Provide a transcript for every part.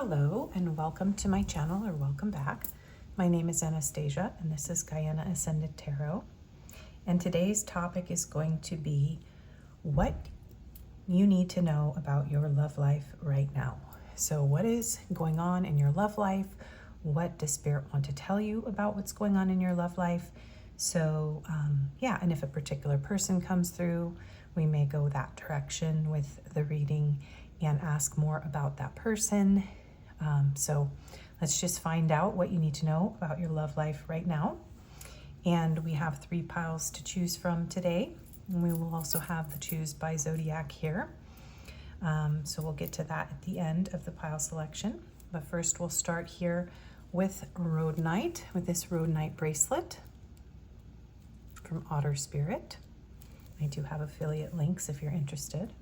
Hello and welcome to my channel, or welcome back. My name is Anastasia and this is GaiAna Ascended Tarot. And today's topic is going to be what you need to know about your love life right now. So what is going on in your love life? What does Spirit want to tell you about what's going on in your love life? So and if a particular person comes through, we may go that direction with the reading and ask more about that person. So let's just find out what you need to know about your love life right now. And we have 3 piles to choose from today. And we will also have the choose by Zodiac here. So we'll get to that at the end of the pile selection. But first we'll start here with Rhodinite, with this Rhodinite bracelet from Otter Spirit. I do have affiliate links if you're interested.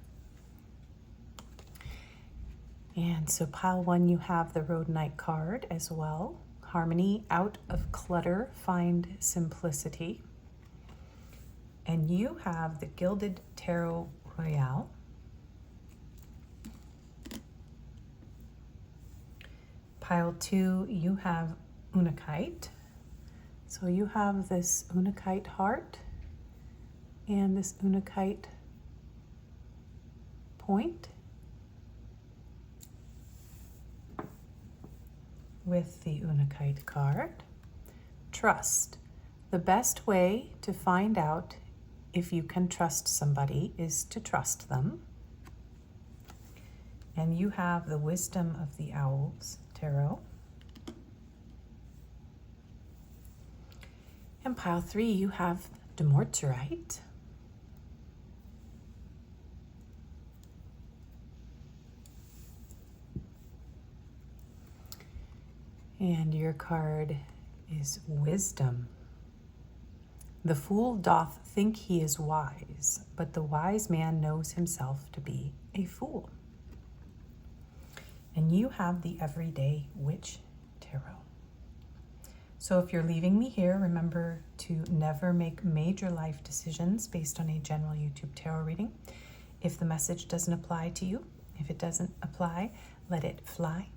And so pile 1, you have the Rhodinite card as well. Harmony, out of clutter, find simplicity. And you have the Gilded Tarot Royale. Pile 2, you have Unakite. So you have this Unakite heart and this Unakite point with the Unakite card. Trust. The best way to find out if you can trust somebody is to trust them. And you have the Wisdom of the Owls Tarot. And pile 3, you have Dumortierite. And your card is Wisdom. The fool doth think he is wise, but the wise man knows himself to be a fool. And you have the Everyday Witch Tarot. So if you're leaving me here, remember to never make major life decisions based on a general YouTube tarot reading. If the message doesn't apply to you, if it doesn't apply, let it fly.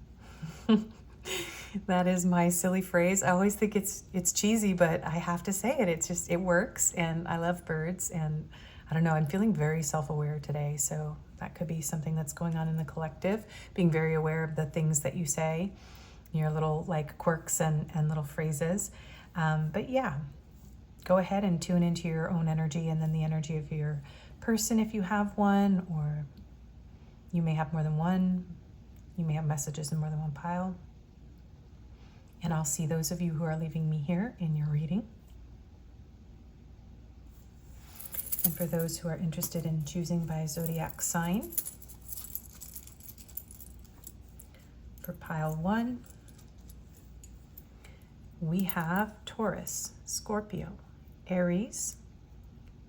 That is my silly phrase. I always think it's cheesy, but I have to say it. It works, and I love birds, and I don't know, I'm feeling very self-aware today, so that could be something that's going on in the collective, being very aware of the things that you say, your little like quirks and little phrases. But yeah, go ahead and tune into your own energy and then the energy of your person if you have one, or you may have more than one. You may have messages in more than one pile. And I'll see those of you who are leaving me here in your reading. And for those who are interested in choosing by zodiac sign, for pile 1, we have Taurus, Scorpio, Aries,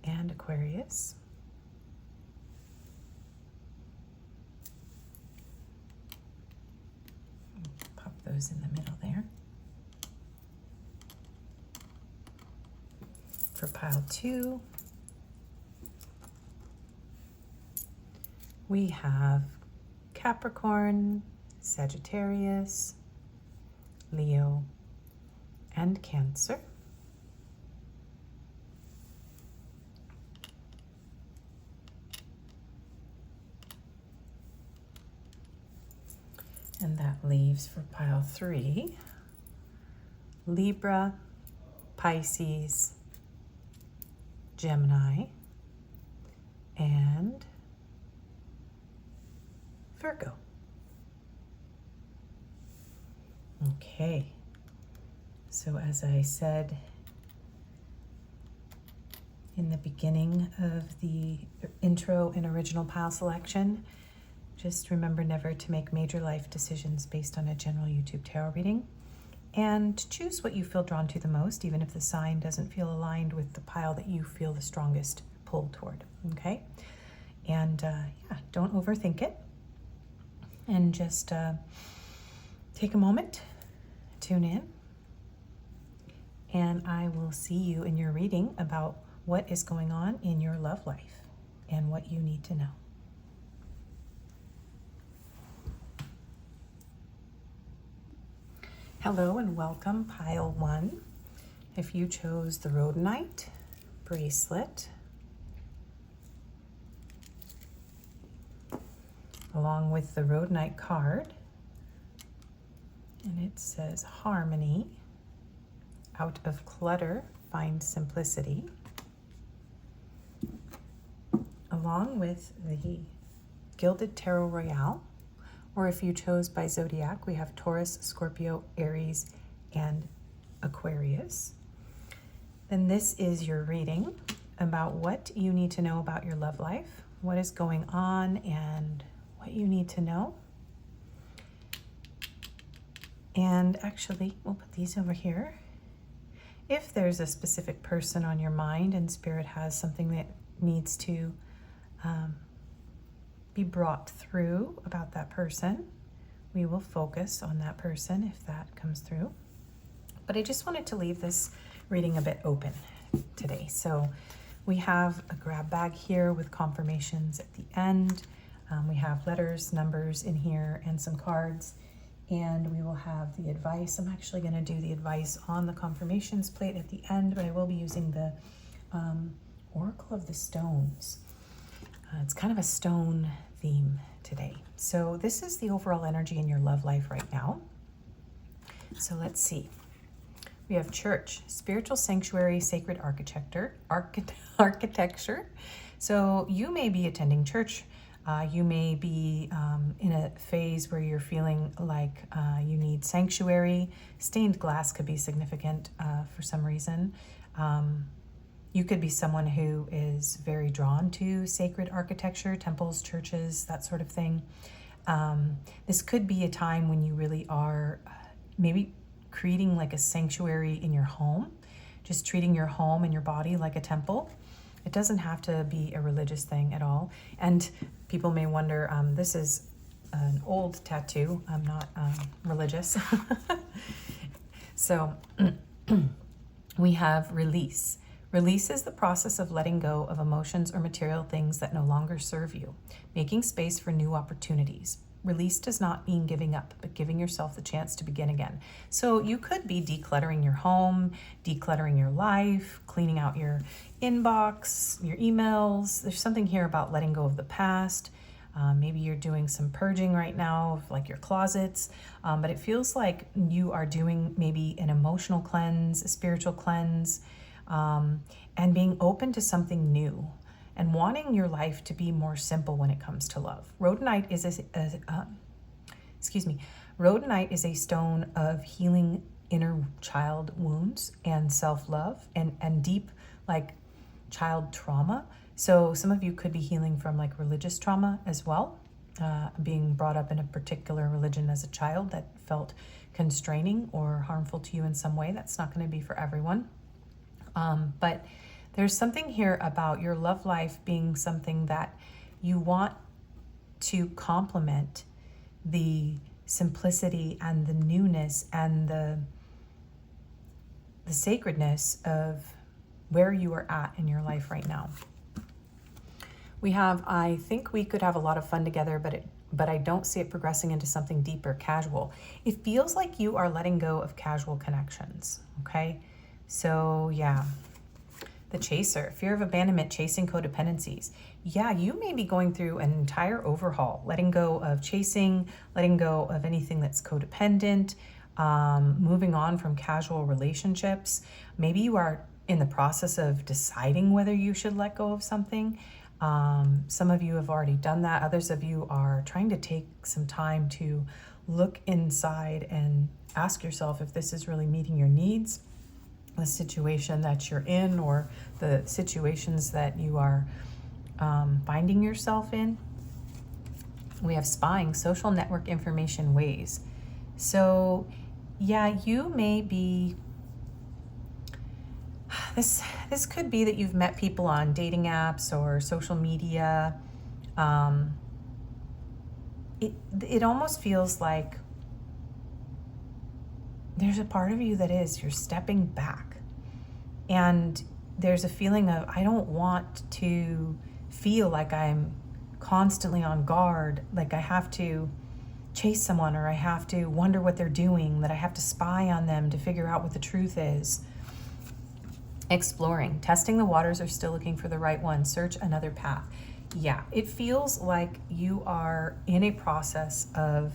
and Aquarius. Pop those in the middle there. For pile 2, we have Capricorn, Sagittarius, Leo, and Cancer. And that leaves for pile 3, Libra, Pisces, Gemini, and Virgo. Okay, so as I said in the beginning of the intro and original pile selection, just remember never to make major life decisions based on a general YouTube tarot reading. And choose what you feel drawn to the most, even if the sign doesn't feel aligned with the pile that you feel the strongest pull toward, okay? And don't overthink it. And just take a moment, tune in, and I will see you in your reading about what is going on in your love life and what you need to know. Hello and welcome, pile 1. If you chose the Rhodinite bracelet, along with the Rhodinite card, and it says harmony, out of clutter, find simplicity, along with the Gilded Tarot Royale, or if you chose by Zodiac, we have Taurus, Scorpio, Aries, and Aquarius. Then this is your reading about what you need to know about your love life, what is going on, and what you need to know. And actually, we'll put these over here. If there's a specific person on your mind and Spirit has something that needs to be brought through about that person, we will focus on that person if that comes through. But I just wanted to leave this reading a bit open today. So we have a grab bag here with confirmations at the end. We have letters, numbers in here, and some cards. And we will have the advice. I'm actually going to do the advice on the confirmations plate at the end, but I will be using the Oracle of the Stones. It's kind of a stone theme today. So this is the overall energy in your love life right now. So let's see. We have church, spiritual sanctuary, sacred architecture. So you may be attending church. You may be in a phase where you're feeling like you need sanctuary. Stained glass could be significant for some reason. You could be someone who is very drawn to sacred architecture, temples, churches, that sort of thing. This could be a time when you really are maybe creating like a sanctuary in your home, just treating your home and your body like a temple. It doesn't have to be a religious thing at all. And people may wonder, this is an old tattoo. I'm not religious. So we have release. Release is the process of letting go of emotions or material things that no longer serve you, making space for new opportunities. Release does not mean giving up, but giving yourself the chance to begin again. So you could be decluttering your home, decluttering your life, cleaning out your inbox, your emails. There's something here about letting go of the past. Maybe you're doing some purging right now of like your closets, but it feels like you are doing maybe an emotional cleanse, a spiritual cleanse, and being open to something new and wanting your life to be more simple when it comes to love. Rhodinite is Rhodinite is a stone of healing inner child wounds and self-love and deep like child trauma. So some of you could be healing from like religious trauma as well, being brought up in a particular religion as a child that felt constraining or harmful to you in some way. That's not going to be for everyone. But there's something here about your love life being something that you want to complement the simplicity and the newness and the sacredness of where you are at in your life right now. We have, I think we could have a lot of fun together, but I don't see it progressing into something deeper, casual. It feels like you are letting go of casual connections, okay? So yeah, the chaser, fear of abandonment, chasing codependencies. Yeah, you may be going through an entire overhaul, letting go of chasing, letting go of anything that's codependent, moving on from casual relationships. Maybe you are in the process of deciding whether you should let go of something. Some of you have already done that. Others of you are trying to take some time to look inside and ask yourself if this is really meeting your needs, the situation that you're in, or the situations that you are finding yourself in. We have spying, social network information ways. So yeah, you may be, this could be that you've met people on dating apps or social media. It almost feels like there's a part of you that you're stepping back, and there's a feeling of, I don't want to feel like I'm constantly on guard, like I have to chase someone, or I have to wonder what they're doing, that I have to spy on them to figure out what the truth is. Exploring, testing the waters, or still looking for the right one. Search another path. Yeah, it feels like you are in a process of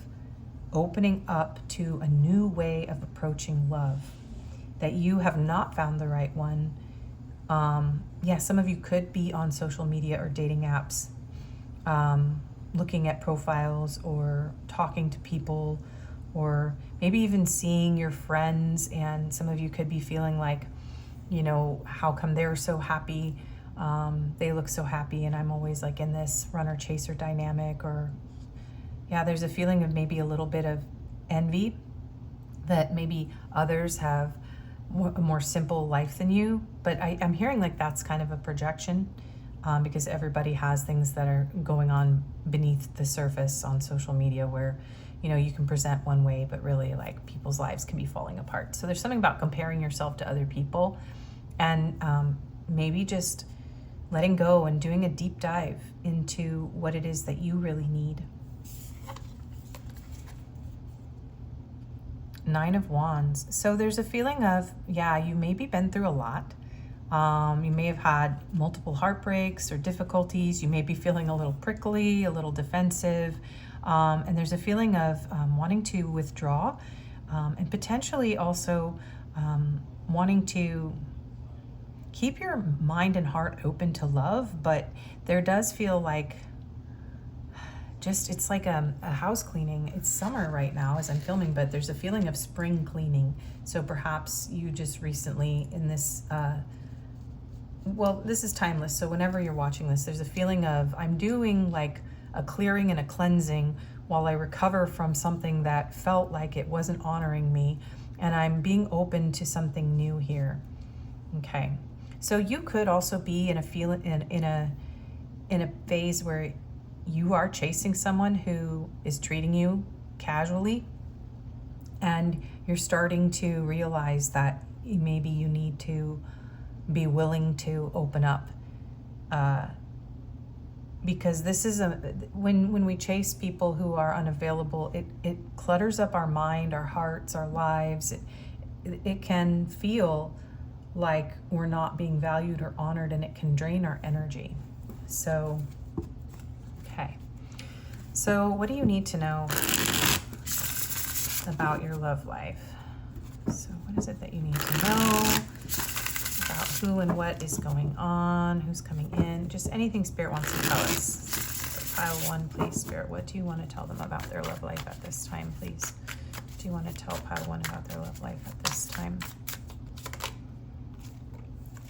opening up to a new way of approaching love, that you have not found the right one. Yeah, some of you could be on social media or dating apps, looking at profiles or talking to people, or maybe even seeing your friends, and some of you could be feeling like, you know, how come they're so happy? They look so happy, and I'm always like in this runner-chaser dynamic. Or yeah, there's a feeling of maybe a little bit of envy that maybe others have a more simple life than you. But I'm hearing like that's kind of a projection, because everybody has things that are going on beneath the surface on social media, where, you know, you can present one way, but really like people's lives can be falling apart. So there's something about comparing yourself to other people, and maybe just letting go and doing a deep dive into what it is that you really need. Nine of Wands. So there's a feeling of, yeah, you maybe been through a lot. You may have had multiple heartbreaks or difficulties. You may be feeling a little prickly, a little defensive. And there's a feeling of wanting to withdraw, and potentially also wanting to keep your mind and heart open to love. But there does feel like it's like a house cleaning. It's summer right now as I'm filming, but there's a feeling of spring cleaning. So perhaps you just recently in this, well, this is timeless. So whenever you're watching this, there's a feeling of, I'm doing like a clearing and a cleansing while I recover from something that felt like it wasn't honoring me. And I'm being open to something new here. Okay. So you could also be in a feeling, in a phase where you are chasing someone who is treating you casually, and you're starting to realize that maybe you need to be willing to open up, because this is when we chase people who are unavailable, it clutters up our mind, our hearts, our lives. It can feel like we're not being valued or honored, and it can drain our energy. So okay, so what do you need to know about your love life? So what is it that you need to know about who and what is going on, who's coming in, just anything Spirit wants to tell us. So pile one, please, Spirit. What do you want to tell them about their love life at this time, please? What do you want to tell pile one about their love life at this time?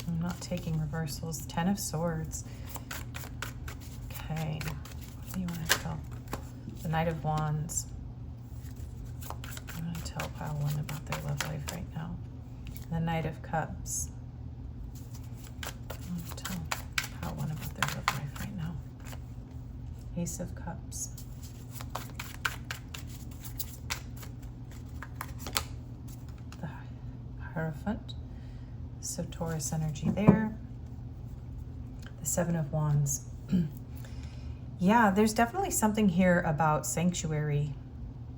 I'm not taking reversals. 10 of Swords. Okay. What do you want to tell? The Knight of Wands. I'm going to tell pile one about their love life right now. The Knight of Cups. I'm going to tell pile one about their love life right now. Ace of Cups. The Hierophant. So Taurus energy there. The Seven of Wands. Yeah, there's definitely something here about sanctuary,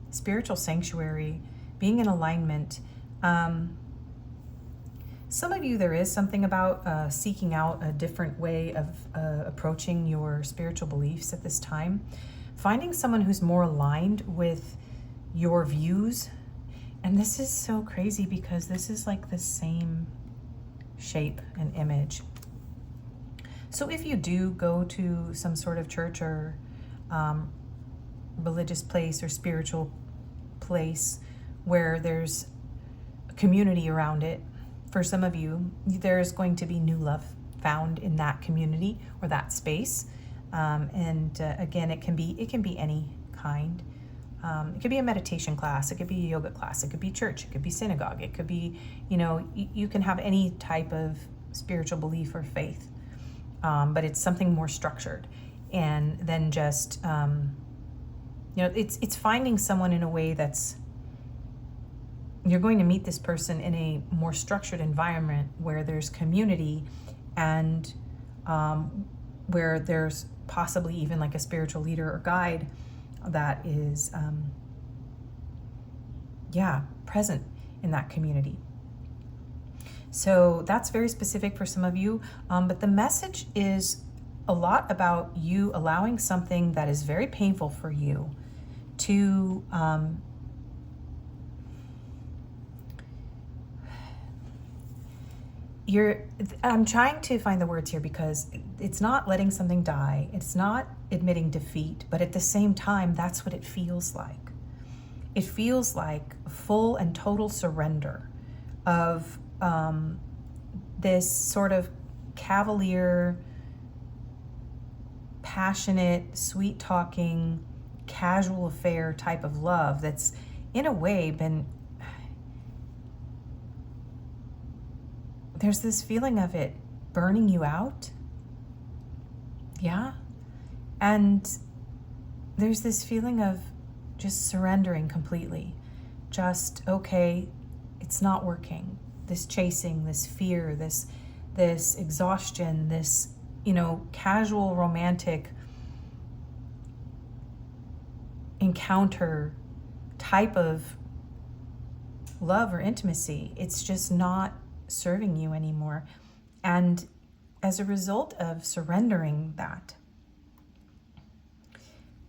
spiritual sanctuary, being in alignment. Some of you, there is something about seeking out a different way of approaching your spiritual beliefs at this time. Finding someone who's more aligned with your views. And this is so crazy because this is like the same shape and image. So if you do go to some sort of church or religious place or spiritual place where there's a community around it, for some of you, there's going to be new love found in that community or that space. Again, it can be any kind. It could be a meditation class, it could be a yoga class, it could be church, it could be synagogue, it could be, you can have any type of spiritual belief or faith, but it's something more structured. And then just, it's finding someone in a way that's, you're going to meet this person in a more structured environment where there's community and where there's possibly even like a spiritual leader or guide that is present in that community. So that's very specific for some of you, but the message is a lot about you allowing something that is very painful for you to I'm trying to find the words here, because it's not letting something die, it's not admitting defeat, but at the same time, that's what it feels like. It feels like full and total surrender of this sort of cavalier, passionate, sweet-talking, casual affair type of love that's in a way been... There's this feeling of it burning you out. Yeah. And there's this feeling of just surrendering completely. Just, okay, it's not working. This chasing, this fear, this exhaustion, this, casual romantic encounter type of love or intimacy. It's just not serving you anymore. And as a result of surrendering that,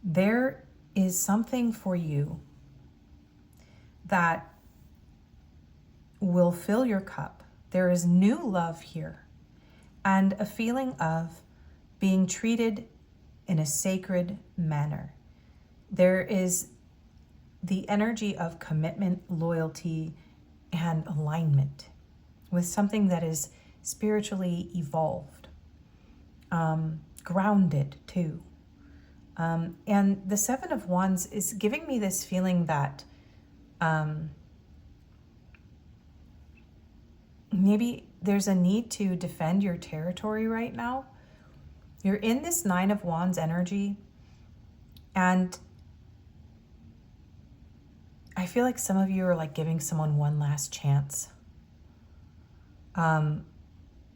there is something for you that will fill your cup. There is new love here, and a feeling of being treated in a sacred manner. There is the energy of commitment, loyalty, and alignment with something that is spiritually evolved, grounded too. And the Seven of Wands is giving me this feeling that maybe there's a need to defend your territory right now. You're in this Nine of Wands energy, and I feel like some of you are like giving someone one last chance.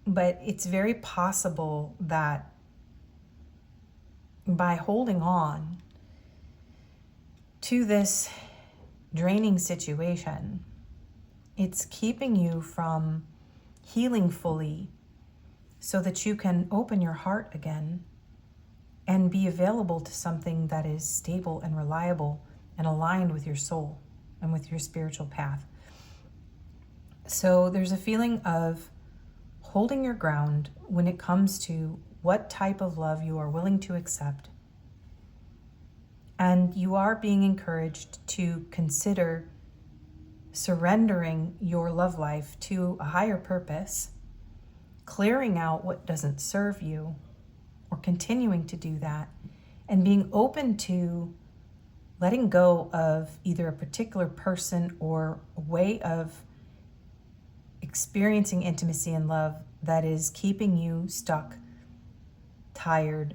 But it's very possible that by holding on to this draining situation, it's keeping you from healing fully so that you can open your heart again and be available to something that is stable and reliable and aligned with your soul and with your spiritual path. So there's a feeling of holding your ground when it comes to what type of love you are willing to accept. And you are being encouraged to consider surrendering your love life to a higher purpose, clearing out what doesn't serve you, or continuing to do that, and being open to letting go of either a particular person or a way of experiencing intimacy and love that is keeping you stuck, tired,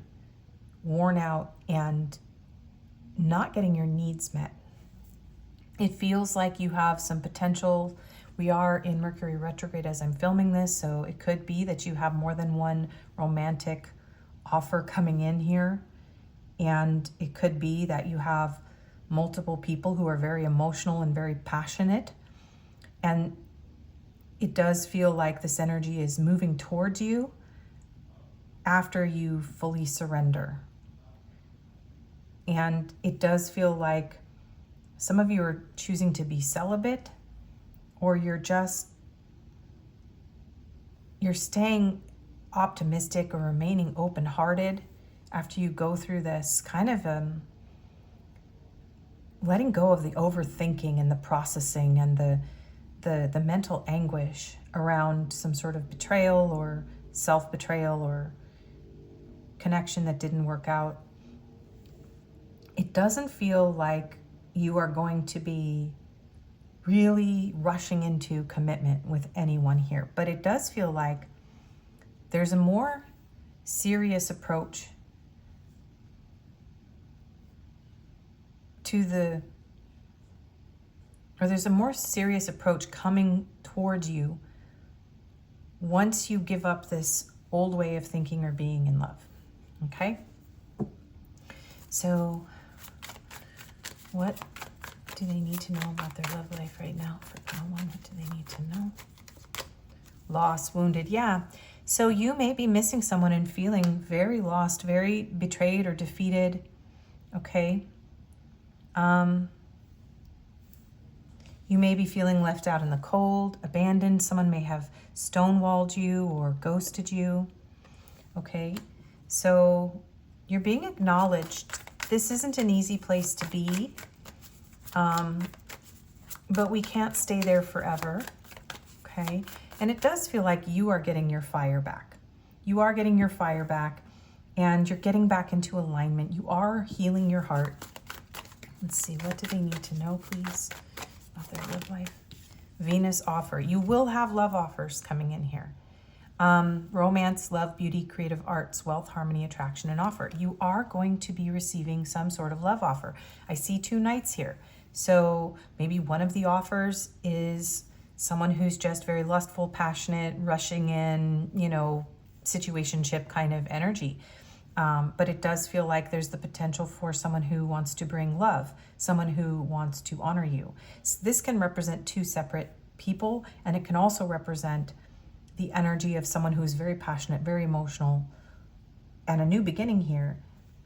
worn out, and not getting your needs met. It feels like you have some potential. We are in Mercury retrograde as I'm filming this, so it could be that you have more than one romantic offer coming in here. And it could be that you have multiple people who are very emotional and very passionate. And it does feel like this energy is moving towards you after you fully surrender. And it does feel like some of you are choosing to be celibate, or you're staying optimistic or remaining open-hearted after you go through this kind of letting go of the overthinking and the processing and the mental anguish around some sort of betrayal or self-betrayal or connection that didn't work out. It doesn't feel like you are going to be really rushing into commitment with anyone here, but it does feel like there's a more serious approach there's a more serious approach coming towards you once you give up this old way of thinking or being in love. Okay? So what do they need to know about their love life right now? For pile 1, what do they need to know? Lost, wounded, yeah. So you may be missing someone and feeling very lost, very betrayed or defeated, okay? You may be feeling left out in the cold, abandoned. Someone may have stonewalled you or ghosted you, okay? So you're being acknowledged. This isn't an easy place to be, but we can't stay there forever, okay? And it does feel like you are getting your fire back. You are getting your fire back, and you're getting back into alignment. You are healing your heart. Let's see, what do they need to know, please, about their love life? Venus offer. You will have love offers coming in here. Romance, love, beauty, creative arts, wealth, harmony, attraction, and offer. You are going to be receiving some sort of love offer. I see 2 knights here. So maybe one of the offers is someone who's just very lustful, passionate, rushing in, you know, situationship kind of energy. But it does feel like there's the potential for someone who wants to bring love, someone who wants to honor you. So this can represent 2 separate people, and it can also represent the energy of someone who is very passionate, very emotional, and a new beginning here,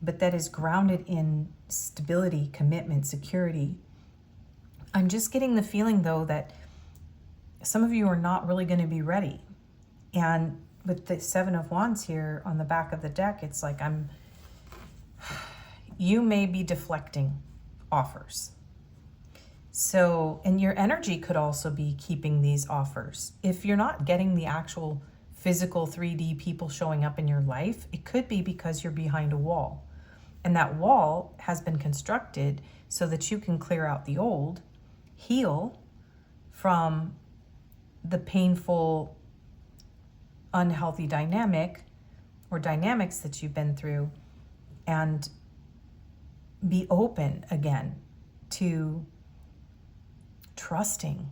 but that is grounded in stability, commitment, security. I'm just getting the feeling, though, that some of you are not really going to be ready. And with the 7 of Wands here on the back of the deck, it's like you may be deflecting offers. So, and your energy could also be keeping these offers. If you're not getting the actual physical 3D people showing up in your life, it could be because you're behind a wall. And that wall has been constructed so that you can clear out the old, heal from the painful, unhealthy dynamic or dynamics that you've been through, and be open again to trusting,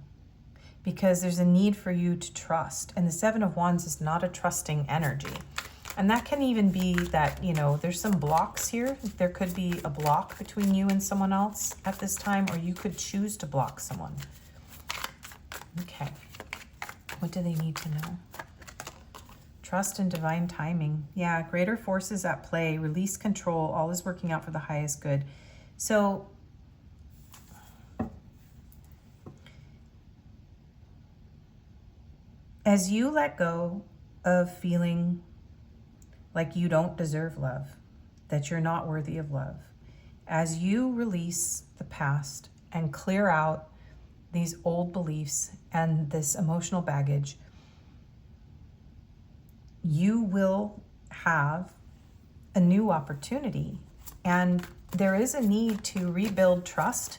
because there's a need for you to trust. And the 7 of Wands is not a trusting energy. And that can even be that, you know, there's some blocks here. There could be a block between you and someone else at this time, or you could choose to block someone. Okay. What do they need to know? Trust and divine timing. Yeah, greater forces at play. Release control. All is working out for the highest good. So as you let go of feeling like you don't deserve love, that you're not worthy of love, as you release the past and clear out these old beliefs and this emotional baggage, you will have a new opportunity. And there is a need to rebuild trust,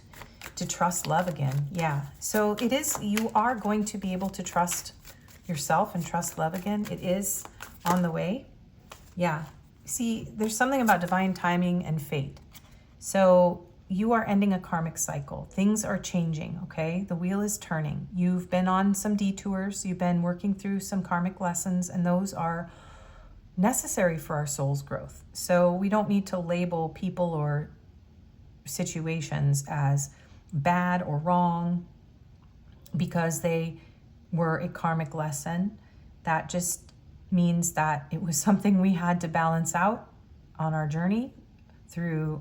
to trust love again. Yeah. So it is, you are going to be able to trust yourself and trust love again. It is on the way. Yeah. See, there's something about divine timing and fate. So you are ending a karmic cycle. Things are changing, okay? The wheel is turning. You've been on some detours. You've been working through some karmic lessons, and those are necessary for our soul's growth. So we don't need to label people or situations as bad or wrong because they were a karmic lesson. That just means that it was something we had to balance out on our journey through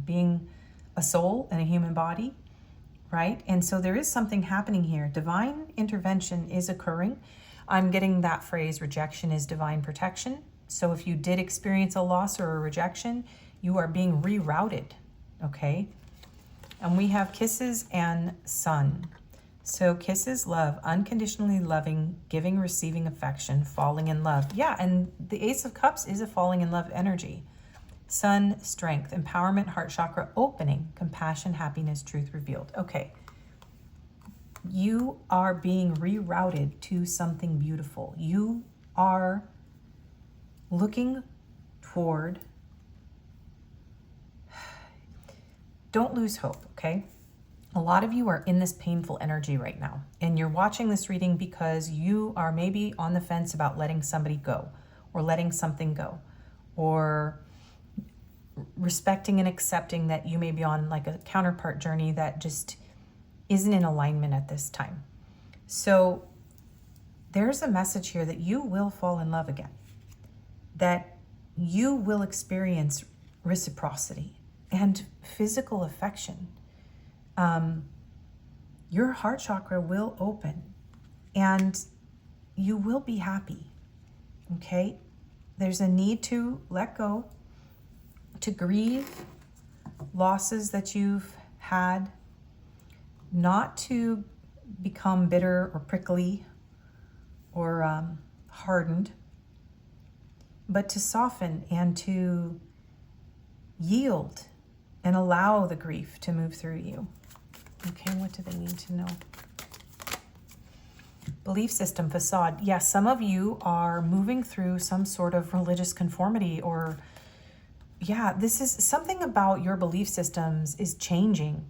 being a soul in a human body, right? And so there is something happening here. Divine intervention is occurring. I'm getting that phrase, rejection is divine protection. So if you did experience a loss or a rejection, you are being rerouted, okay? And we have kisses and sun. So kisses, love, unconditionally loving, giving, receiving affection, falling in love. Yeah, and the Ace of Cups is a falling in love energy. Sun, strength, empowerment, heart chakra opening, compassion, happiness, truth revealed. Okay. You are being rerouted to something beautiful. You are looking toward, don't lose hope, okay? A lot of you are in this painful energy right now, and you're watching this reading because you are maybe on the fence about letting somebody go or letting something go, or respecting and accepting that you may be on like a counterpart journey that just isn't in alignment at this time. So there's a message here that you will fall in love again, that you will experience reciprocity and physical affection. Your heart chakra will open and you will be happy. Okay? There's a need to let go, to grieve losses that you've had, not to become bitter or prickly or hardened, but to soften and to yield and allow the grief to move through you. Okay, what do they need to know? Belief system facade. Yes, some of you are moving through some sort of religious conformity, or this is something about your belief systems is changing.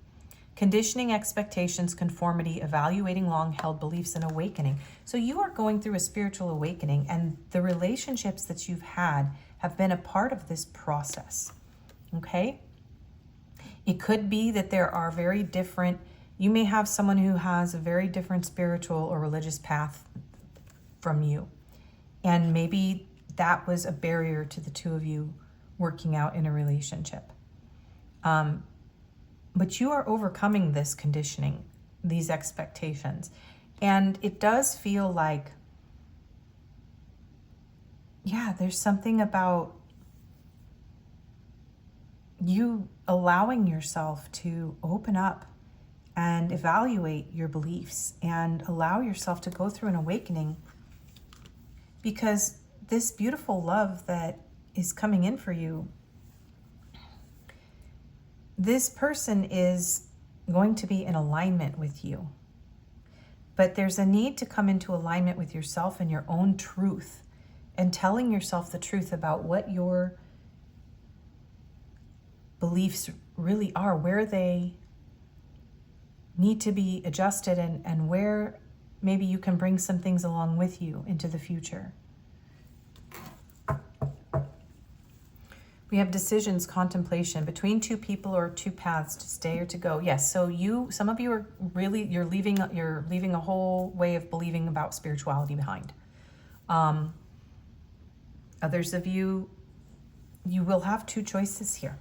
Conditioning, expectations, conformity, evaluating long-held beliefs, and awakening. So you are going through a spiritual awakening, and the relationships that you've had have been a part of this process. Okay? It could be that there are very different, you may have someone who has a very different spiritual or religious path from you. And maybe that was a barrier to the two of you working out in a relationship. But you are overcoming this conditioning, these expectations. And it does feel like, there's something about you allowing yourself to open up and evaluate your beliefs and allow yourself to go through an awakening, because this beautiful love that is coming in for you, this person is going to be in alignment with you. But there's a need to come into alignment with yourself and your own truth, and telling yourself the truth about what your beliefs really are, where they need to be adjusted, and where maybe you can bring some things along with you into the future. We have decisions, contemplation, between two people or two paths, to stay or to go. Yes, so some of you are really, you're leaving a whole way of believing about spirituality behind. Others of you will have two choices here.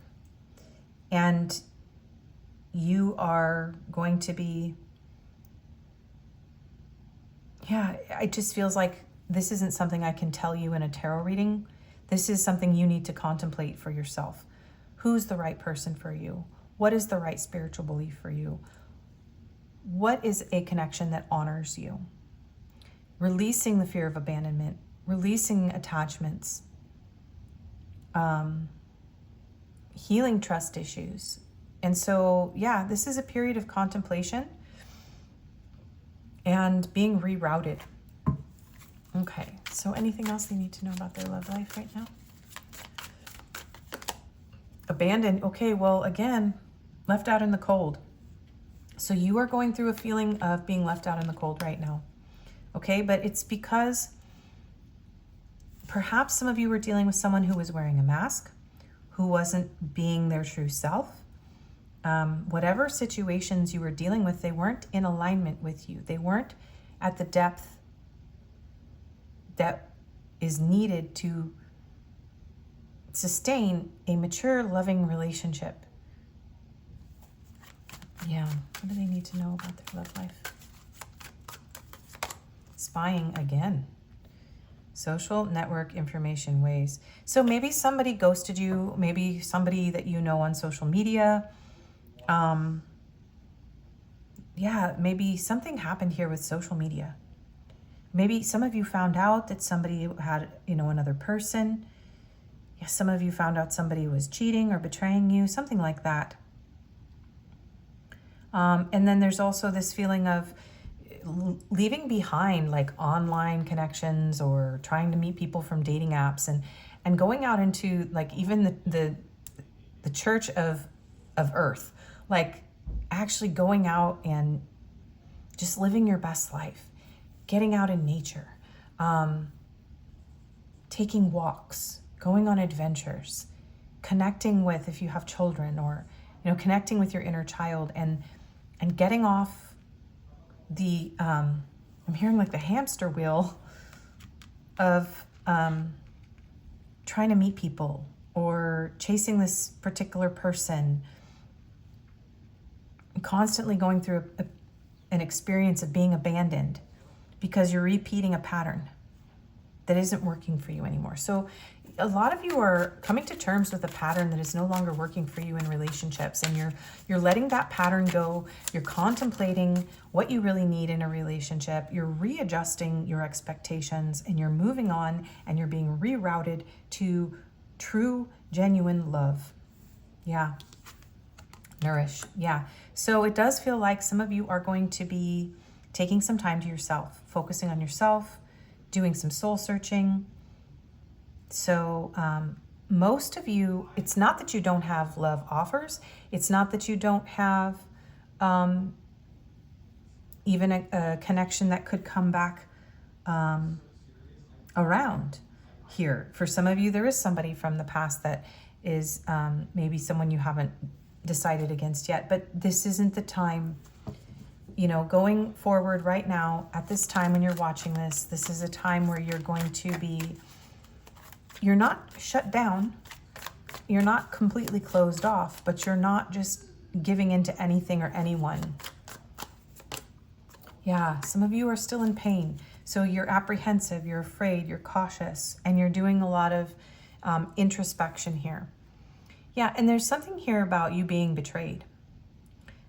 And you are going to be, it just feels like this isn't something I can tell you in a tarot reading. This is something you need to contemplate for yourself. Who's the right person for you? What is the right spiritual belief for you? What is a connection that honors you? Releasing the fear of abandonment, releasing attachments, healing trust issues. And so, this is a period of contemplation and being rerouted. Okay, so anything else they need to know about their love life right now? Abandoned. Okay, well, again, left out in the cold. So you are going through a feeling of being left out in the cold right now. Okay, but it's because perhaps some of you were dealing with someone who was wearing a mask, who wasn't being their true self. Whatever situations you were dealing with, they weren't in alignment with you. They weren't at the depth that is needed to sustain a mature, loving relationship. What do they need to know about their love life? Spying again. Social network information ways. So maybe somebody ghosted you, maybe somebody that you know on social media. Maybe something happened here with social media. Maybe some of you found out that somebody had, another person. Some of you found out somebody was cheating or betraying you, something like that. And then there's also this feeling of leaving behind like online connections or trying to meet people from dating apps and going out into like even the church of earth, like actually going out and just living your best life, getting out in nature, taking walks, going on adventures, connecting with, if you have children, or, connecting with your inner child and getting off the, I'm hearing like the hamster wheel of trying to meet people or chasing this particular person, constantly going through an experience of being abandoned because you're repeating a pattern that isn't working for you anymore. So a lot of you are coming to terms with a pattern that is no longer working for you in relationships, and you're letting that pattern go. You're contemplating what you really need in a relationship. You're readjusting your expectations, and you're moving on, and you're being rerouted to true, genuine love. Yeah. Nourish. Yeah. So it does feel like some of you are going to be taking some time to yourself, focusing on yourself, doing some soul searching. So most of you, it's not that you don't have love offers. It's not that you don't have even a connection that could come back around here. For some of you, there is somebody from the past that is maybe someone you haven't decided against yet, but this isn't the time. Going forward right now, at this time when you're watching this, this is a time where you're going to be, you're not shut down, you're not completely closed off, but you're not just giving into anything or anyone. Yeah, some of you are still in pain. So you're apprehensive, you're afraid, you're cautious, and you're doing a lot of introspection here. Yeah, and there's something here about you being betrayed.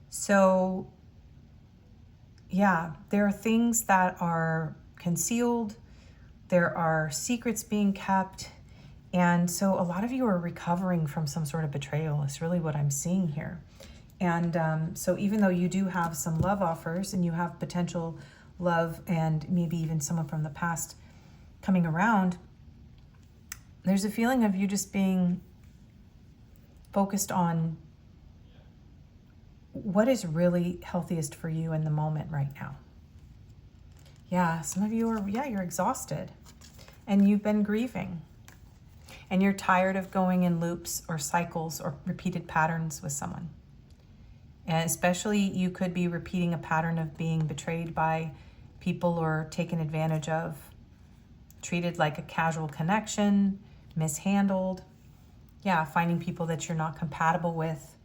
So yeah, there are things that are concealed. There are secrets being kept. And so a lot of you are recovering from some sort of betrayal. Is really what I'm seeing here. And so even though you do have some love offers and you have potential love and maybe even someone from the past coming around, there's a feeling of you just being focused on what is really healthiest for you in the moment right now. Yeah, some of you are, you're exhausted and you've been grieving and you're tired of going in loops or cycles or repeated patterns with someone. And especially you could be repeating a pattern of being betrayed by people or taken advantage of, treated like a casual connection, mishandled. Yeah, finding people that you're not compatible with.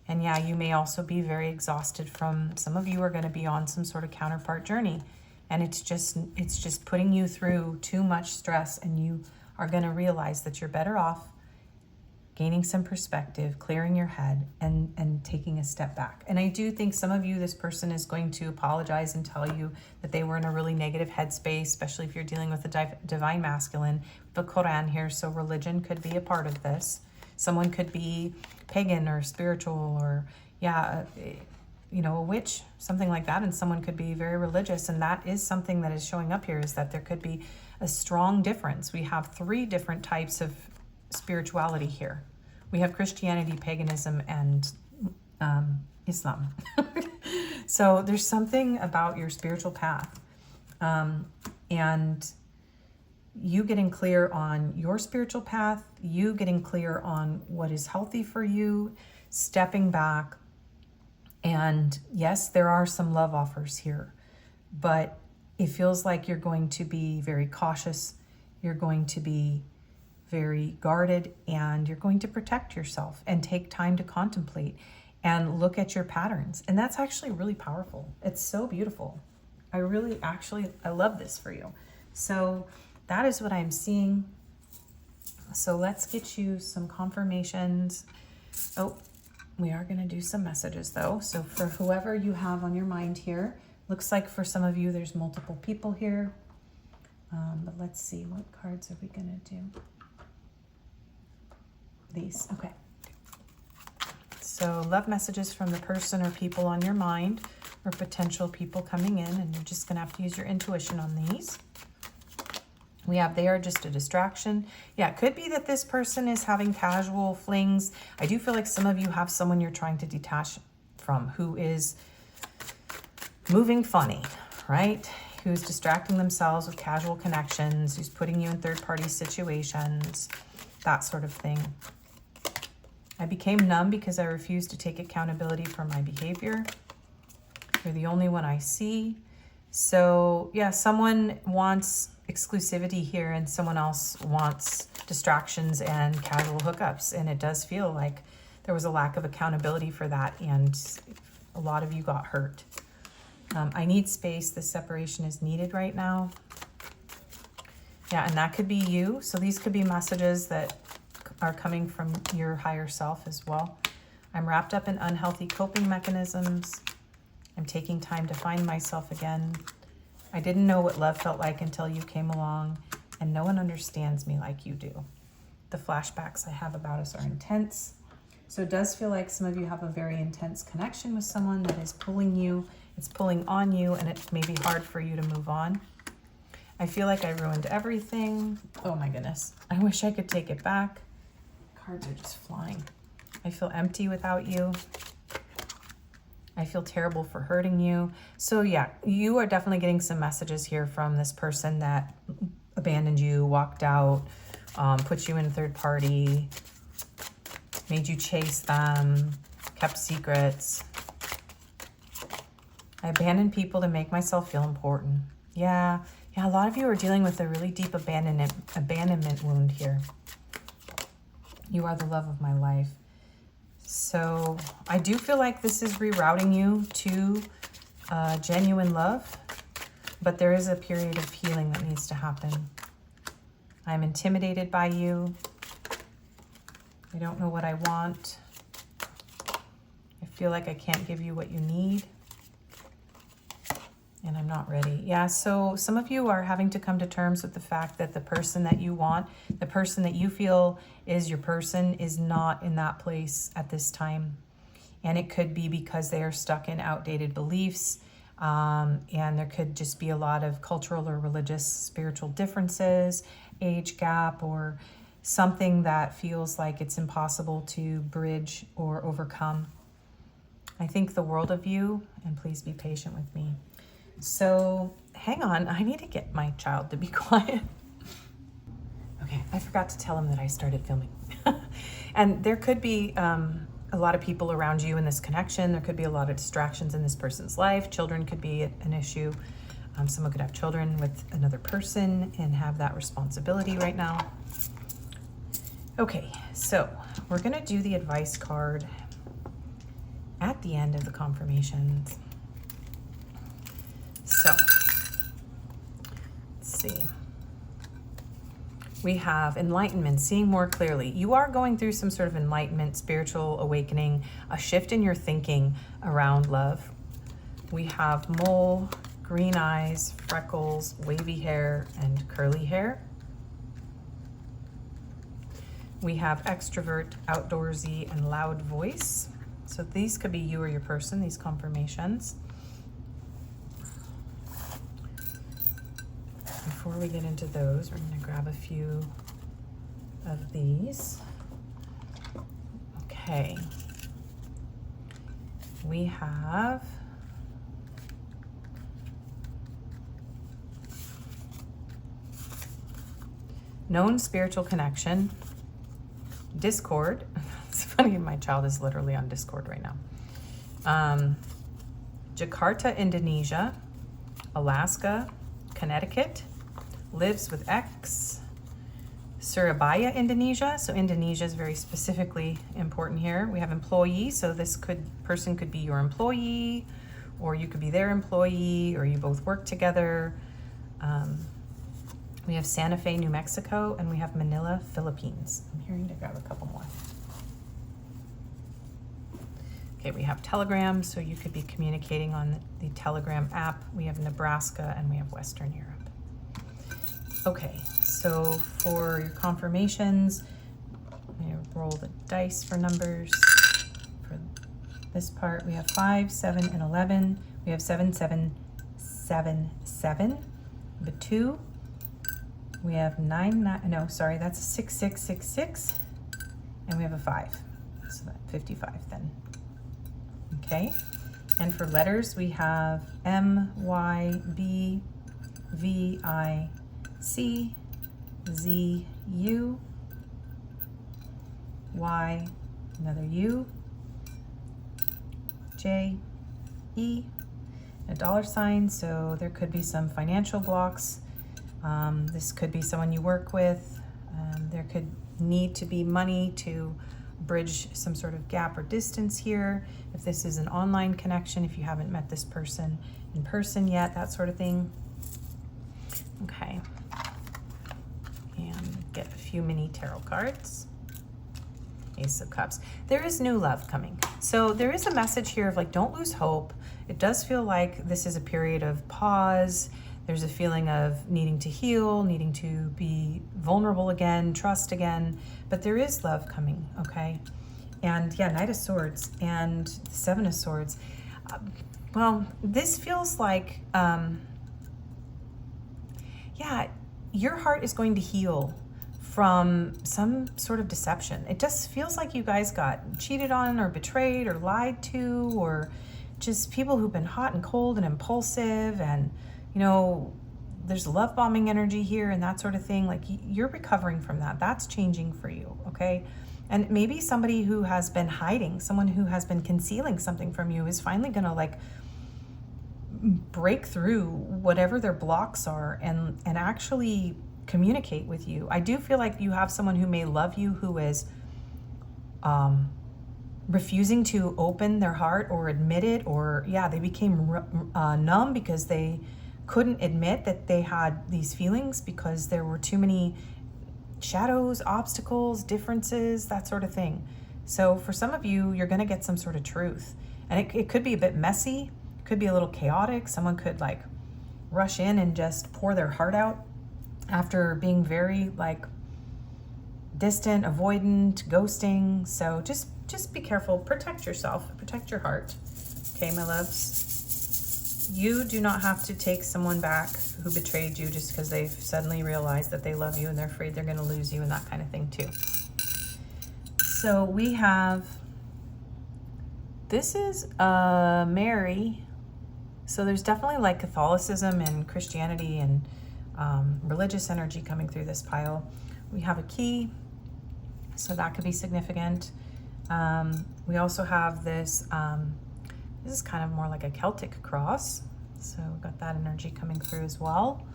And yeah, you may also be very exhausted from, some of you are going to be on some sort of counterpart journey. And it's just putting you through too much stress, and you are going to realize that you're better off gaining some perspective, clearing your head, and taking a step back. And I do think some of you, this person is going to apologize and tell you that they were in a really negative headspace, especially if you're dealing with the divine masculine, the Quran here. So religion could be a part of this. Someone could be pagan or spiritual or, a witch, something like that. And someone could be very religious. And that is something that is showing up here, is that there could be a strong difference. We have 3 different types of spirituality here. We have Christianity, paganism, and Islam. So there's something about your spiritual path. And you getting clear on your spiritual path, you getting clear on what is healthy for you, stepping back. And yes, there are some love offers here, but it feels like you're going to be very cautious. You're going to be very guarded, and you're going to protect yourself and take time to contemplate and look at your patterns. And that's actually really powerful. It's so beautiful. I love this for you. So that is what I'm seeing. So let's get you some confirmations. Oh, we are going to do some messages though. So for whoever you have on your mind here, looks like for some of you, there's multiple people here. But let's see, what cards are we going to do? These, okay. So love messages from the person or people on your mind, or potential people coming in, and you're just gonna have to use your intuition on these. We have, they are just a distraction. Yeah, it could be that this person is having casual flings. I do feel like some of you have someone you're trying to detach from who is moving funny, right? Who's distracting themselves with casual connections, who's putting you in third-party situations, that sort of thing. I became numb because I refused to take accountability for my behavior. You're the only one I see. So yeah, someone wants exclusivity here and someone else wants distractions and casual hookups. And it does feel like there was a lack of accountability for that, and a lot of you got hurt. I need space. This separation is needed right now. Yeah, and that could be you. So these could be messages that are coming from your higher self as well. I'm wrapped up in unhealthy coping mechanisms. I'm taking time to find myself again. I didn't know what love felt like until you came along, and no one understands me like you do. The flashbacks I have about us are intense. So it does feel like some of you have a very intense connection with someone that is pulling you, it's pulling on you, and it may be hard for you to move on. I feel like I ruined everything. Oh my goodness. I wish I could take it back. Cards are just flying. I feel empty without you. I feel terrible for hurting you. So yeah, you are definitely getting some messages here from this person that abandoned you, walked out, put you in third party, made you chase them, kept secrets. I abandoned people to make myself feel important. Yeah, a lot of you are dealing with a really deep abandonment wound here. You are the love of my life. So I do feel like this is rerouting you to genuine love, but there is a period of healing that needs to happen. I'm intimidated by you. I don't know what I want. I feel like I can't give you what you need. And I'm not ready. Yeah, so some of you are having to come to terms with the fact that the person that you want, the person that you feel is your person, is not in that place at this time. And it could be because they are stuck in outdated beliefs. And there could just be a lot of cultural or religious, spiritual differences, age gap, or something that feels like it's impossible to bridge or overcome. I think the world of you, and please be patient with me. So hang on, I need to get my child to be quiet. Okay, I forgot to tell him that I started filming. And there could be a lot of people around you in this connection. There could be a lot of distractions in this person's life. Children could be an issue. Someone could have children with another person and have that responsibility right now. Okay, so we're gonna do the advice card at the end of the confirmations. So, let's see. We have enlightenment, seeing more clearly. You are going through some sort of enlightenment, spiritual awakening, a shift in your thinking around love. We have mole, green eyes, freckles, wavy hair, and curly hair. We have extrovert, outdoorsy, and loud voice. So these could be you or your person, these confirmations. Before we get into those, we're going to grab a few of these. Okay. We have known spiritual connection, Discord. It's funny, my child is literally on Discord right now. Jakarta, Indonesia, Alaska, Connecticut, lives with X, Surabaya, Indonesia. So Indonesia is very specifically important here. We have employee, so this person could be your employee, or you could be their employee, or you both work together. We have Santa Fe, New Mexico, and we have Manila, Philippines. I'm hearing to grab a couple more. Okay, we have Telegram, so you could be communicating on the Telegram app. We have Nebraska, and we have Western Europe. Okay, so for your confirmations, I'm going to roll the dice for numbers. For this part, we have 5, 7, and 11. We have 7, 7, 7, 7. We have a 2. We have 9, 9, no, sorry, that's a 6, 6, 6, 6. And we have a 5. So that's 55 then. Okay, and for letters, we have M, Y, B, V, I, C, Z, U, Y, another U, J, E, a $sign. So there could be some financial blocks. This could be someone you work with. There could need to be money to bridge some sort of gap or distance here. If this is an online connection, if you haven't met this person in person yet, that sort of thing. Okay. And get a few mini tarot cards. Ace of Cups. There is new love coming. So there is a message here of like, don't lose hope. It does feel like this is a period of pause. There's a feeling of needing to heal, needing to be vulnerable again, trust again, but there is love coming, okay? And yeah, Knight of Swords and Seven of Swords. Well, this feels like, yeah, your heart is going to heal from some sort of deception. It just feels like you guys got cheated on or betrayed or lied to, or just people who've been hot and cold and impulsive, and you know, there's love bombing energy here and that sort of thing. Like you're recovering from that. That's changing for you, okay? And maybe somebody who has been hiding, someone who has been concealing something from you is finally gonna like break through whatever their blocks are and actually communicate with you. I do feel like you have someone who may love you who is refusing to open their heart or admit it, or yeah, they became numb because they couldn't admit that they had these feelings because there were too many shadows, obstacles, differences, that sort of thing. So for some of you, you're going to get some sort of truth, and it could be a bit messy, could be a little chaotic. Someone could like rush in and just pour their heart out after being very like distant, avoidant, ghosting. So just be careful, protect yourself, protect your heart. Okay, my loves. You do not have to take someone back who betrayed you just because they've suddenly realized that they love you and they're afraid they're going to lose you and that kind of thing too. So we have, this is Mary. So there's definitely like Catholicism and Christianity and religious energy coming through this pile. We have a key, so that could be significant. We also have this, this is kind of more like a Celtic cross. So we've got that energy coming through as well.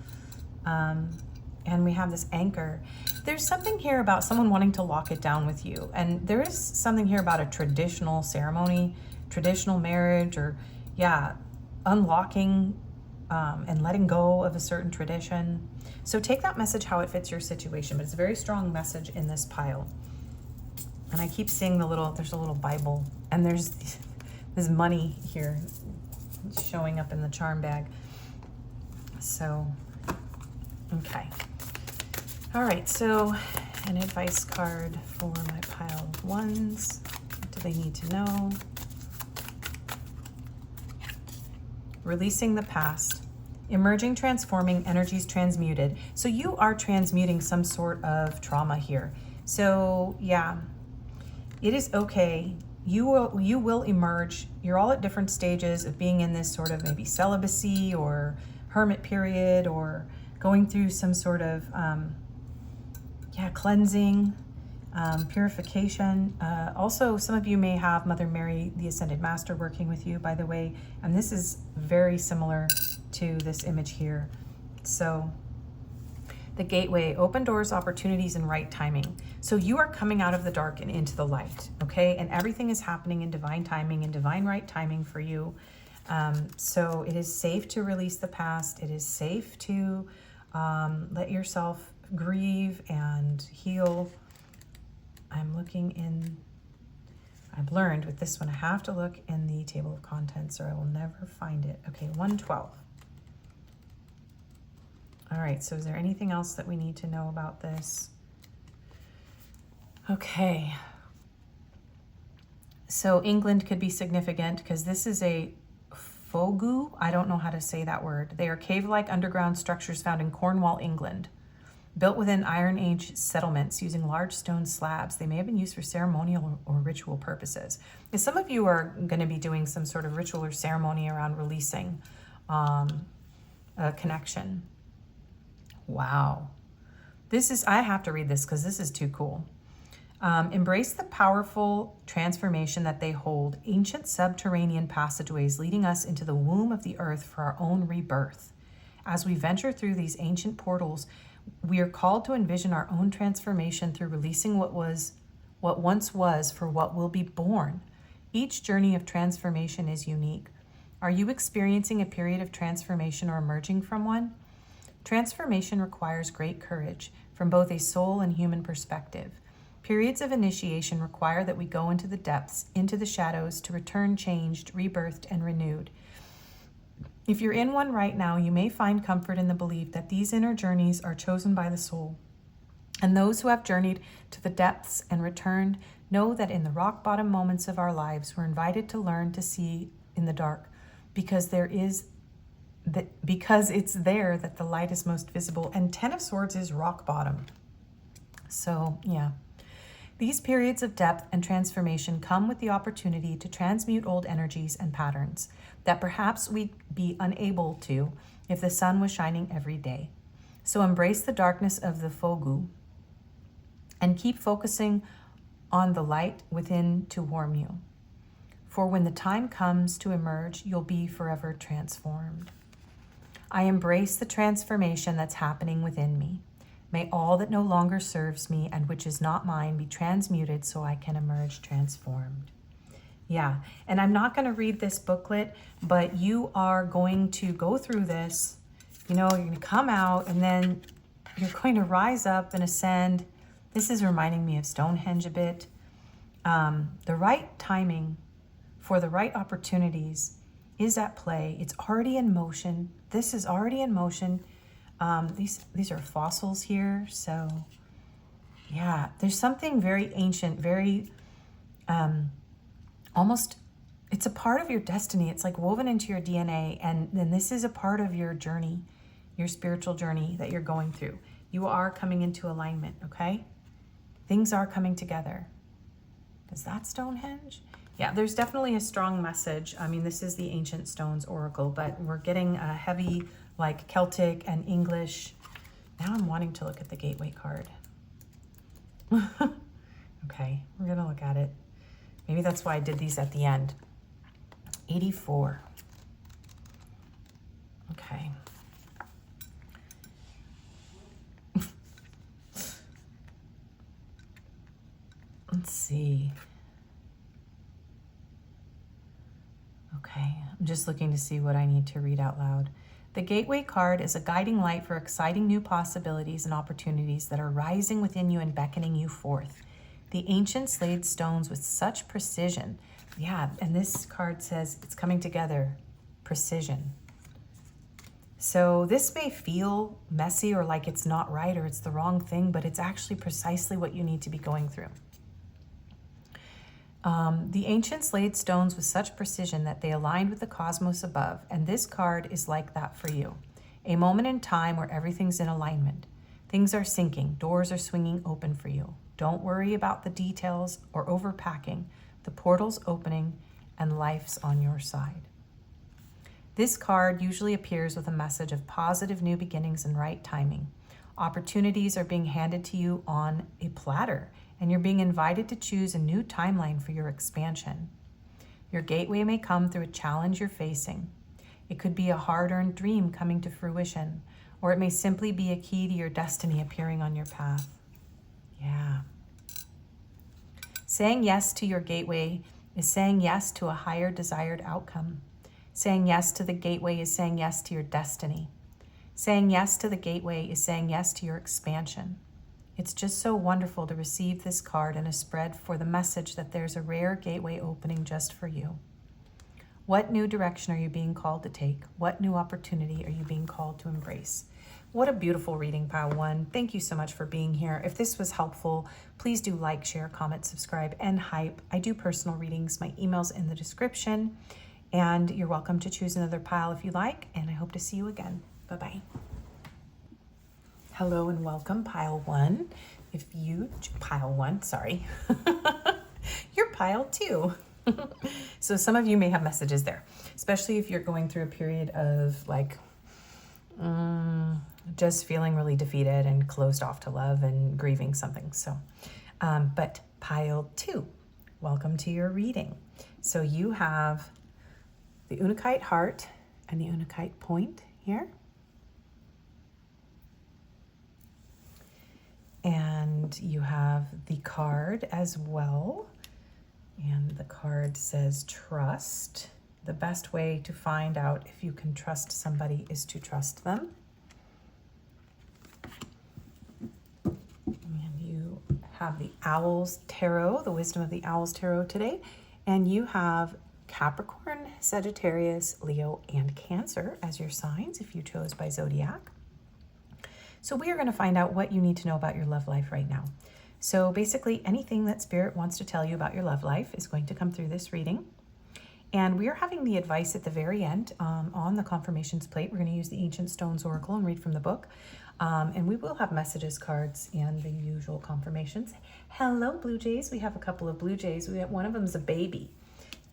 And we have this anchor. There's something here about someone wanting to lock it down with you. And there is something here about a traditional ceremony, traditional marriage, or yeah, unlocking and letting go of a certain tradition. So take that message how it fits your situation, but it's a very strong message in this pile. And I keep seeing there's a little Bible, and there's this money here showing up in the charm bag. So, okay. All right, so an advice card for my pile of ones. What do they need to know? Releasing the past. Emerging, transforming, energies transmuted. So you are transmuting some sort of trauma here. So yeah, it is okay. You will emerge. You're all at different stages of being in this sort of maybe celibacy or hermit period, or going through some sort of cleansing, purification. Also, some of you may have Mother Mary, the Ascended Master, working with you, by the way, and this is very similar to this image here. So the gateway, open doors, opportunities, and right timing. So you are coming out of the dark and into the light, okay? And everything is happening in divine timing and divine right timing for you. So it is safe to release the past. It is safe to let yourself grieve and heal. I've learned with this one, I have to look in the table of contents or I will never find it. Okay, 112. All right, so is there anything else that we need to know about this? Okay. So England could be significant because this is a fogu. I don't know how to say that word. They are cave-like underground structures found in Cornwall, England, built within Iron Age settlements using large stone slabs. They may have been used for ceremonial or ritual purposes. And some of you are going to be doing some sort of ritual or ceremony around releasing a connection. Wow. I have to read this because this is too cool. Embrace the powerful transformation that they hold, ancient subterranean passageways leading us into the womb of the earth for our own rebirth. As we venture through these ancient portals, we are called to envision our own transformation through releasing what once was for what will be born. Each journey of transformation is unique. Are you experiencing a period of transformation or emerging from one? Transformation requires great courage from both a soul and human perspective. Periods of initiation require that we go into the depths, into the shadows, to return changed, rebirthed, and renewed. If you're in one right now, you may find comfort in the belief that these inner journeys are chosen by the soul. And those who have journeyed to the depths and returned know that in the rock bottom moments of our lives, we're invited to learn to see in the dark, because it's there that the light is most visible. And 10 of Swords is rock bottom. So, yeah. These periods of depth and transformation come with the opportunity to transmute old energies and patterns that perhaps we'd be unable to if the sun was shining every day. So embrace the darkness of the fogu and keep focusing on the light within to warm you. For when the time comes to emerge, you'll be forever transformed. I embrace the transformation that's happening within me. May all that no longer serves me and which is not mine be transmuted so I can emerge transformed. Yeah, and I'm not going to read this booklet, but you are going to go through this. You know, you're going to come out and then you're going to rise up and ascend. This is reminding me of Stonehenge a bit. The right timing for the right opportunities is at play. It's already in motion. This is already in motion. These are fossils here. So yeah, there's something very ancient, very almost, it's a part of your destiny. It's like woven into your DNA. And then this is a part of your journey, your spiritual journey that you're going through. You are coming into alignment, okay? Things are coming together. Is that Stonehenge? Yeah, there's definitely a strong message. I mean, this is the Ancient Stones Oracle, but we're getting a heavy, like Celtic and English. Now I'm wanting to look at the Gateway card. Okay, we're gonna look at it. Maybe that's why I did these at the end. 84. Okay. Let's see. Okay, I'm just looking to see what I need to read out loud. The Gateway card is a guiding light for exciting new possibilities and opportunities that are rising within you and beckoning you forth. The ancients laid stones with such precision. Yeah, and this card says it's coming together. Precision. So this may feel messy or like it's not right or it's the wrong thing, but it's actually precisely what you need to be going through. The ancients laid stones with such precision that they aligned with the cosmos above, and this card is like that for you. A moment in time where everything's in alignment. Things are syncing, doors are swinging open for you. Don't worry about the details or overpacking. The portal's opening and life's on your side. This card usually appears with a message of positive new beginnings and right timing. Opportunities are being handed to you on a platter, and you're being invited to choose a new timeline for your expansion. Your gateway may come through a challenge you're facing. It could be a hard-earned dream coming to fruition, or it may simply be a key to your destiny appearing on your path. Yeah. Saying yes to your gateway is saying yes to a higher desired outcome. Saying yes to the gateway is saying yes to your destiny. Saying yes to the gateway is saying yes to your expansion. It's just so wonderful to receive this card and a spread for the message that there's a rare gateway opening just for you. What new direction are you being called to take? What new opportunity are you being called to embrace? What a beautiful reading, Pile 1. Thank you so much for being here. If this was helpful, please do like, share, comment, subscribe, and hype. I do personal readings. My email's in the description. And you're welcome to choose another pile if you like. And I hope to see you again. Bye-bye. Hello and welcome, Pile 1. Pile 1, sorry. You're Pile 2. So some of you may have messages there, especially if you're going through a period of like just feeling really defeated and closed off to love and grieving something. So, but Pile 2. Welcome to your reading. So you have the Unakite heart and the Unakite point here. And you have the card as well. And the card says trust. The best way to find out if you can trust somebody is to trust them. And you have the Owls Tarot, the Wisdom of the Owls Tarot today. And you have Capricorn, Sagittarius, Leo, and Cancer as your signs if you chose by Zodiac. So we are going to find out what you need to know about your love life right now. So basically anything that Spirit wants to tell you about your love life is going to come through this reading. And we are having the advice at the very end on the confirmations plate. We're going to use the Ancient Stones Oracle and read from the book. And we will have messages, cards, and the usual confirmations. Hello, Blue Jays. We have a couple of Blue Jays. One of them is a baby.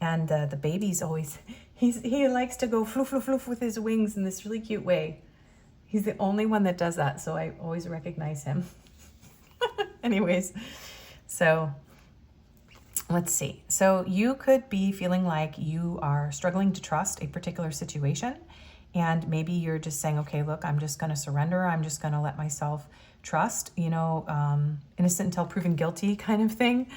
And the baby's always, he likes to go floof, floof, floof with his wings in this really cute way. He's the only one that does that, so I always recognize him. Anyways, so let's see. So you could be feeling like you are struggling to trust a particular situation, and maybe you're just saying, okay, look, I'm just going to surrender. I'm just going to let myself trust, innocent until proven guilty kind of thing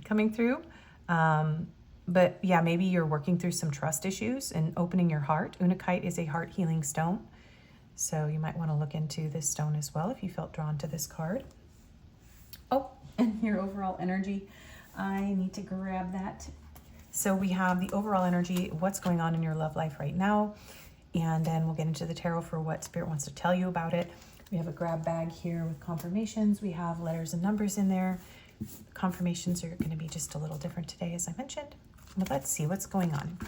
coming through. But yeah, maybe you're working through some trust issues and opening your heart. Unakite is a heart healing stone. So you might want to look into this stone as well if you felt drawn to this card. Oh, and your overall energy. I need to grab that. So we have the overall energy, what's going on in your love life right now. And then we'll get into the tarot for what Spirit wants to tell you about it. We have a grab bag here with confirmations. We have letters and numbers in there. Confirmations are going to be just a little different today, as I mentioned. But let's see what's going on.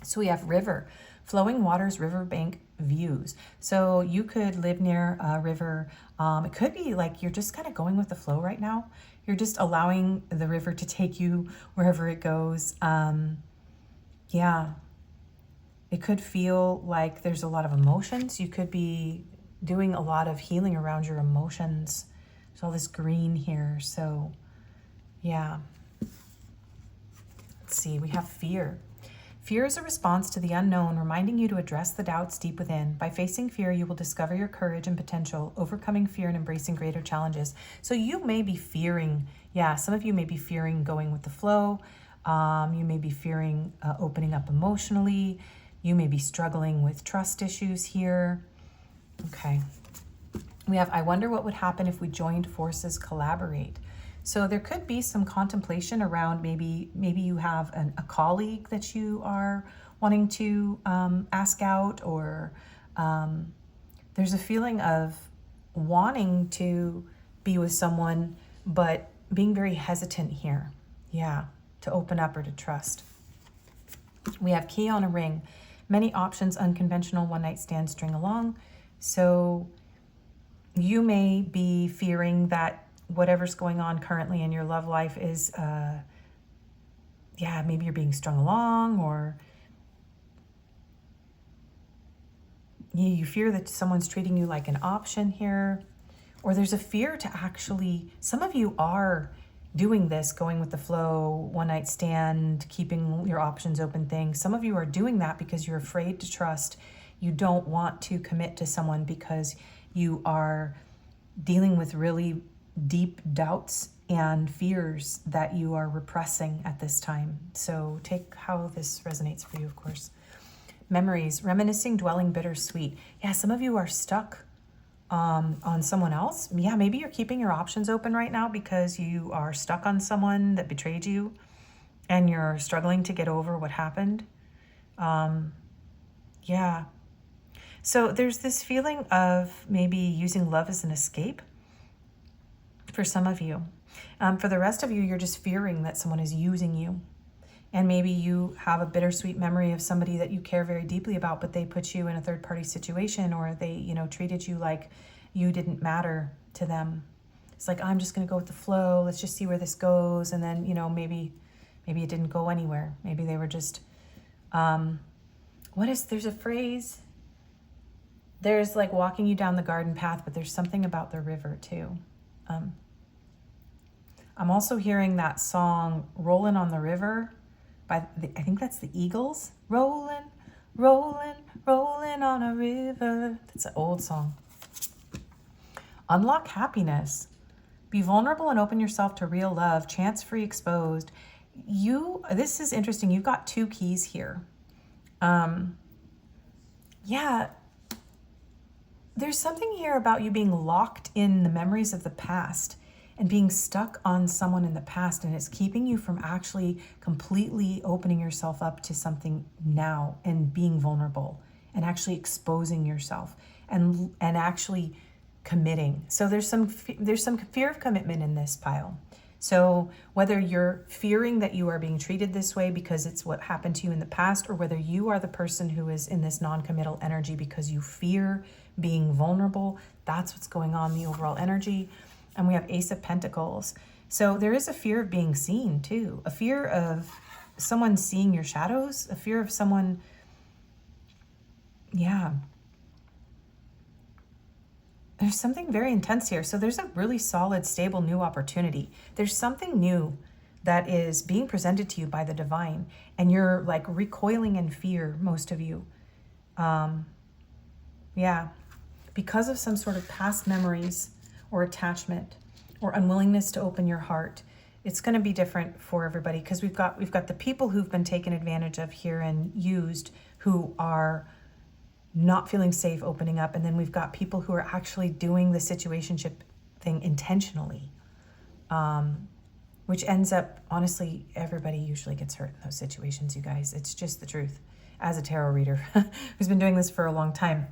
So we have river, flowing waters, riverbank views. So you could live near a river. It could be like you're just kind of going with the flow right now. You're just allowing the river to take you wherever it goes. Yeah, it could feel like there's a lot of emotions. You could be doing a lot of healing around your emotions. There's all this green here. So yeah. Let's see, we have fear. Fear is a response to the unknown, reminding you to address the doubts deep within. By facing fear, you will discover your courage and potential, overcoming fear and embracing greater challenges. So you may be fearing, some of you may be fearing going with the flow. You may be fearing opening up emotionally. You may be struggling with trust issues here. Okay. We have, I wonder what would happen if we joined forces, collaborate. So there could be some contemplation around maybe you have a colleague that you are wanting to ask out, or there's a feeling of wanting to be with someone, but being very hesitant here. Yeah, to open up or to trust. We have key on a ring, many options, unconventional, one-night stand, string along. So you may be fearing that whatever's going on currently in your love life is, maybe you're being strung along, or you fear that someone's treating you like an option here, or there's a fear to actually, some of you are doing this, going with the flow, one night stand, keeping your options open thing. Some of you are doing that because you're afraid to trust. You don't want to commit to someone because you are dealing with really deep doubts and fears that you are repressing at this time. So take how this resonates for you, of course. Memories, reminiscing, dwelling, bittersweet. Yeah, some of you are stuck on someone else. Yeah, maybe you're keeping your options open right now because you are stuck on someone that betrayed you and you're struggling to get over what happened. Yeah. So there's this feeling of maybe using love as an escape for some of you. For the rest of you, you're just fearing that someone is using you. And maybe you have a bittersweet memory of somebody that you care very deeply about, but they put you in a third-party situation, or they, treated you like you didn't matter to them. It's like, I'm just going to go with the flow. Let's just see where this goes. And then, maybe it didn't go anywhere. Maybe they were just, there's a phrase. There's like walking you down the garden path, but there's something about the river too. I'm also hearing that song "Rollin' on the River" by I think that's the Eagles. Rollin', rollin', rollin' on a river. That's an old song. Unlock happiness. Be vulnerable and open yourself to real love. Chance-free exposed. This is interesting. You've got 2 keys here. Yeah, there's something here about you being locked in the memories of the past and being stuck on someone in the past, and it's keeping you from actually completely opening yourself up to something now and being vulnerable and actually exposing yourself and actually committing. So there's some fear of commitment in this pile. So whether you're fearing that you are being treated this way because it's what happened to you in the past, or whether you are the person who is in this non-committal energy because you fear being vulnerable, that's what's going on in the overall energy. And we have Ace of Pentacles. So there is a fear of being seen too, a fear of someone seeing your shadows, a fear of someone, yeah. There's something very intense here. So there's a really solid, stable, new opportunity. There's something new that is being presented to you by the divine, and you're like recoiling in fear, most of you. Yeah, because of some sort of past memories or attachment or unwillingness to open your heart. It's going to be different for everybody, because we've got the people who've been taken advantage of here and used, who are not feeling safe opening up, and then we've got people who are actually doing the situationship thing intentionally, which ends up, honestly, everybody usually gets hurt in those situations, you guys. It's just the truth. As a tarot reader who's been doing this for a long time,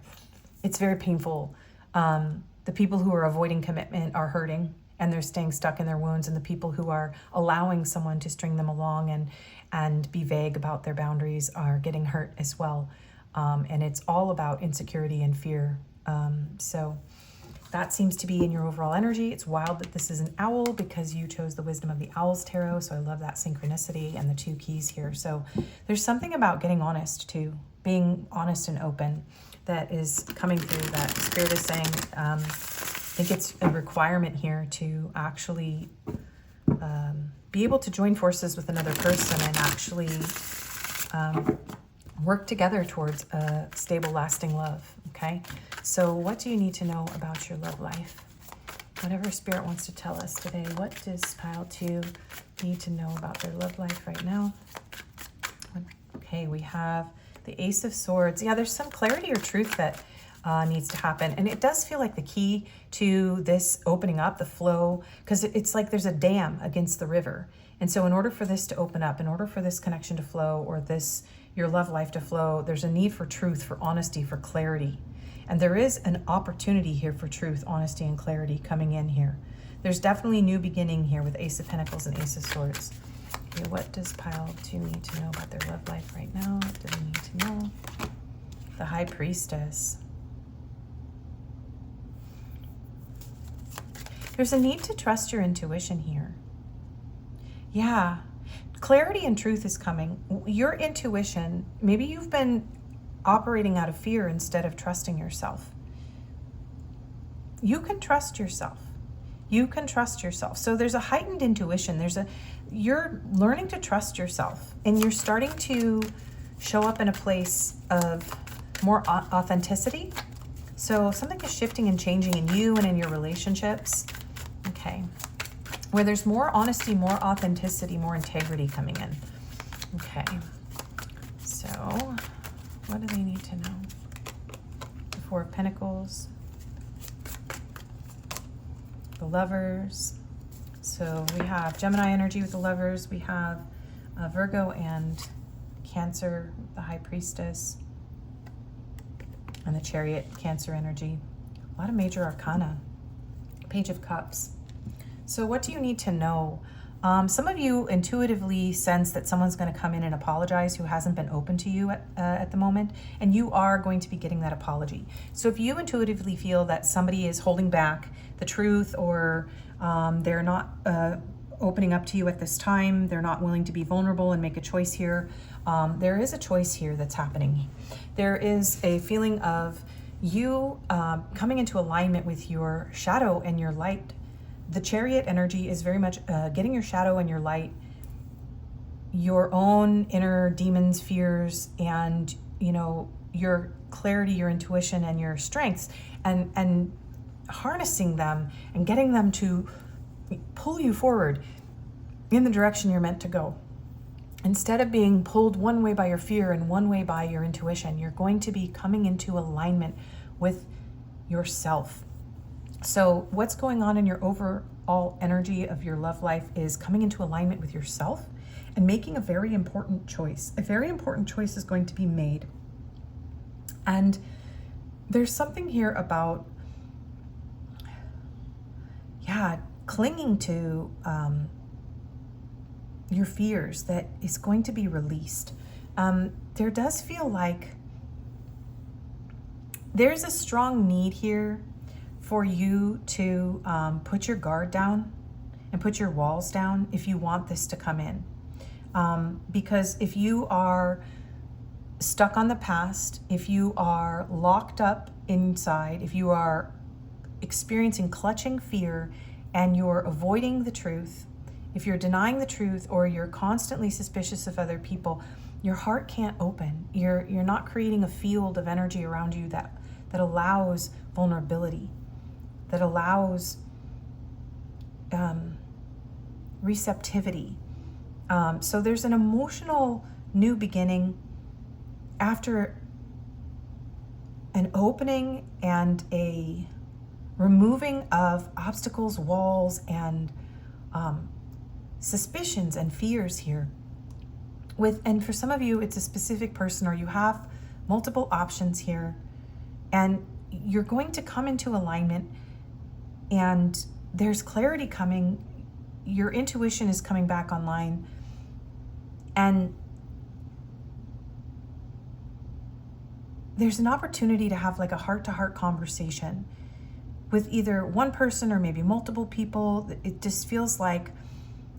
it's very painful. The people who are avoiding commitment are hurting, and they're staying stuck in their wounds, and the people who are allowing someone to string them along and be vague about their boundaries are getting hurt as well. And it's all about insecurity and fear. So that seems to be in your overall energy. It's wild that this is an owl, because you chose the Wisdom of the Owls Tarot. So I love that synchronicity and the 2 keys here. So there's something about getting honest too, being honest and open, that is coming through. That Spirit is saying, I think it's a requirement here to actually be able to join forces with another person and actually work together towards a stable, lasting love, okay? So what do you need to know about your love life? Whatever Spirit wants to tell us today, what does pile 2 need to know about their love life right now? Okay, we have the Ace of Swords. Yeah, there's some clarity or truth that needs to happen. And it does feel like the key to this opening up, the flow, because it's like there's a dam against the river. And so in order for this to open up, in order for this connection to flow, or your love life to flow, there's a need for truth, for honesty, for clarity. And there is an opportunity here for truth, honesty, and clarity coming in here. There's definitely a new beginning here with Ace of Pentacles and Ace of Swords. Okay, what does pile 2 need to know about their love life right now? What do they need to know? The High Priestess. There's a need to trust your intuition here. Yeah. Clarity and truth is coming. Your intuition, maybe you've been operating out of fear instead of trusting yourself. You can trust yourself. You can trust yourself. So there's a heightened intuition. You're learning to trust yourself, and you're starting to show up in a place of more authenticity. So something is shifting and changing in you and in your relationships. Okay. Where there's more honesty, more authenticity, more integrity coming in. Okay. So what do they need to know? The Four of Pentacles. The Lovers. So we have Gemini energy with the Lovers. We have Virgo and Cancer, the High Priestess. And the Chariot, Cancer energy. A lot of major arcana. Page of Cups. So what do you need to know? Some of you intuitively sense that someone's going to come in and apologize who hasn't been open to you at the moment, and you are going to be getting that apology. So if you intuitively feel that somebody is holding back the truth, or they're not opening up to you at this time, they're not willing to be vulnerable and make a choice here, there is a choice here that's happening. There is a feeling of you coming into alignment with your shadow and your light the Chariot energy is very much getting your shadow and your light, your own inner demons, fears, and, you know, your clarity, your intuition, and your strengths, and harnessing them and getting them to pull you forward in the direction you're meant to go. Instead of being pulled one way by your fear and one way by your intuition, you're going to be coming into alignment with yourself. So what's going on in your overall energy of your love life is coming into alignment with yourself and making a very important choice. A very important choice is going to be made. And there's something here about, clinging to your fears that is going to be released. There does feel like there's a strong need here for you to put your guard down and put your walls down if you want this to come in. Because if you are stuck on the past, if you are locked up inside, if you are experiencing clutching fear and you're avoiding the truth, if you're denying the truth, or you're constantly suspicious of other people, your heart can't open. You're not creating a field of energy around you that allows vulnerability, that allows receptivity. So there's an emotional new beginning after an opening and a removing of obstacles, walls, and suspicions and fears here. And for some of you, it's a specific person, or you have multiple options here, and you're going to come into alignment, and there's clarity coming. Your intuition is coming back online, and there's an opportunity to have like a heart-to-heart conversation with either one person or maybe multiple people. It just feels like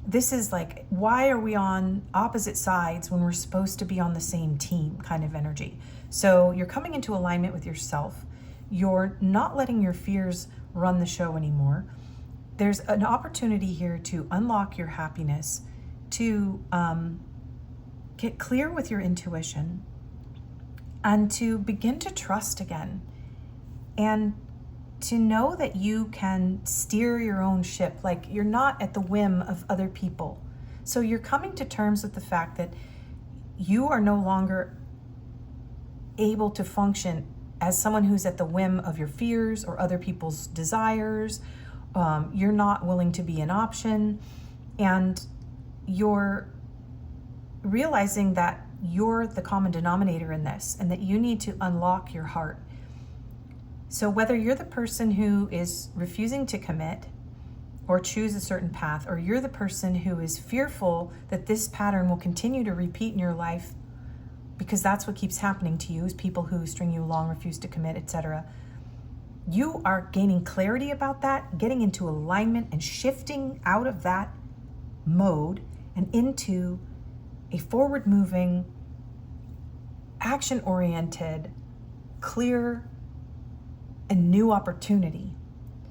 this is like, why are we on opposite sides when we're supposed to be on the same team kind of energy? So you're coming into alignment with yourself. You're not letting your fears run the show anymore. There's an opportunity here to unlock your happiness, to get clear with your intuition, and to begin to trust again, and to know that you can steer your own ship. Like, you're not at the whim of other people. So you're coming to terms with the fact that you are no longer able to function as someone who's at the whim of your fears or other people's desires. You're not willing to be an option, and you're realizing that you're the common denominator in this, and that you need to unlock your heart. So whether you're the person who is refusing to commit or choose a certain path, or you're the person who is fearful that this pattern will continue to repeat in your life, because that's what keeps happening to you, is people who string you along, refuse to commit, etc. You are gaining clarity about that, getting into alignment and shifting out of that mode and into a forward-moving, action-oriented, clear, and new opportunity.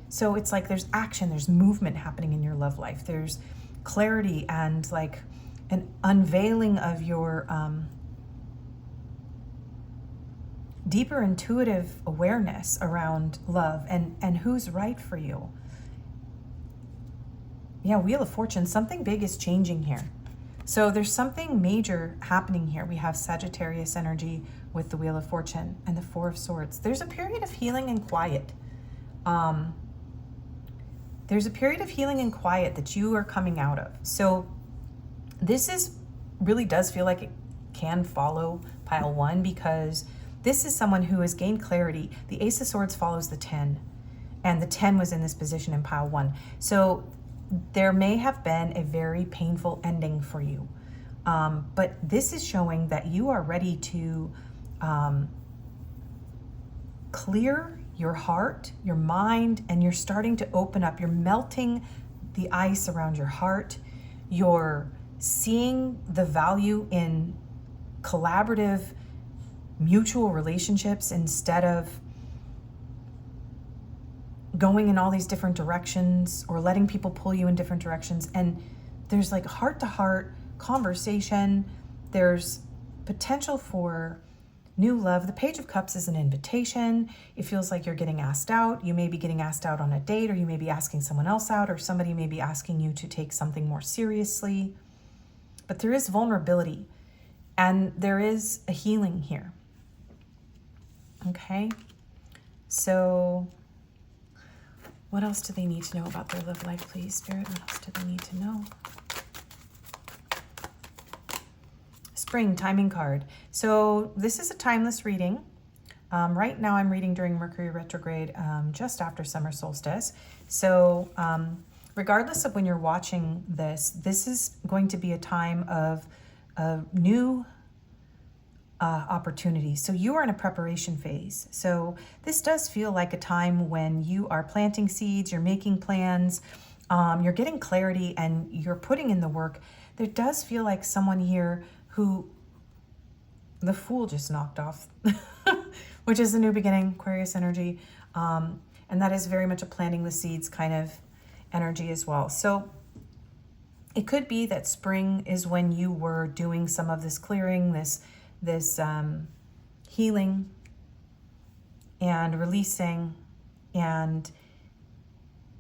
So it's like there's action, there's movement happening in your love life. There's clarity and like an unveiling of your deeper intuitive awareness around love and who's right for you. Yeah, Wheel of Fortune, something big is changing here. So there's something major happening here. We have Sagittarius energy with the Wheel of Fortune and the Four of Swords. There's a period of healing and quiet. There's a period of healing and quiet that you are coming out of. So this really does feel like it can follow pile 1, because this is someone who has gained clarity. The Ace of Swords follows the 10, and the 10 was in this position in pile 1. So there may have been a very painful ending for you. But this is showing that you are ready to clear your heart, your mind, and you're starting to open up. You're melting the ice around your heart. You're seeing the value in collaborative, mutual relationships instead of going in all these different directions or letting people pull you in different directions. And there's like heart-to-heart conversation. There's potential for new love. The Page of Cups is an invitation. It feels like you're getting asked out. You may be getting asked out on a date, or you may be asking someone else out, or somebody may be asking you to take something more seriously. But there is vulnerability and there is a healing here. Okay, so what else do they need to know about their love life, please, Spirit? What else do they need to know? Spring timing card. So this is a timeless reading. Right now I'm reading during Mercury retrograde, just after summer solstice. So regardless of when you're watching this, this is going to be a time of new opportunities. So you are in a preparation phase. So this does feel like a time when you are planting seeds, you're making plans, you're getting clarity, and you're putting in the work. There does feel like someone here who the Fool just knocked off, which is a new beginning, Aquarius energy. And that is very much a planting the seeds kind of energy as well. So it could be that spring is when you were doing some of this clearing, this healing and releasing, and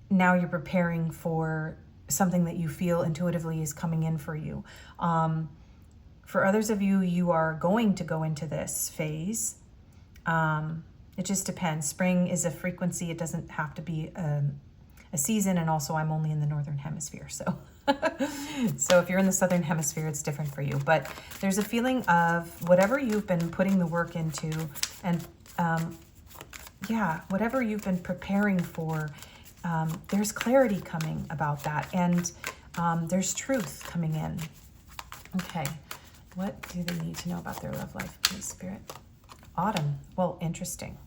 now you're preparing for something that you feel intuitively is coming in for you. For others of you, you are going to go into this phase. It just depends. Spring is a frequency. It doesn't have to be a season. And also I'm only in the Northern Hemisphere. So, so if you're in the Southern Hemisphere, it's different for you. But there's a feeling of whatever you've been putting the work into, and yeah, whatever you've been preparing for, there's clarity coming about that. And there's truth coming in. Okay. What do they need to know about their love life, please, Spirit? Autumn. Well, interesting.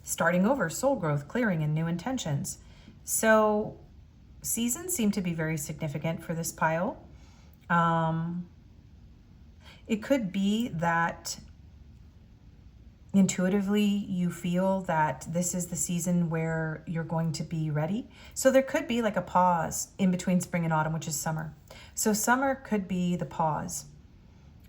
Starting over, soul growth, clearing, and new intentions. So seasons seem to be very significant for this pile. It could be that intuitively you feel that this is the season where you're going to be ready. So there could be like a pause in between spring and autumn, which is summer. So summer could be the pause.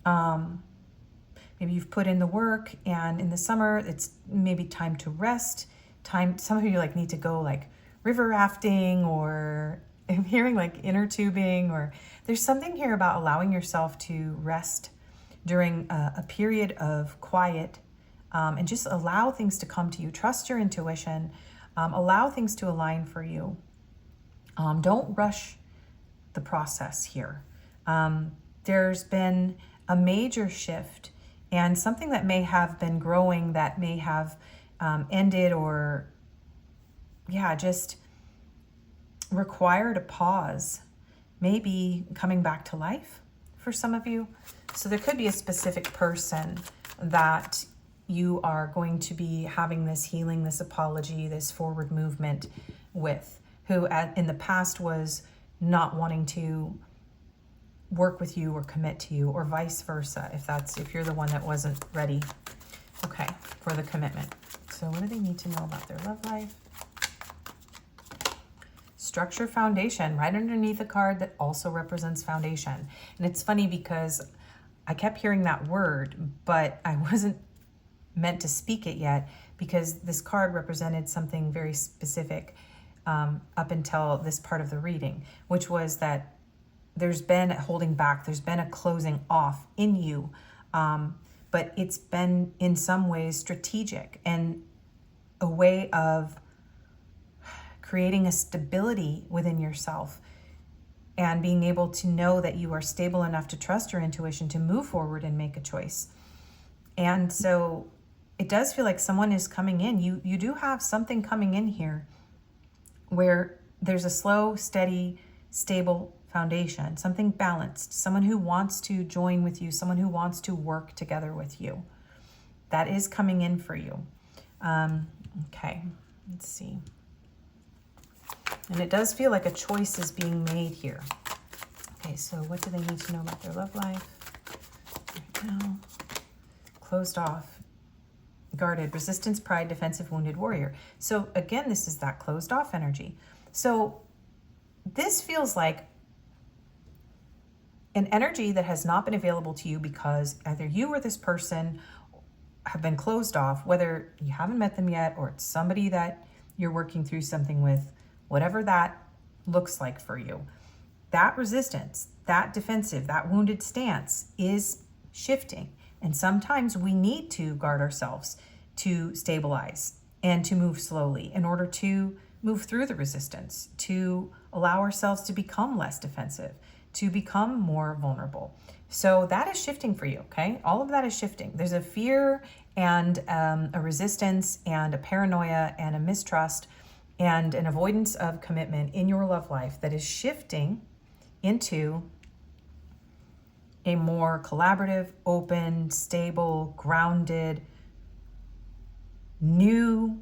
Maybe you've put in the work, and in the summer it's maybe time to rest. Some of you like need to go like river rafting, or I'm hearing like inner tubing, or there's something here about allowing yourself to rest during a period of quiet. And just allow things to come to you. Trust your intuition. Allow things to align for you. Don't rush the process here. There's been a major shift, and something that may have been growing that may have ended, or just required a pause, maybe coming back to life for some of you. So there could be a specific person that you are going to be having this healing, this apology, this forward movement with, who in the past was not wanting to work with you or commit to you, or vice versa, if you're the one that wasn't ready, okay, for the commitment. So what do they need to know about their love life? Structure, foundation, right underneath a card that also represents foundation. And it's funny because I kept hearing that word, but I wasn't meant to speak it yet, because this card represented something very specific up until this part of the reading, which was that there's been a holding back, there's been a closing off in you, but it's been in some ways strategic and a way of creating a stability within yourself and being able to know that you are stable enough to trust your intuition to move forward and make a choice. And so it does feel like someone is coming in. You do have something coming in here where there's a slow, steady, stable foundation, something balanced, someone who wants to join with you, someone who wants to work together with you. That is coming in for you. Okay, let's see. And it does feel like a choice is being made here. Okay, so what do they need to know about their love life right now? Closed off. guarded, resistance, pride, defensive, wounded warrior. So again, this is that closed off energy. So this feels like an energy that has not been available to you because either you or this person have been closed off, whether you haven't met them yet or it's somebody that you're working through something with, whatever that looks like for you. That resistance, that defensive, that wounded stance is shifting. And sometimes we need to guard ourselves to stabilize and to move slowly in order to move through the resistance, to allow ourselves to become less defensive, to become more vulnerable. So that is shifting for you, okay? All of that is shifting. There's a fear and a resistance and a paranoia and a mistrust and an avoidance of commitment in your love life that is shifting into a more collaborative, open, stable, grounded, new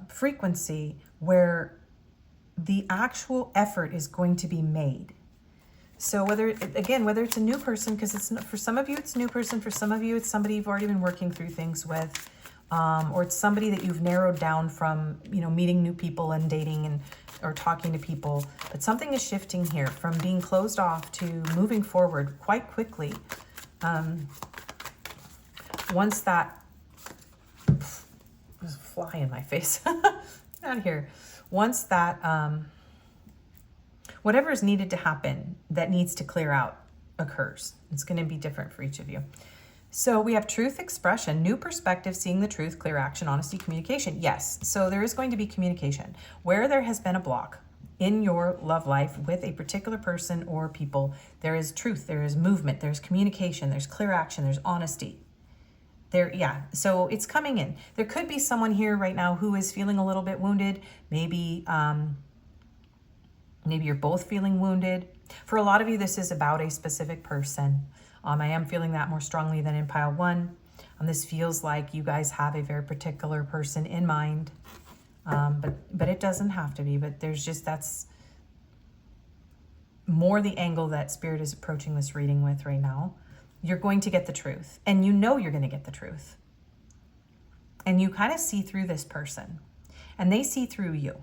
frequency where the actual effort is going to be made. So whether it's a new person, because it's for some of you it's a new person, for some of you it's somebody you've already been working through things with, or it's somebody that you've narrowed down from, meeting new people and dating and or talking to people. But something is shifting here from being closed off to moving forward quite quickly. Once that there's a fly in my face, not here. Once that whatever is needed to happen that needs to clear out occurs. It's going to be different for each of you. So we have truth expression, new perspective, seeing the truth, clear action, honesty, communication. Yes, so there is going to be communication. Where there has been a block in your love life with a particular person or people, there is truth, there is movement, there's communication, there's clear action, there's honesty. So it's coming in. There could be someone here right now who is feeling a little bit wounded. Maybe you're both feeling wounded. For a lot of you, this is about a specific person. I am feeling that more strongly than in pile one. This feels like you guys have a very particular person in mind, but it doesn't have to be. But that's more the angle that Spirit is approaching this reading with right now. You're going to get the truth, and you're going to get the truth. And you kind of see through this person, and they see through you.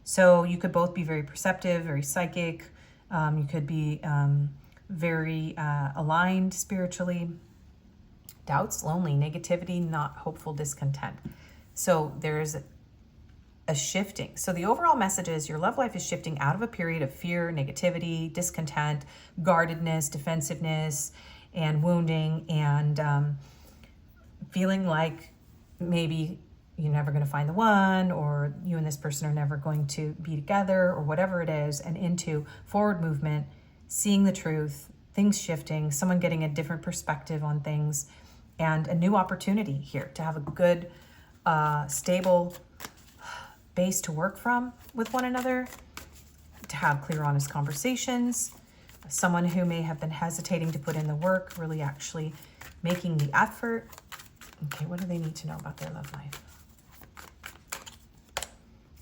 So you could both be very perceptive, very psychic. You could be very aligned spiritually. Doubts, lonely, negativity, not hopeful, discontent. So there's a shifting. So the overall message is your love life is shifting out of a period of fear, negativity, discontent, guardedness, defensiveness, and wounding, and feeling like maybe you're never going to find the one, or you and this person are never going to be together, or whatever it is, and into forward movement, seeing the truth, things shifting, someone getting a different perspective on things, and a new opportunity here to have a good, stable base to work from with one another, to have clear, honest conversations. Someone who may have been hesitating to put in the work, really actually making the effort. Okay, what do they need to know about their love life?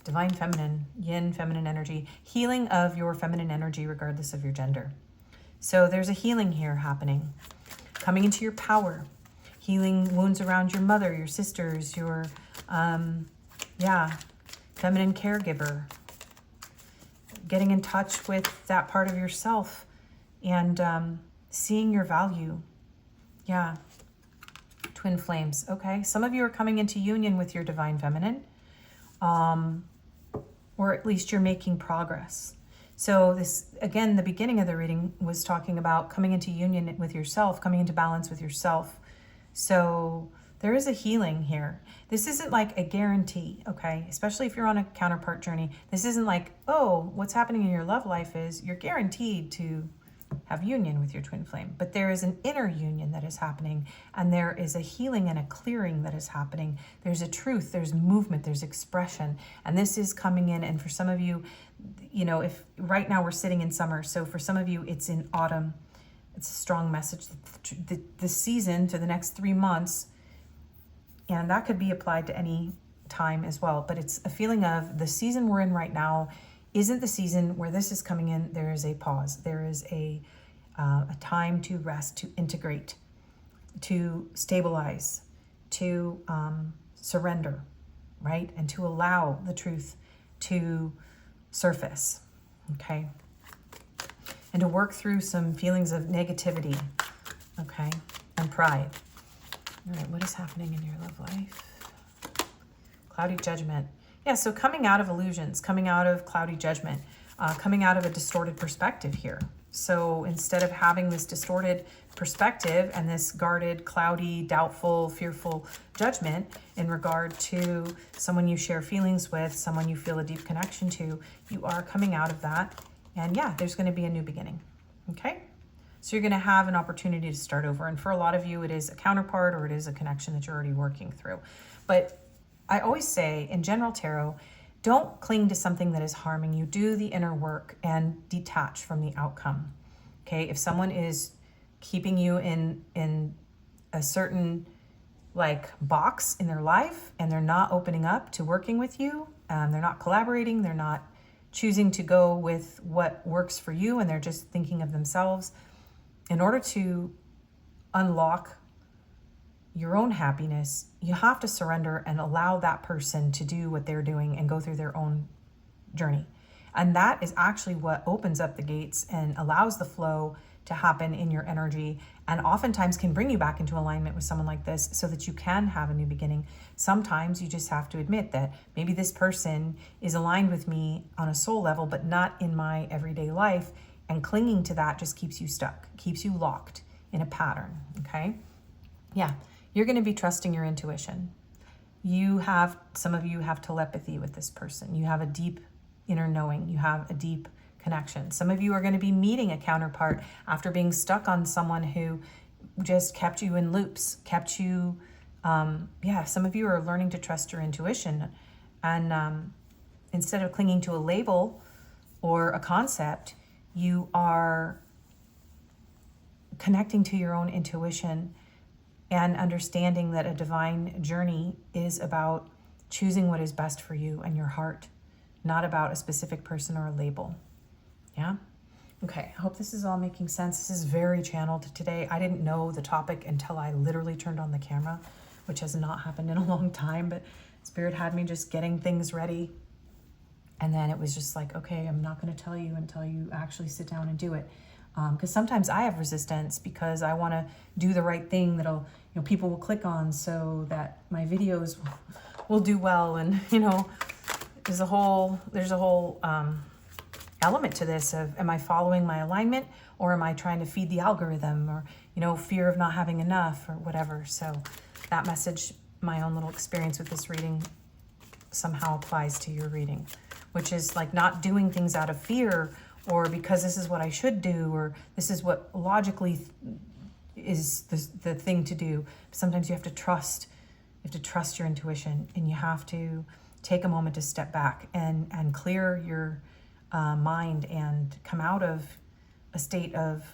Divine feminine, yin feminine energy, healing of your feminine energy regardless of your gender. So there's a healing here happening, coming into your power, healing wounds around your mother, your sisters, your, feminine caregiver, getting in touch with that part of yourself and seeing your value. Yeah. Twin flames. Okay. Some of you are coming into union with your divine feminine, or at least you're making progress. So this, again, the beginning of the reading was talking about coming into union with yourself, coming into balance with yourself. So there is a healing here. This isn't like a guarantee, okay? Especially if you're on a counterpart journey. This isn't like, oh, what's happening in your love life is you're guaranteed to have union with your twin flame. But there is an inner union that is happening, and there is a healing and a clearing that is happening. There's a truth, there's movement, there's expression. And this is coming in, and for some of you, if right now we're sitting in summer, so for some of you it's in autumn. It's a strong message. The season to the next 3 months, and that could be applied to any time as well, but it's a feeling of the season we're in right now isn't the season where this is coming in. There is a pause. There is a time to rest, to integrate. to stabilize, to surrender, right? And to allow the truth to surface, okay? And to work through some feelings of negativity, okay? And pride. All right, what is happening in your love life? Cloudy judgment. Yeah, so coming out of illusions, coming out of cloudy judgment, coming out of a distorted perspective here. So instead of having this distorted perspective and this guarded, cloudy, doubtful, fearful judgment in regard to someone you share feelings with, someone you feel a deep connection to, you are coming out of that. And yeah, there's going to be a new beginning. Okay? So you're going to have an opportunity to start over. And for a lot of you, it is a counterpart or it is a connection that you're already working through. But I always say in general tarot, don't cling to something that is harming you. Do the inner work and detach from the outcome. Okay? If someone is keeping you in a certain like box in their life and they're not opening up to working with you, they're not collaborating, they're not choosing to go with what works for you, and they're just thinking of themselves, in order to unlock your own happiness, you have to surrender and allow that person to do what they're doing and go through their own journey. And that is actually what opens up the gates and allows the flow to happen in your energy, and oftentimes can bring you back into alignment with someone like this so that you can have a new beginning. Sometimes you just have to admit that maybe this person is aligned with me on a soul level, but not in my everyday life, and clinging to that just keeps you stuck, keeps you locked in a pattern, okay? Yeah, you're going to be trusting your intuition. Some of you have telepathy with this person. You have a deep inner knowing. You have a deep connection. Some of you are going to be meeting a counterpart after being stuck on someone who just kept you in loops, kept you, some of you are learning to trust your intuition. And instead of clinging to a label or a concept, you are connecting to your own intuition and understanding that a divine journey is about choosing what is best for you and your heart, not about a specific person or a label. Yeah? Okay, I hope this is all making sense. This is very channeled today. I didn't know the topic until I literally turned on the camera, which has not happened in a long time, but Spirit had me just getting things ready. And then it was just like, okay, I'm not going to tell you until you actually sit down and do it. Because sometimes I have resistance because I want to do the right thing that'll, people will click on so that my videos will do well. And, there's a whole element to this of, am I following my alignment, or am I trying to feed the algorithm, or, fear of not having enough or whatever. So that message, my own little experience with this reading, somehow applies to your reading, which is like not doing things out of fear or because this is what I should do, or this is what logically is the thing to do. Sometimes you have to trust your intuition, and you have to take a moment to step back and clear your mind and come out of a state of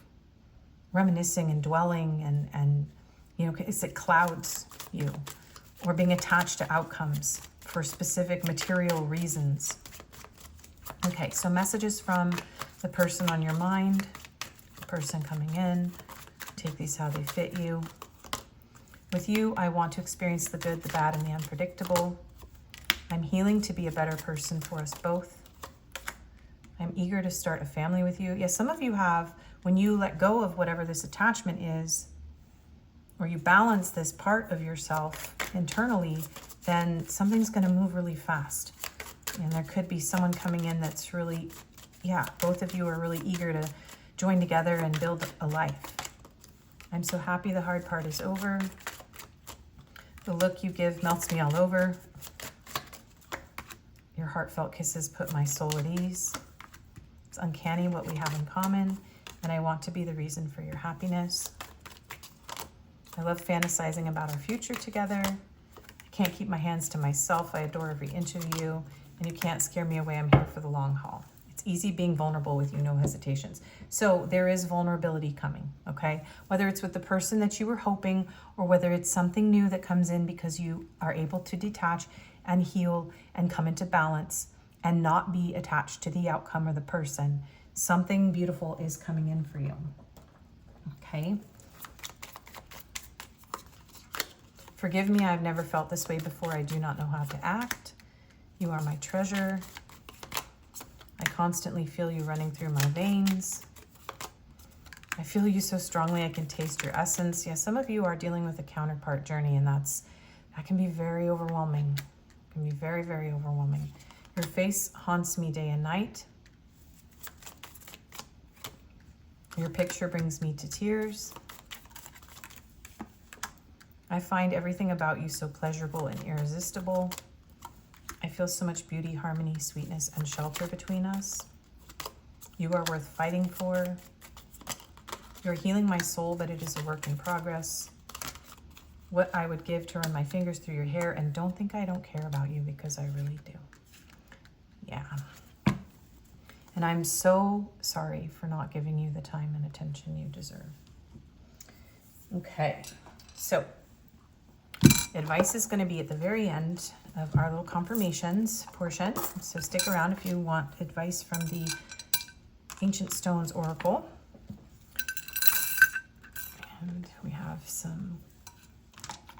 reminiscing and dwelling and it clouds you, or being attached to outcomes for specific material reasons. Okay, so messages from the person on your mind, the person coming in. Take these how they fit you. With you, I want to experience the good, the bad, and the unpredictable. I'm healing to be a better person for us both. I'm eager to start a family with you. Yes, some of you have, when you let go of whatever this attachment is, or you balance this part of yourself internally, then something's going to move really fast. And there could be someone coming in that's really, both of you are really eager to join together and build a life. I'm so happy the hard part is over. The look you give melts me all over. Your heartfelt kisses put my soul at ease. It's uncanny what we have in common, and I want to be the reason for your happiness. I love fantasizing about our future together. I can't keep my hands to myself. I adore every inch of you, and you can't scare me away. I'm here for the long haul. It's easy being vulnerable with you, no hesitations. So there is vulnerability coming, okay? Whether it's with the person that you were hoping, or whether it's something new that comes in because you are able to detach and heal and come into balance and not be attached to the outcome or the person. Something beautiful is coming in for you, okay? Forgive me, I've never felt this way before. I do not know how to act. You are my treasure. I constantly feel you running through my veins. I feel you so strongly I can taste your essence. Yeah, some of you are dealing with a counterpart journey, and that can be very overwhelming. It can be very, very overwhelming. Your face haunts me day and night. Your picture brings me to tears. I find everything about you so pleasurable and irresistible. I feel so much beauty, harmony, sweetness, and shelter between us. You are worth fighting for. You're healing my soul, but it is a work in progress. What I would give to run my fingers through your hair, and don't think I don't care about you, because I really do. Yeah. And I'm so sorry for not giving you the time and attention you deserve. Okay, so advice is going to be at the very end of our little confirmations portion. So stick around if you want advice from the Ancient Stones Oracle. And we have some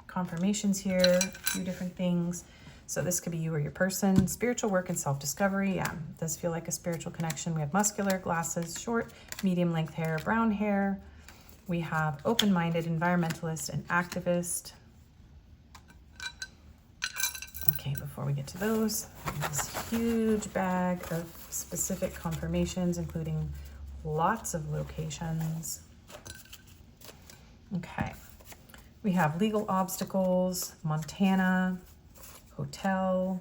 confirmations here, a few different things. So this could be you or your person. Spiritual work and self-discovery. Yeah, it does feel like a spiritual connection. We have muscular, glasses, short, medium length hair, brown hair. We have open-minded, environmentalist, and activist. Okay, before we get to those, this huge bag of specific confirmations, including lots of locations. Okay, we have legal obstacles, Montana, hotel,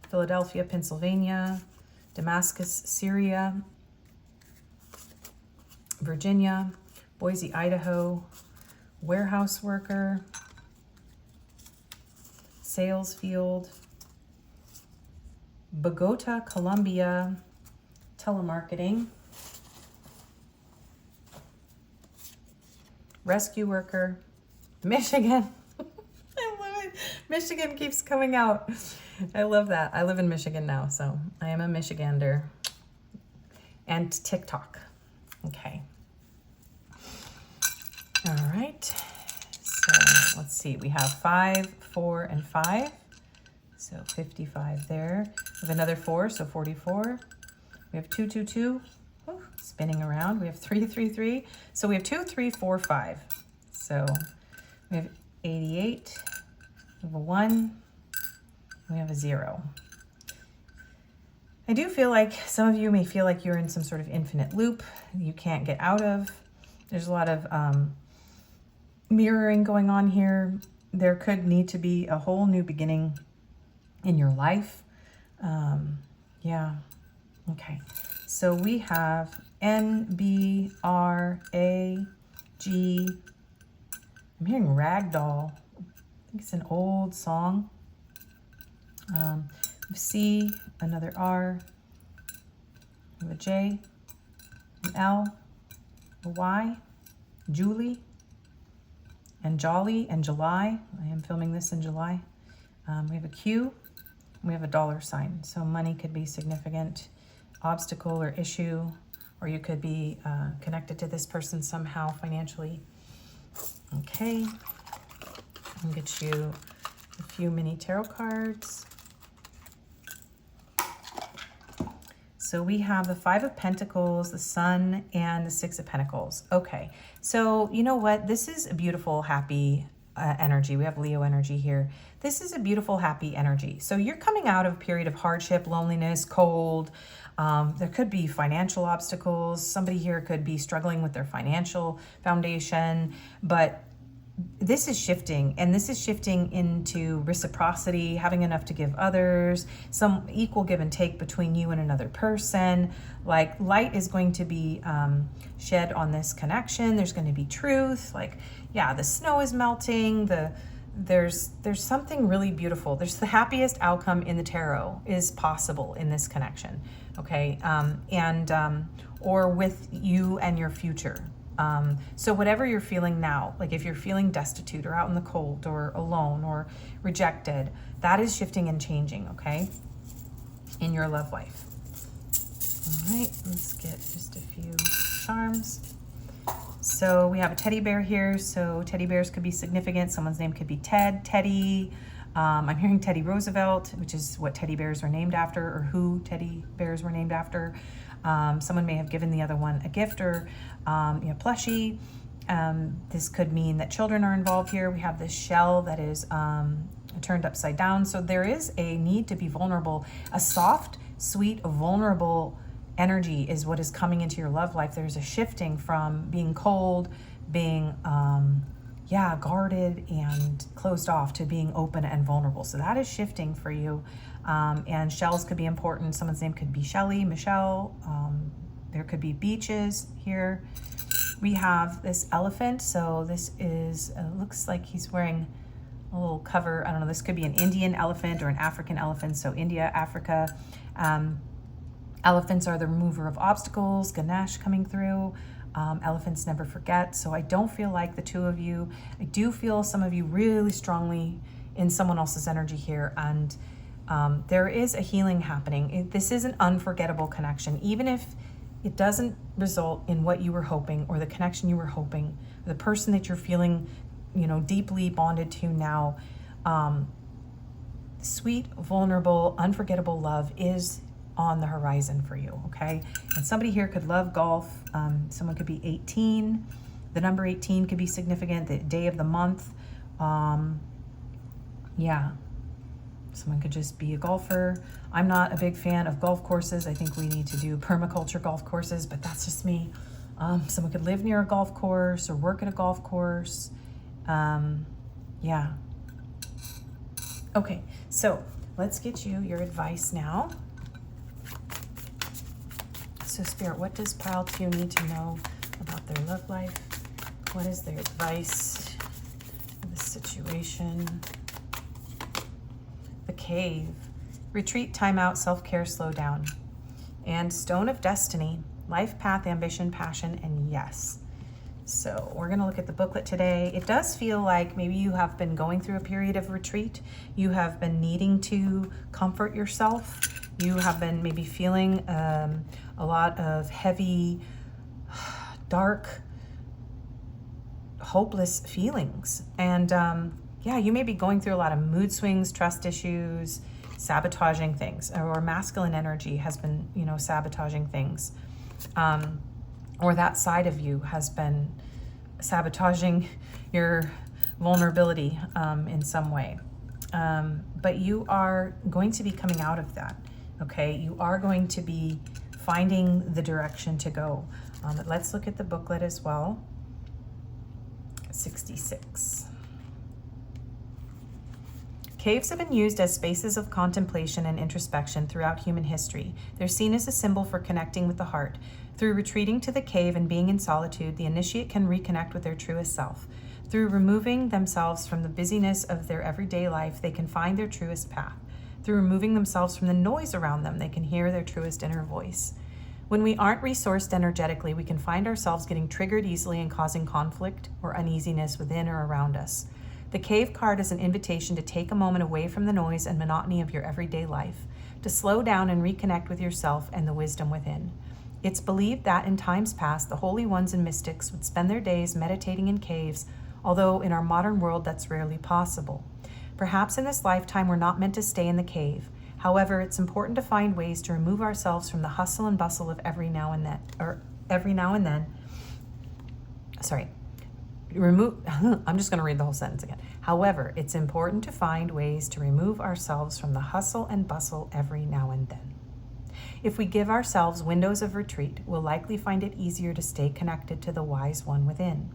Philadelphia, Pennsylvania, Damascus, Syria, Virginia, Boise, Idaho, warehouse worker, sales field, Bogota, Colombia, telemarketing, rescue worker, Michigan. I love it. Michigan keeps coming out. I love that. I live in Michigan now, so I am a Michigander. And TikTok. Okay. All right. So let's see. We have 5, 4, and 5. So 55 there. We have another 4, so 44. We have 2, 2, 2. Ooh, spinning around. We have 3, 3, 3. So we have 2, 3, 4, 5. So we have 88. We have a 1. We have a 0. I do feel like some of you may feel like you're in some sort of infinite loop you can't get out of. There's a lot of mirroring going on here. There could need to be a whole new beginning in your life. Yeah. Okay. So we have N, B, R, A, G. I'm hearing ragdoll. I think it's an old song. C, another R, a J, an L, a Y, Julie, and Jolly, and July. I am filming this in July. We have a Q, we have a $sign. So money could be significant obstacle or issue, or you could be connected to this person somehow financially. Okay, I'll get you a few mini tarot cards. So we have the 5 of Pentacles, the Sun, and the 6 of Pentacles. Okay, so you know what? This is a beautiful, happy energy. We have Leo energy here. This is a beautiful, happy energy. So you're coming out of a period of hardship, loneliness, cold. There could be financial obstacles. Somebody here could be struggling with their financial foundation, but this is shifting, and this is shifting into reciprocity, having enough to give others, some equal give and take between you and another person. Like light is going to be shed on this connection. There's going to be truth. Like, yeah, the snow is melting. There's something really beautiful. There's the happiest outcome in the tarot is possible in this connection. Okay, or with you and your future. So whatever you're feeling now, like if you're feeling destitute or out in the cold or alone or rejected, that is shifting and changing, okay, in your love life. All right, let's get just a few charms. So we have a teddy bear here. So teddy bears could be significant. Someone's name could be Ted, Teddy. I'm hearing Teddy Roosevelt, which is what teddy bears are named after, or who teddy bears were named after. Someone may have given the other one a gift or plushie. This could mean that children are involved here. We have this shell that is turned upside down. So there is a need to be vulnerable. A soft, sweet, vulnerable energy is what is coming into your love life. There's a shifting from being cold, being guarded and closed off, to being open and vulnerable. So that is shifting for you. And shells could be important. Someone's name could be Shelly, Michelle. There could be beaches here. We have this elephant. So this is, looks like he's wearing a little cover. I don't know, this could be an Indian elephant or an African elephant. So India, Africa. Elephants are the remover of obstacles. Ganesh coming through. Elephants never forget. So I don't feel like the two of you, I do feel some of you really strongly in someone else's energy here. And there is a healing happening. This is an unforgettable connection. Even if it doesn't result in what you were hoping, or the connection you were hoping, or the person that you're feeling, deeply bonded to now, sweet, vulnerable, unforgettable love is on the horizon for you, okay? And somebody here could love golf. Someone could be 18. The number 18 could be significant. The day of the month. Someone could just be a golfer. I'm not a big fan of golf courses. I think we need to do permaculture golf courses, but that's just me. Someone could live near a golf course or work at a golf course. Okay, so let's get you your advice now. So Spirit, what does pile 2 need to know about their love life? What is their advice for the situation? The cave. Retreat, time out, self-care, slow down. And Stone of Destiny. Life, path, ambition, passion, and yes. So we're going to look at the booklet today. It does feel like maybe you have been going through a period of retreat. You have been needing to comfort yourself. You have been maybe feeling a lot of heavy, dark, hopeless feelings. And you may be going through a lot of mood swings, trust issues, sabotaging things, or masculine energy has been, sabotaging things. Or that side of you has been sabotaging your vulnerability in some way. But you are going to be coming out of that, okay? You are going to be finding the direction to go. Let's look at the booklet as well. 66. Caves have been used as spaces of contemplation and introspection throughout human history. They're seen as a symbol for connecting with the heart. Through retreating to the cave and being in solitude, the initiate can reconnect with their truest self. Through removing themselves from the busyness of their everyday life, they can find their truest path. Through removing themselves from the noise around them, they can hear their truest inner voice. When we aren't resourced energetically, we can find ourselves getting triggered easily and causing conflict or uneasiness within or around us. The cave card is an invitation to take a moment away from the noise and monotony of your everyday life, to slow down and reconnect with yourself and the wisdom within. It's believed that in times past, the holy ones and mystics would spend their days meditating in caves, although in our modern world that's rarely possible. Perhaps in this lifetime we're not meant to stay in the cave. However, it's important to find ways to remove ourselves from the hustle and bustle of every now and then. I'm just going to read the whole sentence again. However, it's important to find ways to remove ourselves from the hustle and bustle every now and then. If we give ourselves windows of retreat, we'll likely find it easier to stay connected to the wise one within.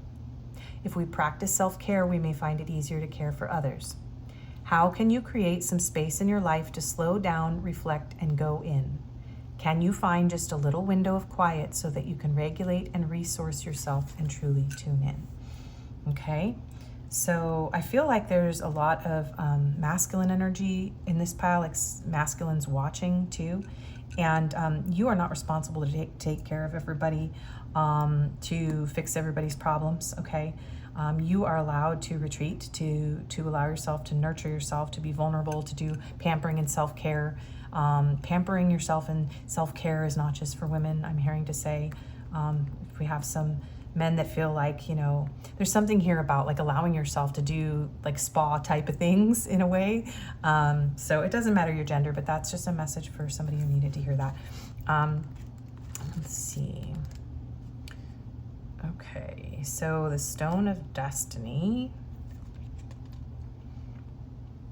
If we practice self-care, we may find it easier to care for others. How can you create some space in your life to slow down, reflect, and go in? Can you find just a little window of quiet so that you can regulate and resource yourself and truly tune in? Okay, so I feel like there's a lot of masculine energy in this pile, like masculines watching too. And you are not responsible to take care of everybody, to fix everybody's problems, okay? You are allowed to retreat, to allow yourself to nurture yourself, to be vulnerable, to do pampering and self-care. Pampering yourself and self-care is not just for women, I'm hearing to say. If we have some men that feel like, you know, there's something here about like allowing yourself to do like spa type of things in a way. So it doesn't matter your gender, but that's just a message for somebody who needed to hear that. Let's see. Okay, so the Stone of Destiny.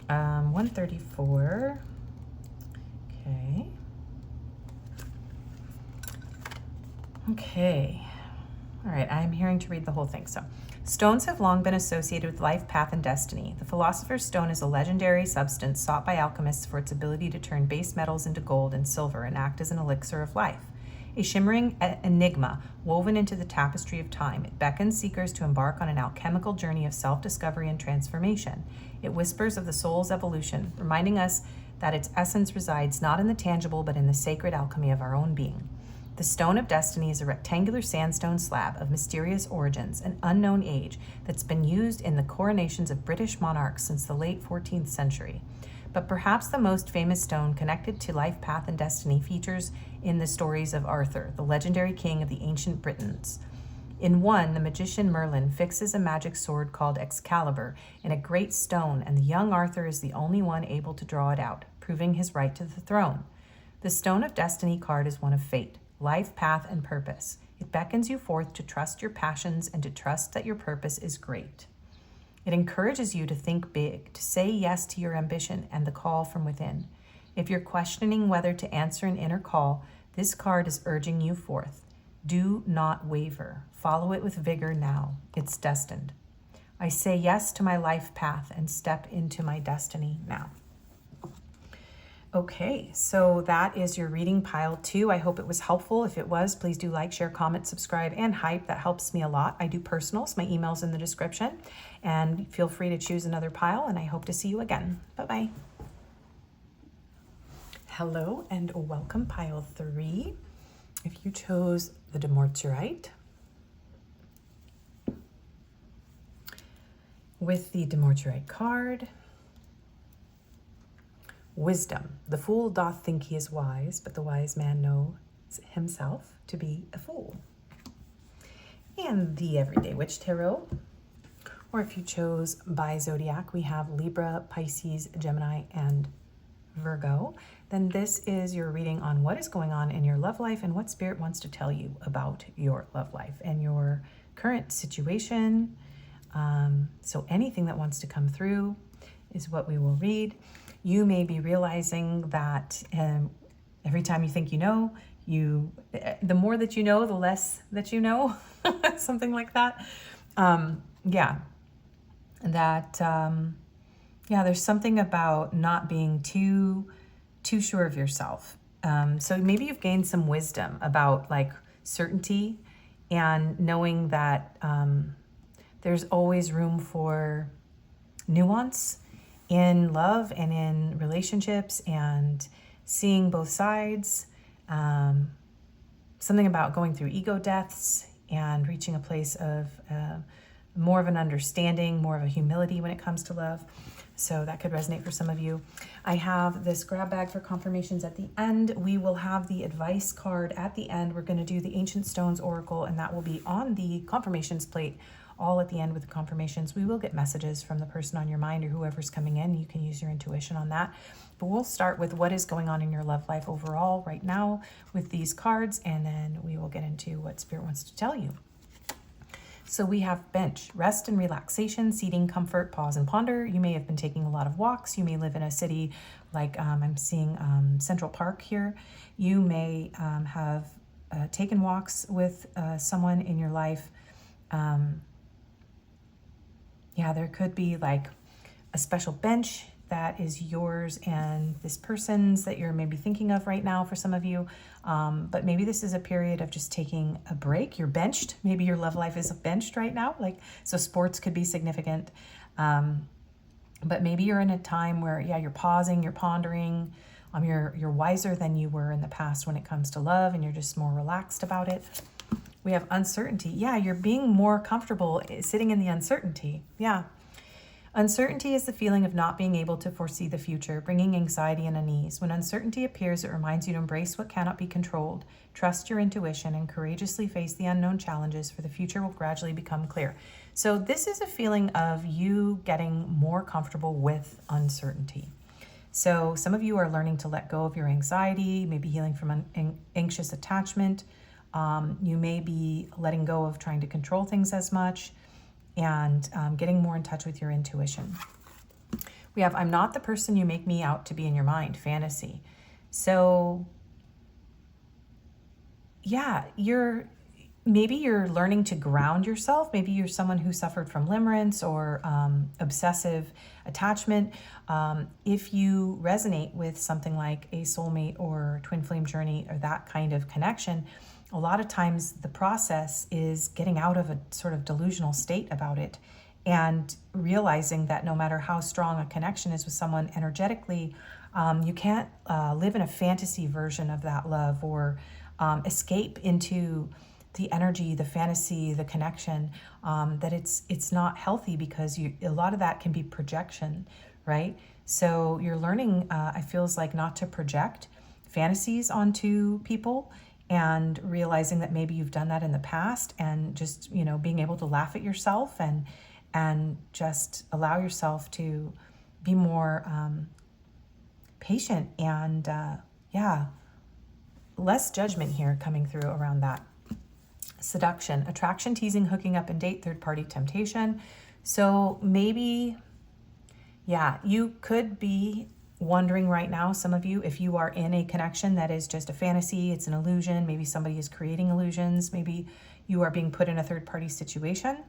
134. Okay. Okay. All right, I'm hearing to read the whole thing. So, stones have long been associated with life, path, and destiny. The Philosopher's Stone is a legendary substance sought by alchemists for its ability to turn base metals into gold and silver and act as an elixir of life. A shimmering enigma woven into the tapestry of time, it beckons seekers to embark on an alchemical journey of self-discovery and transformation. It whispers of the soul's evolution, reminding us that its essence resides not in the tangible but in the sacred alchemy of our own being. The Stone of Destiny is a rectangular sandstone slab of mysterious origins and unknown age that's been used in the coronations of British monarchs since the late 14th century. But perhaps the most famous stone connected to life, path, and destiny features in the stories of Arthur, the legendary king of the ancient Britons. In one, the magician Merlin fixes a magic sword called Excalibur in a great stone, and the young Arthur is the only one able to draw it out, proving his right to the throne. The Stone of Destiny card is one of fate, life, path, and purpose. It beckons you forth to trust your passions and to trust that your purpose is great. It encourages you to think big, to say yes to your ambition and the call from within. If you're questioning whether to answer an inner call, this card is urging you forth. Do not waver. Follow it with vigor now. It's destined. I say yes to my life path and step into my destiny now. Okay, so that is your reading pile 2. I hope it was helpful. If it was, please do like, share, comment, subscribe, and hype. That helps me a lot. I do personals. My email's in the description. And feel free to choose another pile, and I hope to see you again. Bye-bye. Hello, and welcome, pile 3. If you chose the Dumortierite, with the Dumortierite card, wisdom. The fool doth think he is wise, but the wise man knows himself to be a fool. And the Everyday Witch Tarot. Or if you chose By Zodiac, we have Libra, Pisces, Gemini, and Virgo. Then this is your reading on what is going on in your love life and what Spirit wants to tell you about your love life and your current situation. So anything that wants to come through is what we will read. You may be realizing that every time you think you know, the more that you know, the less that you know, something like that. There's something about not being too sure of yourself. So maybe you've gained some wisdom about like certainty and knowing that there's always room for nuance in love and in relationships and seeing both sides. Something about going through ego deaths and reaching a place of more of an understanding, more of a humility when it comes to love. So that could resonate for some of you. I have this grab bag for confirmations at the end. We will have the advice card at the end. We're going to do the Ancient Stones Oracle, and that will be on the confirmations plate, all at the end with the confirmations. We will get messages from the person on your mind or whoever's coming in. You can use your intuition on that. But we'll start with what is going on in your love life overall right now with these cards, and then we will get into what Spirit wants to tell you. So we have bench, rest and relaxation, seating, comfort, pause and ponder. You may have been taking a lot of walks. You may live in a city like I'm seeing Central Park here. You may have taken walks with someone in your life. There could be like a special bench that is yours and this person's that you're maybe thinking of right now for some of you. But maybe this is a period of just taking a break. You're benched. Maybe your love life is benched right now. So sports could be significant. But maybe you're in a time where, you're pausing, you're pondering. You're wiser than you were in the past when it comes to love, and you're just more relaxed about it. We have uncertainty. You're being more comfortable sitting in the uncertainty. Uncertainty is the feeling of not being able to foresee the future, bringing anxiety and unease. When uncertainty appears, it reminds you to embrace what cannot be controlled, trust your intuition, and courageously face the unknown challenges, for the future will gradually become clear. So this is a feeling of you getting more comfortable with uncertainty. So some of you are learning to let go of your anxiety, maybe healing from anxious attachment. You may be letting go of trying to control things as much, and getting more in touch with your intuition. We have, I'm not the person you make me out to be in your mind, fantasy. So yeah, maybe you're learning to ground yourself. Maybe you're someone who suffered from limerence or obsessive attachment. If you resonate with something like a soulmate or twin flame journey or that kind of connection, a lot of times the process is getting out of a sort of delusional state about it and realizing that no matter how strong a connection is with someone energetically, you can't live in a fantasy version of that love or escape into the energy, the fantasy, the connection, that it's not healthy, because a lot of that can be projection, right? So you're learning, I feels like, not to project fantasies onto people, and realizing that maybe you've done that in the past, and just, being able to laugh at yourself and just allow yourself to be more patient and less judgment here coming through around that. Seduction, attraction, teasing, hooking up and date, third-party temptation. So maybe, you could be wondering right now, some of you, if you are in a connection that is just a fantasy, it's an illusion, maybe somebody is creating illusions, maybe you are being put in a third-party situation.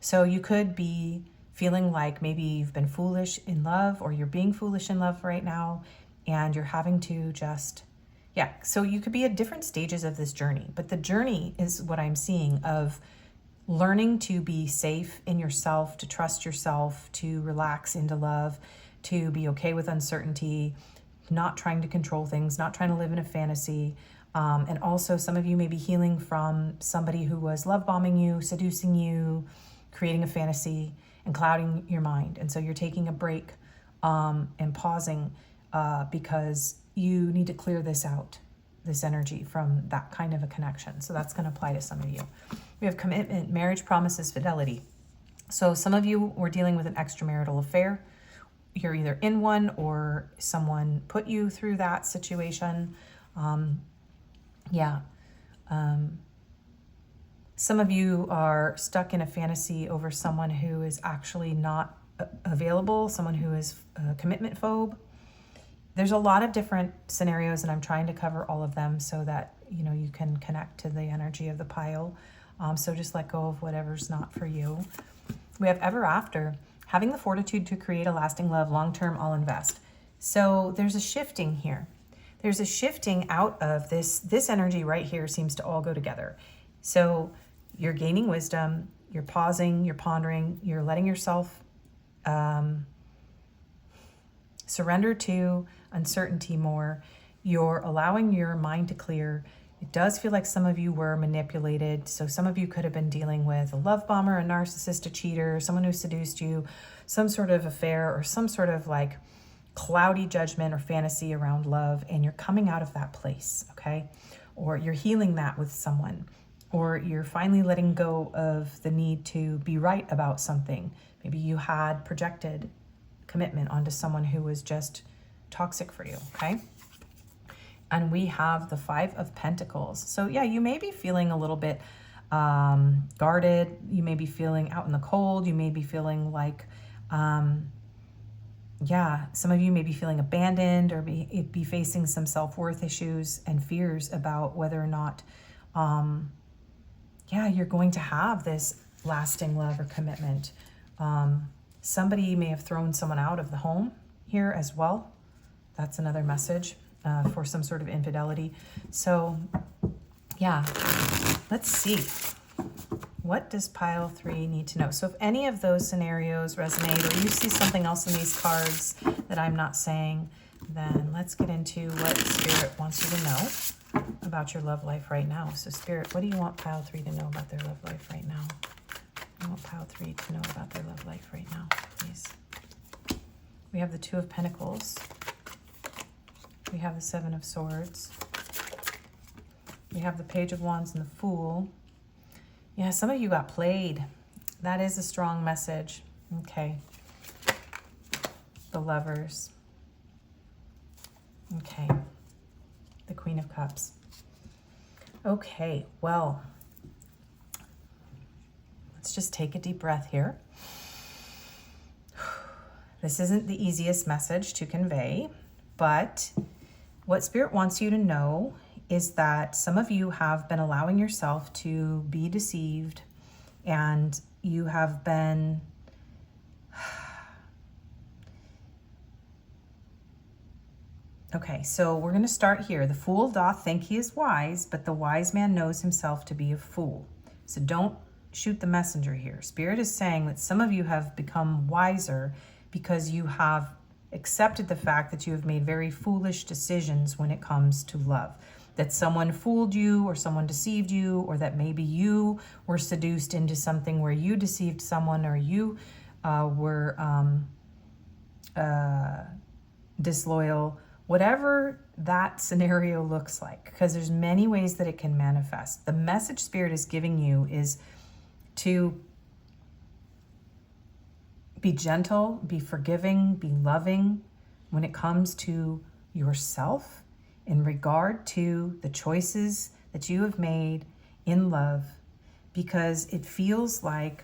So you could be feeling like maybe you've been foolish in love, or you're being foolish in love right now, and you're having to just, so you could be at different stages of this journey, but the journey is what I'm seeing of learning to be safe in yourself, to trust yourself, to relax into love, to be okay with uncertainty, not trying to control things, not trying to live in a fantasy. And also some of you may be healing from somebody who was love bombing you, seducing you, creating a fantasy and clouding your mind. And so you're taking a break and pausing because you need to clear this out, this energy from that kind of a connection. So that's going to apply to some of you. We have commitment, marriage, promises, fidelity. So some of you were dealing with an extramarital affair. You're either in one or someone put you through that situation. Some of you are stuck in a fantasy over someone who is actually not available, someone who is a commitment phobe. There's a lot of different scenarios, and I'm trying to cover all of them so that you can connect to the energy of the pile. So just let go of whatever's not for you. We have ever after. Having the fortitude to create a lasting love, long-term, I'll invest. So there's a shifting here. There's a shifting out of this energy right here seems to all go together. So you're gaining wisdom, you're pausing, you're pondering, you're letting yourself surrender to uncertainty more. You're allowing your mind to clear. It does feel like some of you were manipulated. So some of you could have been dealing with a love bomber, a narcissist, a cheater, someone who seduced you, some sort of affair, or some sort of like cloudy judgment or fantasy around love. And you're coming out of that place, okay? Or you're healing that with someone, or you're finally letting go of the need to be right about something. Maybe you had projected commitment onto someone who was just toxic for you, okay? And we have the 5 of Pentacles. So you may be feeling a little bit guarded. You may be feeling out in the cold. You may be feeling like, some of you may be feeling abandoned, or be facing some self-worth issues and fears about whether or not, you're going to have this lasting love or commitment. Somebody may have thrown someone out of the home here as well. That's another message. For some sort of infidelity. So let's see. What does pile 3 need to know? So if any of those scenarios resonate, or you see something else in these cards that I'm not saying, then let's get into what Spirit wants you to know about your love life right now. So Spirit, what do you want pile 3 to know about their love life right now? I want pile 3 to know about their love life right now, please. We have the Two of Pentacles. We have the Seven of Swords. We have the Page of Wands and the Fool. Yeah, some of you got played. That is a strong message. Okay. The Lovers. Okay. The Queen of Cups. Okay, well, let's just take a deep breath here. This isn't the easiest message to convey, but what Spirit wants you to know is that some of you have been allowing yourself to be deceived, and you have been okay, so we're going to start here. The fool doth think he is wise, but the wise man knows himself to be a fool. So don't shoot the messenger here. Spirit is saying that some of you have become wiser because you have accepted the fact that you have made very foolish decisions when it comes to love. That someone fooled you, or someone deceived you, or that maybe you were seduced into something where you deceived someone, or you were disloyal. Whatever that scenario looks like, because there's many ways that it can manifest. The message Spirit is giving you is to be gentle, be forgiving, be loving when it comes to yourself in regard to the choices that you have made in love, because it feels like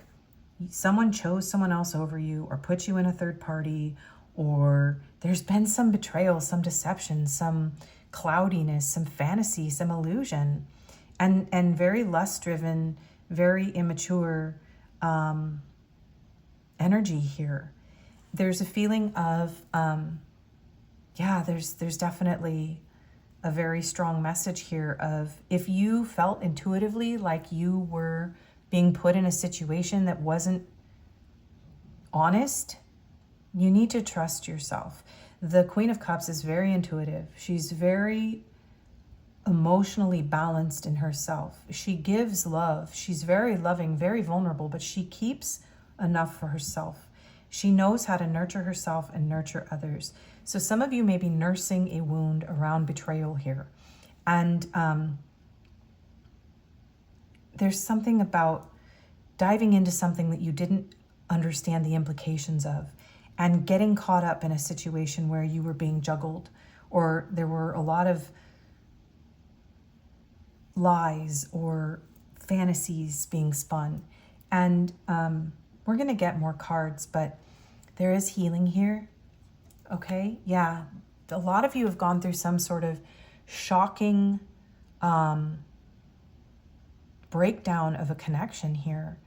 someone chose someone else over you, or put you in a third party, or there's been some betrayal, some deception, some cloudiness, some fantasy, some illusion, and very lust-driven, very immature energy here. There's a feeling of, there's definitely a very strong message here of, if you felt intuitively like you were being put in a situation that wasn't honest, you need to trust yourself. The Queen of Cups is very intuitive. She's very emotionally balanced in herself. She gives love. She's very loving, very vulnerable, but she keeps enough for herself. She knows how to nurture herself and nurture others. So some of you may be nursing a wound around betrayal here. And there's something about diving into something that you didn't understand the implications of, and getting caught up in a situation where you were being juggled, or there were a lot of lies or fantasies being spun. And we're going to get more cards, but there is healing here. Okay? Yeah. A lot of you have gone through some sort of shocking breakdown of a connection here.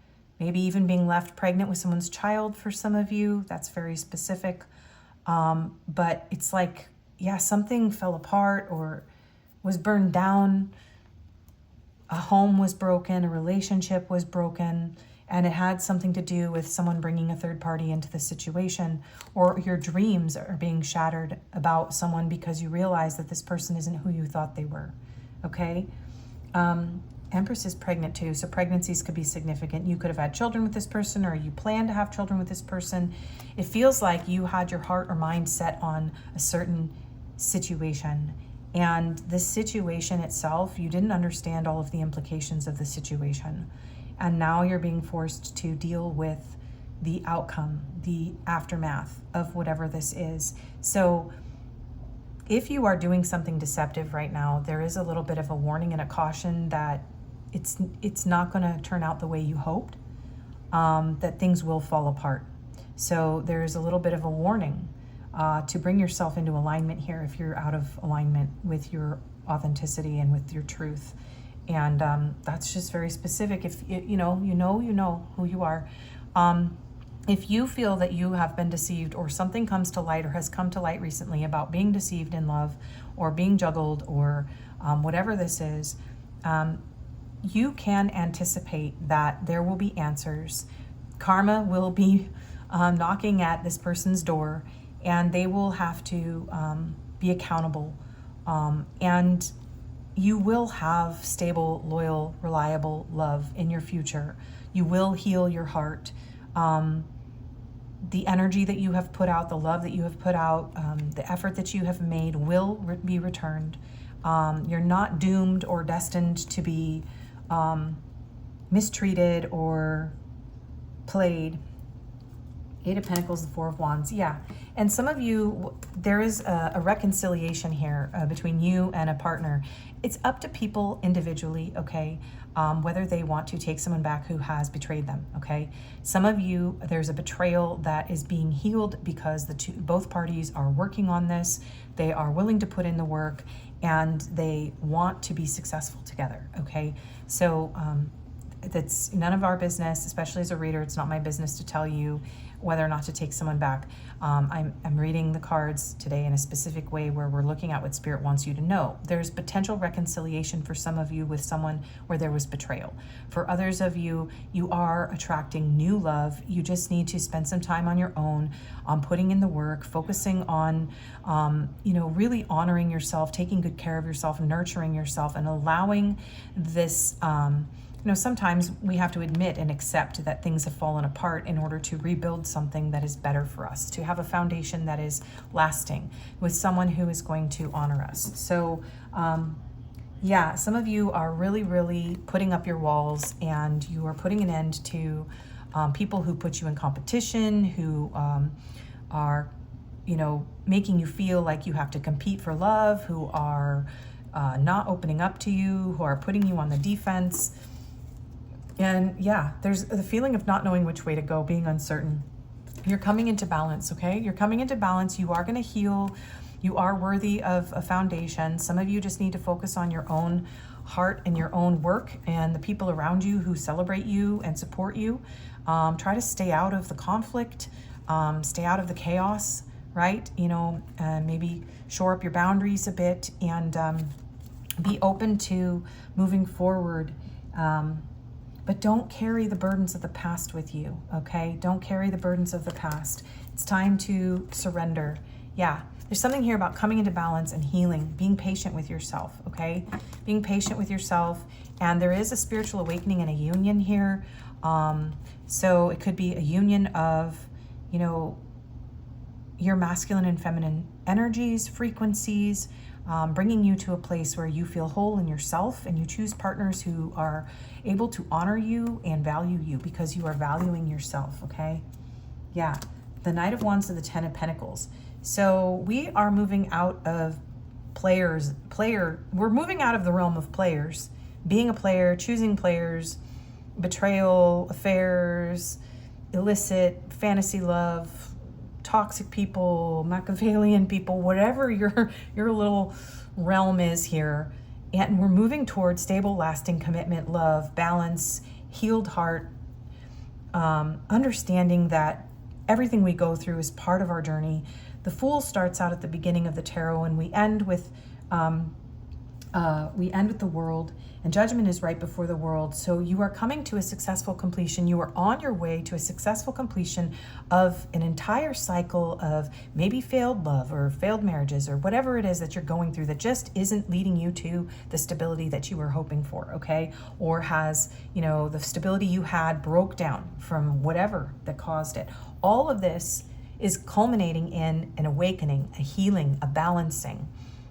Maybe even being left pregnant with someone's child for some of you. That's very specific. But it's like, yeah, something fell apart or was burned down. A home was broken, a relationship was broken, and it had something to do with someone bringing a third party into the situation, or your dreams are being shattered about someone because you realize that this person isn't who you thought they were. Okay? Empress is pregnant too, so pregnancies could be significant. You could have had children with this person, or you plan to have children with this person. It feels like you had your heart or mind set on a certain situation, and this situation itself, you didn't understand all of the implications of the situation, and now you're being forced to deal with the outcome, the aftermath of whatever this is. So if you are doing something deceptive right now, there is a little bit of a warning and a caution that it's not going to turn out the way you hoped, that things will fall apart. So there's a little bit of a warning to bring yourself into alignment here if you're out of alignment with your authenticity and with your truth. And that's just very specific. If you know who you are. If you feel that you have been deceived, or something comes to light or has come to light recently about being deceived in love, or being juggled, or whatever this is, you can anticipate that there will be answers. Karma will be knocking at this person's door, and they will have to be accountable. And you will have stable, loyal, reliable love in your future. You will heal your heart. the energy that you have put out, the love that you have put out, the effort that you have made will be returned. You're not doomed or destined to be mistreated or played. Eight of Pentacles, the Four of Wands. Yeah. And some of you, there is a reconciliation here between you and a partner. It's up to people individually, okay, whether they want to take someone back who has betrayed them, okay? Some of you, there's a betrayal that is being healed because both parties are working on this. They are willing to put in the work and they want to be successful together, okay? So that's none of our business, especially as a reader. It's not my business to tell you whether or not to take someone back. I'm reading the cards today in a specific way where we're looking at what Spirit wants you to know. There's potential reconciliation for some of you with someone where there was betrayal. For others of you, you are attracting new love. You just need to spend some time on your own, on putting in the work, focusing on, really honoring yourself, taking good care of yourself, nurturing yourself, and allowing this, sometimes we have to admit and accept that things have fallen apart in order to rebuild something that is better for us, to have a foundation that is lasting with someone who is going to honor us. So, some of you are really, really putting up your walls and you are putting an end to people who put you in competition, who are, making you feel like you have to compete for love, who are not opening up to you, who are putting you on the defense. And yeah, there's the feeling of not knowing which way to go, being uncertain. You're coming into balance, okay? You're coming into balance. You are going to heal. You are worthy of a foundation. Some of you just need to focus on your own heart and your own work and the people around you who celebrate you and support you. Try to stay out of the conflict, stay out of the chaos, right? Maybe shore up your boundaries a bit and be open to moving forward. But don't carry the burdens of the past with you, okay? Don't carry the burdens of the past. It's time to surrender. Yeah, there's something here about coming into balance and healing, being patient with yourself, okay? Being patient with yourself. And there is a spiritual awakening and a union here. So it could be a union of, your masculine and feminine energies, frequencies, bringing you to a place where you feel whole in yourself and you choose partners who are able to honor you and value you because you are valuing yourself, okay? Yeah, the Knight of Wands to the Ten of Pentacles. So we are moving out of we're moving out of the realm of players, being a player, choosing players, betrayal, affairs, illicit, fantasy love, toxic people, Machiavellian people, whatever your little realm is here. And we're moving towards stable, lasting commitment, love, balance, healed heart, understanding that everything we go through is part of our journey. The Fool starts out at the beginning of the tarot, and we end with the World, and Judgment is right before the World. So you are coming to a successful completion. You are on your way to a successful completion of an entire cycle of maybe failed love or failed marriages or whatever it is that you're going through that just isn't leading you to the stability that you were hoping for, okay? Or has, the stability you had broke down from whatever that caused it. All of this is culminating in an awakening, a healing, a balancing,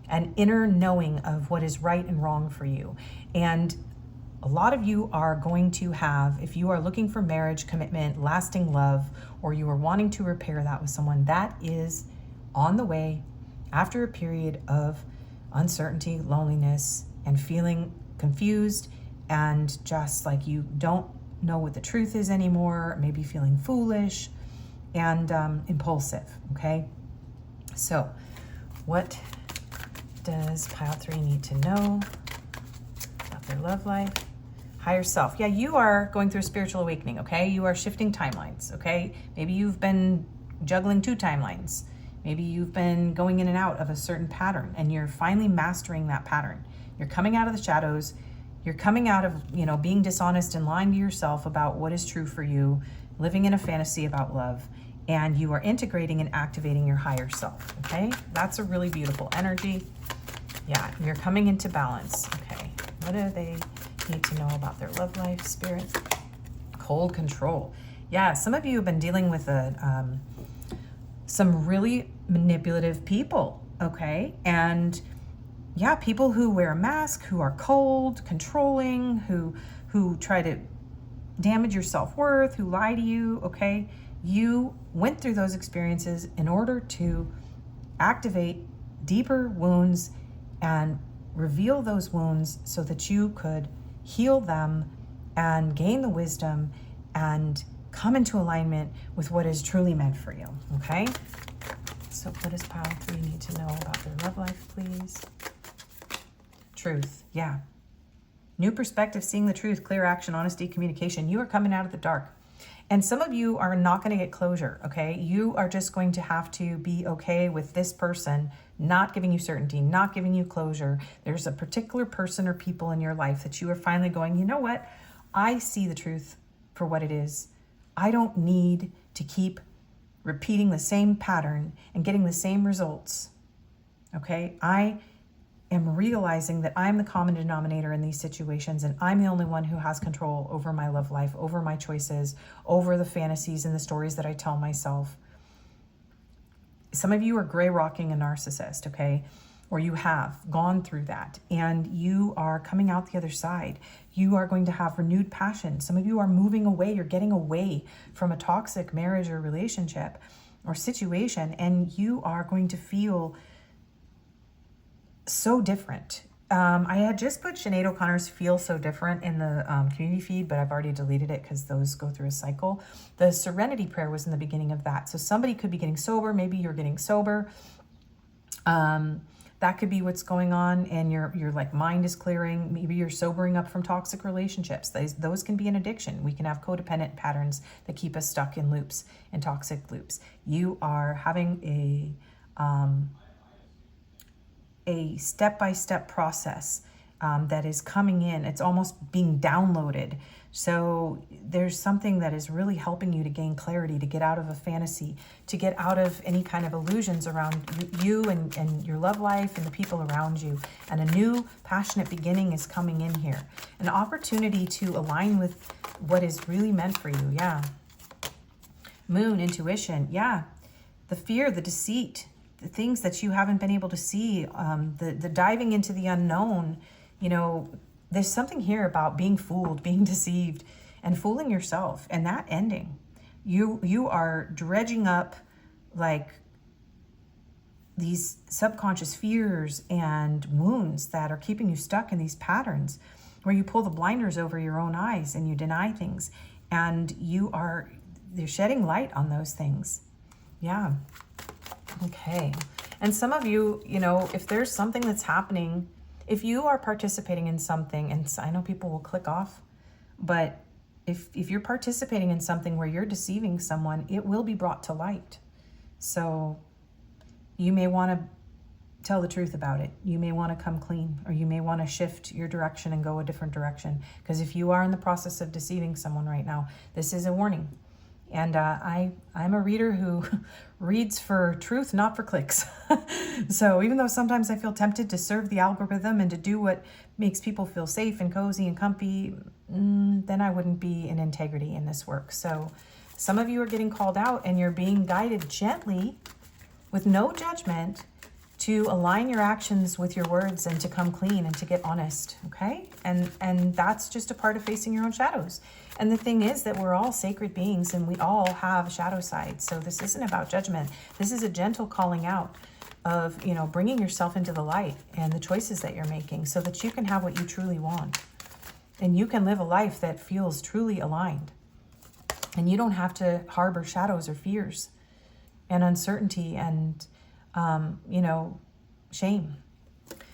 an inner knowing of what is right and wrong for you. And a lot of you are going to have, if you are looking for marriage, commitment, lasting love, or you are wanting to repair that with someone, that is on the way after a period of uncertainty, loneliness, and feeling confused and just like you don't know what the truth is anymore, maybe feeling foolish and impulsive, okay? So what does pile 3 need to know about their love life? Higher self. Yeah, you are going through a spiritual awakening, okay? You are shifting timelines, okay? Maybe you've been juggling 2 timelines. Maybe you've been going in and out of a certain pattern and you're finally mastering that pattern. You're coming out of the shadows. You're coming out of, being dishonest and lying to yourself about what is true for you, living in a fantasy about love, and you are integrating and activating your higher self, okay? That's a really beautiful energy. Yeah, you're coming into balance, okay? What do they need to know about their love life, Spirit? Cold control. Yeah, some of you have been dealing with some really manipulative people, okay? And yeah, people who wear a mask, who are cold, controlling, who try to damage your self-worth, who lie to you, okay? You went through those experiences in order to activate deeper wounds and reveal those wounds so that you could heal them and gain the wisdom and come into alignment with what is truly meant for you, okay? So what does pile 3 need to know about their love life, please? Truth, yeah. New perspective, seeing the truth, clear action, honesty, communication. You are coming out of the dark. And some of you are not going to get closure, okay? You are just going to have to be okay with this person not giving you certainty, not giving you closure. There's a particular person or people in your life that you are finally going, you know what? I see the truth for what it is. I don't need to keep repeating the same pattern and getting the same results, okay? I am realizing that I'm the common denominator in these situations, and I'm the only one who has control over my love life, over my choices, over the fantasies and the stories that I tell myself. Some of you are gray rocking a narcissist, okay? Or you have gone through that and you are coming out the other side. You are going to have renewed passion. Some of you are moving away. You're getting away from a toxic marriage or relationship or situation, and you are going to feel so different. I had just put Sinead O'Connor's Feel So Different in the community feed, but I've already deleted it because those go through a cycle. The Serenity Prayer was in the beginning of that. So somebody could be getting sober. Maybe you're getting sober. That could be what's going on, and your like mind is clearing. Maybe you're sobering up from toxic relationships. Those can be an addiction. We can have codependent patterns that keep us stuck in loops and toxic loops. You are having a step-by-step process that is coming in. It's almost being downloaded. So there's something that is really helping you to gain clarity, to get out of a fantasy, to get out of any kind of illusions around you and your love life and the people around you. And a new passionate beginning is coming in here. An opportunity to align with what is really meant for you. Yeah. Moon, intuition. Yeah. The fear, the deceit, the things that you haven't been able to see, the diving into the unknown. You know, there's something here about being fooled, being deceived, and fooling yourself, and that ending. You are dredging up like these subconscious fears and wounds that are keeping you stuck in these patterns where you pull the blinders over your own eyes and you deny things, and you're shedding light on those things. Yeah. Okay. And some of you, you know, if there's something that's happening, if you are participating in something, and I know people will click off, but if you're participating in something where you're deceiving someone, it will be brought to light. So you may want to tell the truth about it. You may want to come clean, or you may want to shift your direction and go a different direction. Because if you are in the process of deceiving someone right now, this is a warning. And I'm a reader who reads for truth, not for clicks. So even though sometimes I feel tempted to serve the algorithm and to do what makes people feel safe and cozy and comfy, then I wouldn't be in integrity in this work. So some of you are getting called out, and you're being guided gently with no judgment to align your actions with your words and to come clean and to get honest, okay? And that's just a part of facing your own shadows. And the thing is that we're all sacred beings, and we all have shadow sides. So this isn't about judgment. This is a gentle calling out of, you know, bringing yourself into the light and the choices that you're making so that you can have what you truly want. And you can live a life that feels truly aligned. And you don't have to harbor shadows or fears and uncertainty and, you know, shame.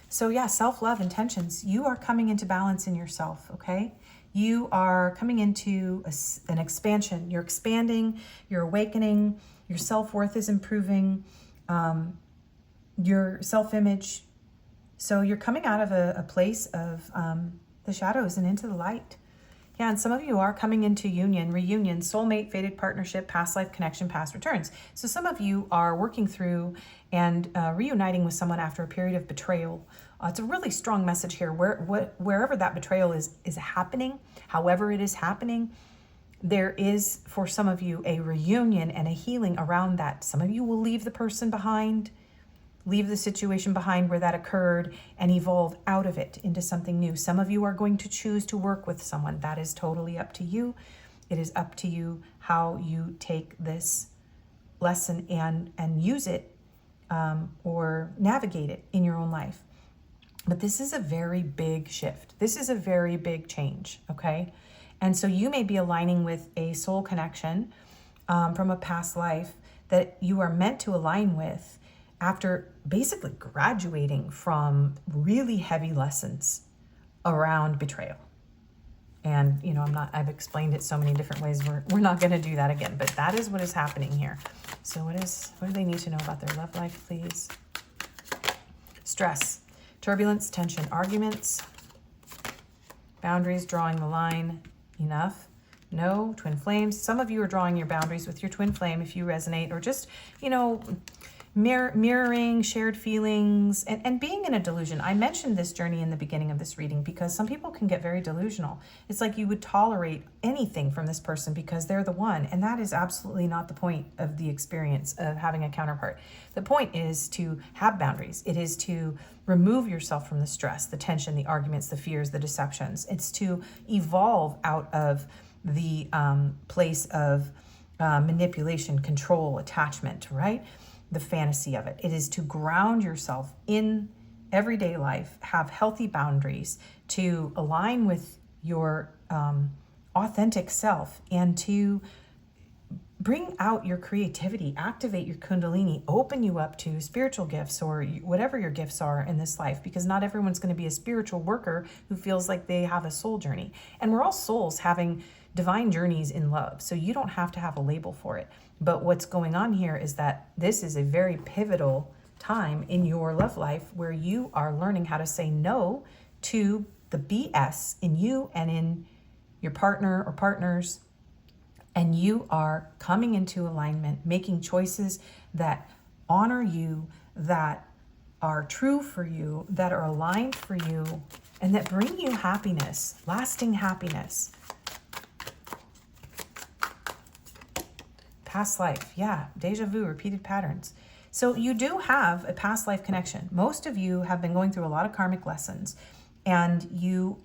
So yeah, self-love intentions. You are coming into balance in yourself, okay? You are coming into an expansion. You're expanding, you're awakening, your self-worth is improving, your self-image. So you're coming out of a place of the shadows and into the light. Yeah, and some of you are coming into union, reunion, soulmate, fated partnership, past life connection, past returns. So some of you are working through and reuniting with someone after a period of betrayal. It's a really strong message here. Wherever that betrayal is happening, however it is happening, there is, for some of you, a reunion and a healing around that. Some of you will leave the person behind, leave the situation behind where that occurred, and evolve out of it into something new. Some of you are going to choose to work with someone. That is totally up to you. It is up to you how you take this lesson and use it, or navigate it in your own life. But this is a very big shift. This is a very big change, okay? And so you may be aligning with a soul connection from a past life that you are meant to align with after basically graduating from really heavy lessons around betrayal. And, you know, I've explained it so many different ways. We're not going to do that again, but that is what is happening here. So what do they need to know about their love life, please? Stress, turbulence, tension, arguments, boundaries, drawing the line, enough, no, twin flames. Some of you are drawing your boundaries with your twin flame if you resonate, or just, you know, mirroring shared feelings and being in a delusion. I mentioned this journey in the beginning of this reading because some people can get very delusional. It's like you would tolerate anything from this person because they're the one, and that is absolutely not the point of the experience of having a counterpart. The point is to have boundaries. It is to remove yourself from the stress, the tension, the arguments, the fears, the deceptions. It's to evolve out of the place of manipulation, control, attachment, right? The fantasy of it. It is to ground yourself in everyday life, have healthy boundaries, to align with your authentic self, and to bring out your creativity, activate your kundalini, open you up to spiritual gifts or whatever your gifts are in this life, because not everyone's going to be a spiritual worker who feels like they have a soul journey. And we're all souls having divine journeys in love. So you don't have to have a label for it. But what's going on here is that this is a very pivotal time in your love life where you are learning how to say no to the BS in you and in your partner or partners. And you are coming into alignment, making choices that honor you, that are true for you, that are aligned for you, and that bring you happiness, lasting happiness. Past life, yeah, deja vu, repeated patterns. So you do have a past life connection. Most of you have been going through a lot of karmic lessons, and you're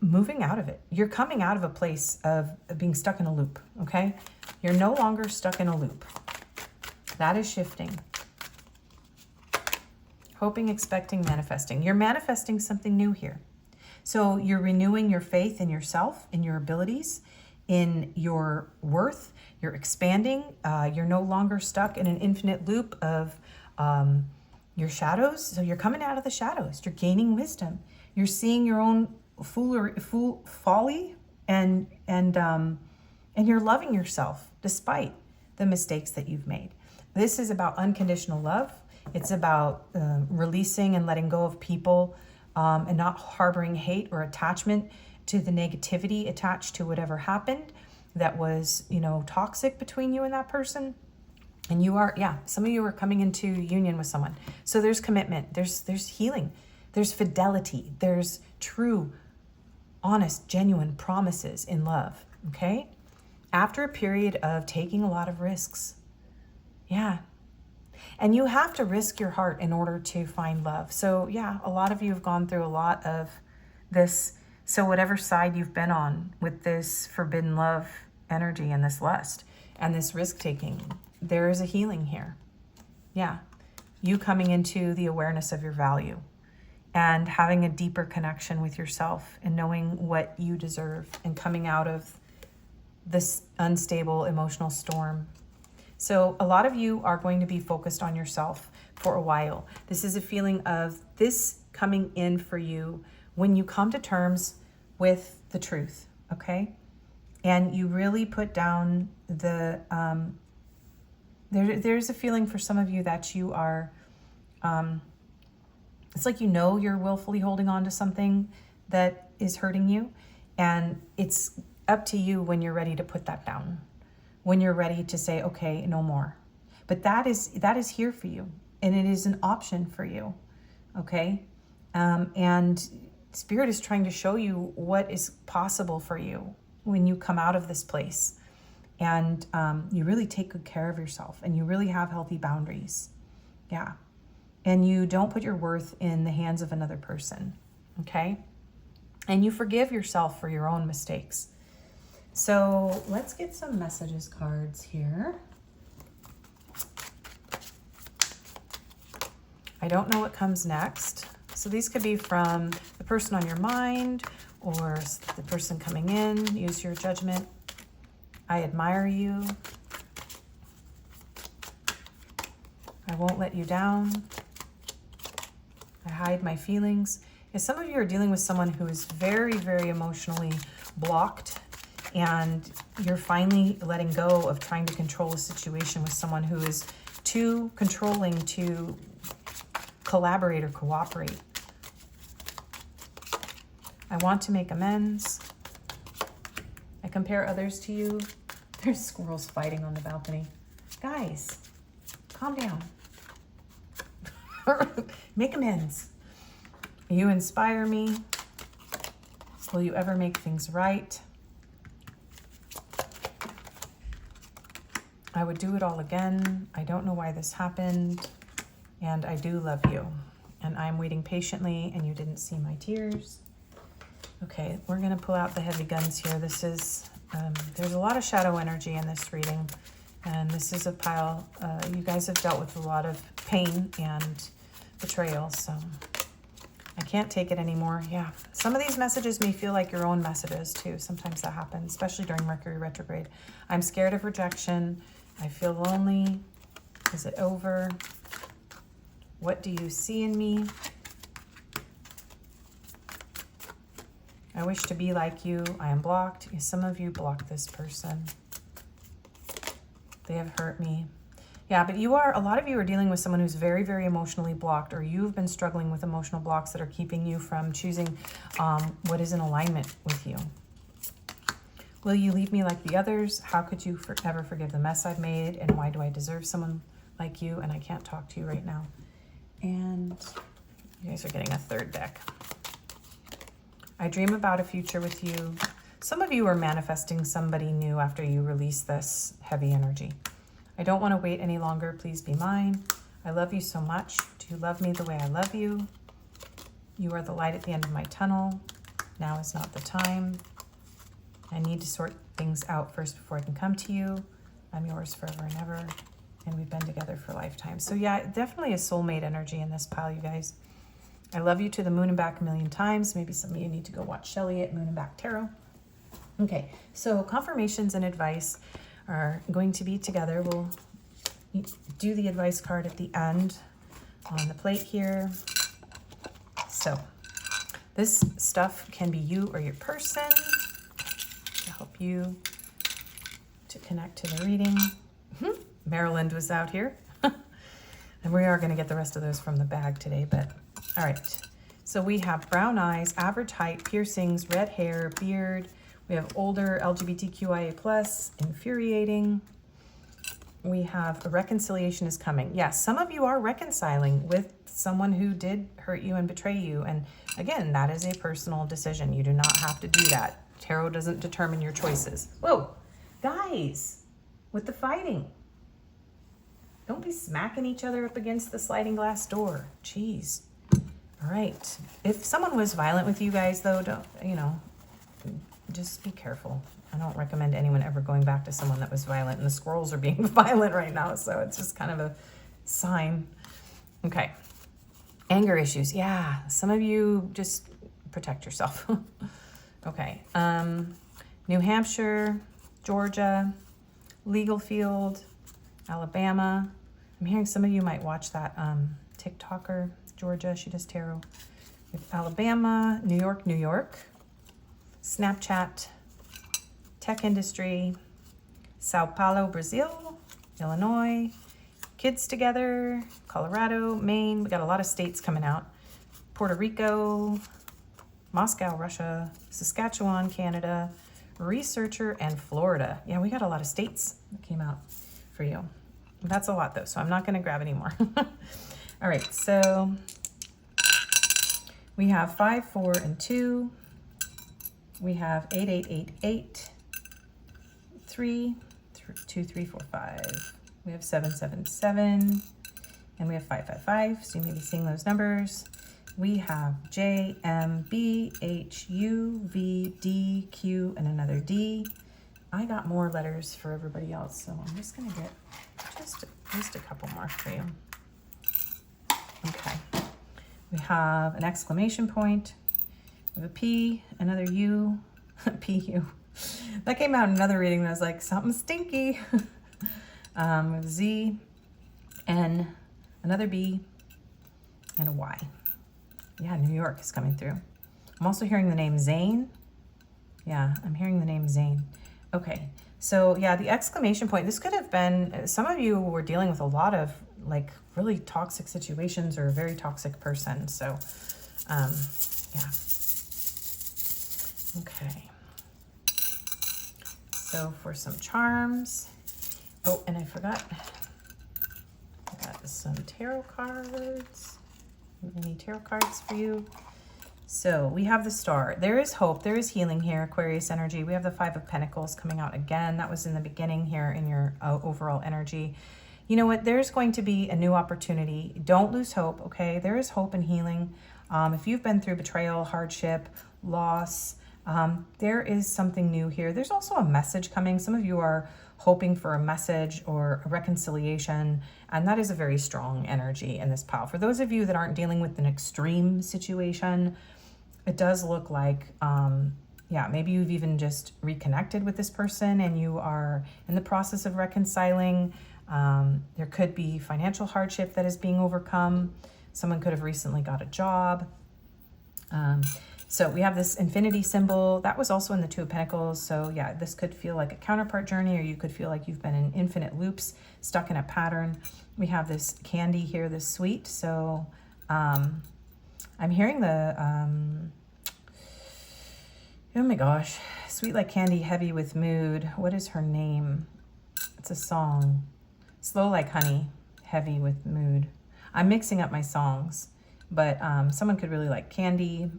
moving out of it. You're coming out of a place of being stuck in a loop, okay? You're no longer stuck in a loop. That is shifting. Hoping, expecting, manifesting. You're manifesting something new here. So you're renewing your faith in yourself, in your abilities, in your worth. You're expanding. You're no longer stuck in an infinite loop of your shadows. So you're coming out of the shadows. You're gaining wisdom. You're seeing your own folly, and you're loving yourself despite the mistakes that you've made. This is about unconditional love. It's about releasing and letting go of people, and not harboring hate or attachment to the negativity attached to whatever happened that was, toxic between you and that person. And you are, some of you are coming into union with someone. So there's commitment, there's healing, there's fidelity, there's true, honest, genuine promises in love, okay? After a period of taking a lot of risks. Yeah. And you have to risk your heart in order to find love. So a lot of you have gone through a lot of this. So whatever side you've been on with this forbidden love energy and this lust and this risk-taking, there is a healing here. Yeah. You coming into the awareness of your value and having a deeper connection with yourself and knowing what you deserve and coming out of this unstable emotional storm. So a lot of you are going to be focused on yourself for a while. This is a feeling of this coming in for you when you come to terms with the truth, okay? And you really put down the, there's a feeling for some of you that you are, it's like you're willfully holding on to something that is hurting you, and it's up to you when you're ready to put that down, when you're ready to say, okay, no more. But that is here for you, and it is an option for you, okay? And Spirit is trying to show you what is possible for you when you come out of this place and you really take good care of yourself and you really have healthy boundaries. Yeah. And you don't put your worth in the hands of another person. Okay. And you forgive yourself for your own mistakes. So let's get some messages cards here. I don't know what comes next. So these could be from the person on your mind or the person coming in. Use your judgment. I admire you. I won't let you down. I hide my feelings. Yeah, some of you are dealing with someone who is very, very emotionally blocked, and you're finally letting go of trying to control a situation with someone who is too controlling to collaborate or cooperate. I want to make amends. I compare others to you. There's squirrels fighting on the balcony. Guys, calm down. Make amends. You inspire me. Will you ever make things right? I would do it all again. I don't know why this happened. And I do love you. And I'm waiting patiently, and you didn't see my tears. Okay, we're going to pull out the heavy guns here. This is, there's a lot of shadow energy in this reading. And this is a pile, you guys have dealt with a lot of pain and betrayal. So I can't take it anymore. Yeah, some of these messages may feel like your own messages too. Sometimes that happens, especially during Mercury retrograde. I'm scared of rejection. I feel lonely. Is it over? What do you see in me? I wish to be like you. I am blocked. Some of you blocked this person. They have hurt me. Yeah, but a lot of you are dealing with someone who's very, very emotionally blocked, or you've been struggling with emotional blocks that are keeping you from choosing what is in alignment with you. Will you leave me like the others? How could you ever forgive the mess I've made? And why do I deserve someone like you? And I can't talk to you right now. And you guys are getting a third deck. I dream about a future with you. Some of you are manifesting somebody new after you release this heavy energy. I don't want to wait any longer. Please be mine. I love you so much. Do you love me the way I love you? You are the light at the end of my tunnel. Now is not the time. I need to sort things out first before I can come to you. I'm yours forever and ever. And we've been together for lifetimes. So yeah, definitely a soulmate energy in this pile, you guys. I love you to the moon and back a million times. Maybe some of you need to go watch Shelly at Moon and Back Tarot. Okay, so confirmations and advice are going to be together. We'll do the advice card at the end on the plate here. So this stuff can be you or your person to help you to connect to the reading. Maryland was out here. And we are going to get the rest of those from the bag today, but all right. So we have brown eyes, average height, piercings, red hair, beard. We have older, LGBTQIA+, infuriating. We have a reconciliation is coming. Yes, some of you are reconciling with someone who did hurt you and betray you. And again, that is a personal decision. You do not have to do that. Tarot doesn't determine your choices. Whoa, guys, with the fighting. Don't be smacking each other up against the sliding glass door. Jeez. All right. If someone was violent with you guys, though, don't, just be careful. I don't recommend anyone ever going back to someone that was violent, and the squirrels are being violent right now, so it's just kind of a sign. Okay. Anger issues. Yeah, some of you just protect yourself. Okay. New Hampshire, Georgia, legal field, Alabama. I'm hearing some of you might watch that TikToker, Georgia, she does tarot. With Alabama, New York, Snapchat, tech industry, Sao Paulo, Brazil, Illinois, kids together, Colorado, Maine. We got a lot of states coming out. Puerto Rico, Moscow, Russia, Saskatchewan, Canada, researcher, and Florida. Yeah, we got a lot of states that came out for you. That's a lot though, so I'm not going to grab any more. All right, so we have 5, 4, and 2. We have 8, 8, 8, 8. 3, 2, 3, 4, 5. We have 777, and we have 555. So you may be seeing those numbers. We have J, M, B, H, U, V, D, Q, and another D. I got more letters for everybody else, so I'm just gonna get just a couple more for you. Okay. We have an exclamation point. We have a P, another U, P-U. That came out in another reading and I was like, something stinky. We have Z, N, another B, and a Y. Yeah, New York is coming through. I'm also hearing the name Zane. Yeah, I'm hearing the name Zane. Okay, so yeah, the exclamation point, this could have been, some of you were dealing with a lot of like really toxic situations or a very toxic person. So, yeah. Okay. So for some charms, oh, and I forgot, I got some tarot cards, mini tarot cards for you. So we have the Star. There is hope. There is healing here, Aquarius energy. We have the 5 of Pentacles coming out again. That was in the beginning here in your overall energy. You know what? There's going to be a new opportunity. Don't lose hope, okay? There is hope and healing. If you've been through betrayal, hardship, loss, there is something new here. There's also a message coming. Some of you are hoping for a message or a reconciliation, and that is a very strong energy in this pile. For those of you that aren't dealing with an extreme situation, it does look like, yeah, maybe you've even just reconnected with this person and you are in the process of reconciling. There could be financial hardship that is being overcome. Someone could have recently got a job. So we have this infinity symbol. That was also in the 2 of Pentacles. So yeah, this could feel like a counterpart journey, or you could feel like you've been in infinite loops, stuck in a pattern. We have this candy here, this sweet. So I'm hearing the, oh my gosh, sweet like candy, heavy with mood. What is her name? It's a song. Slow like honey, heavy with mood. I'm mixing up my songs, but someone could really like candy.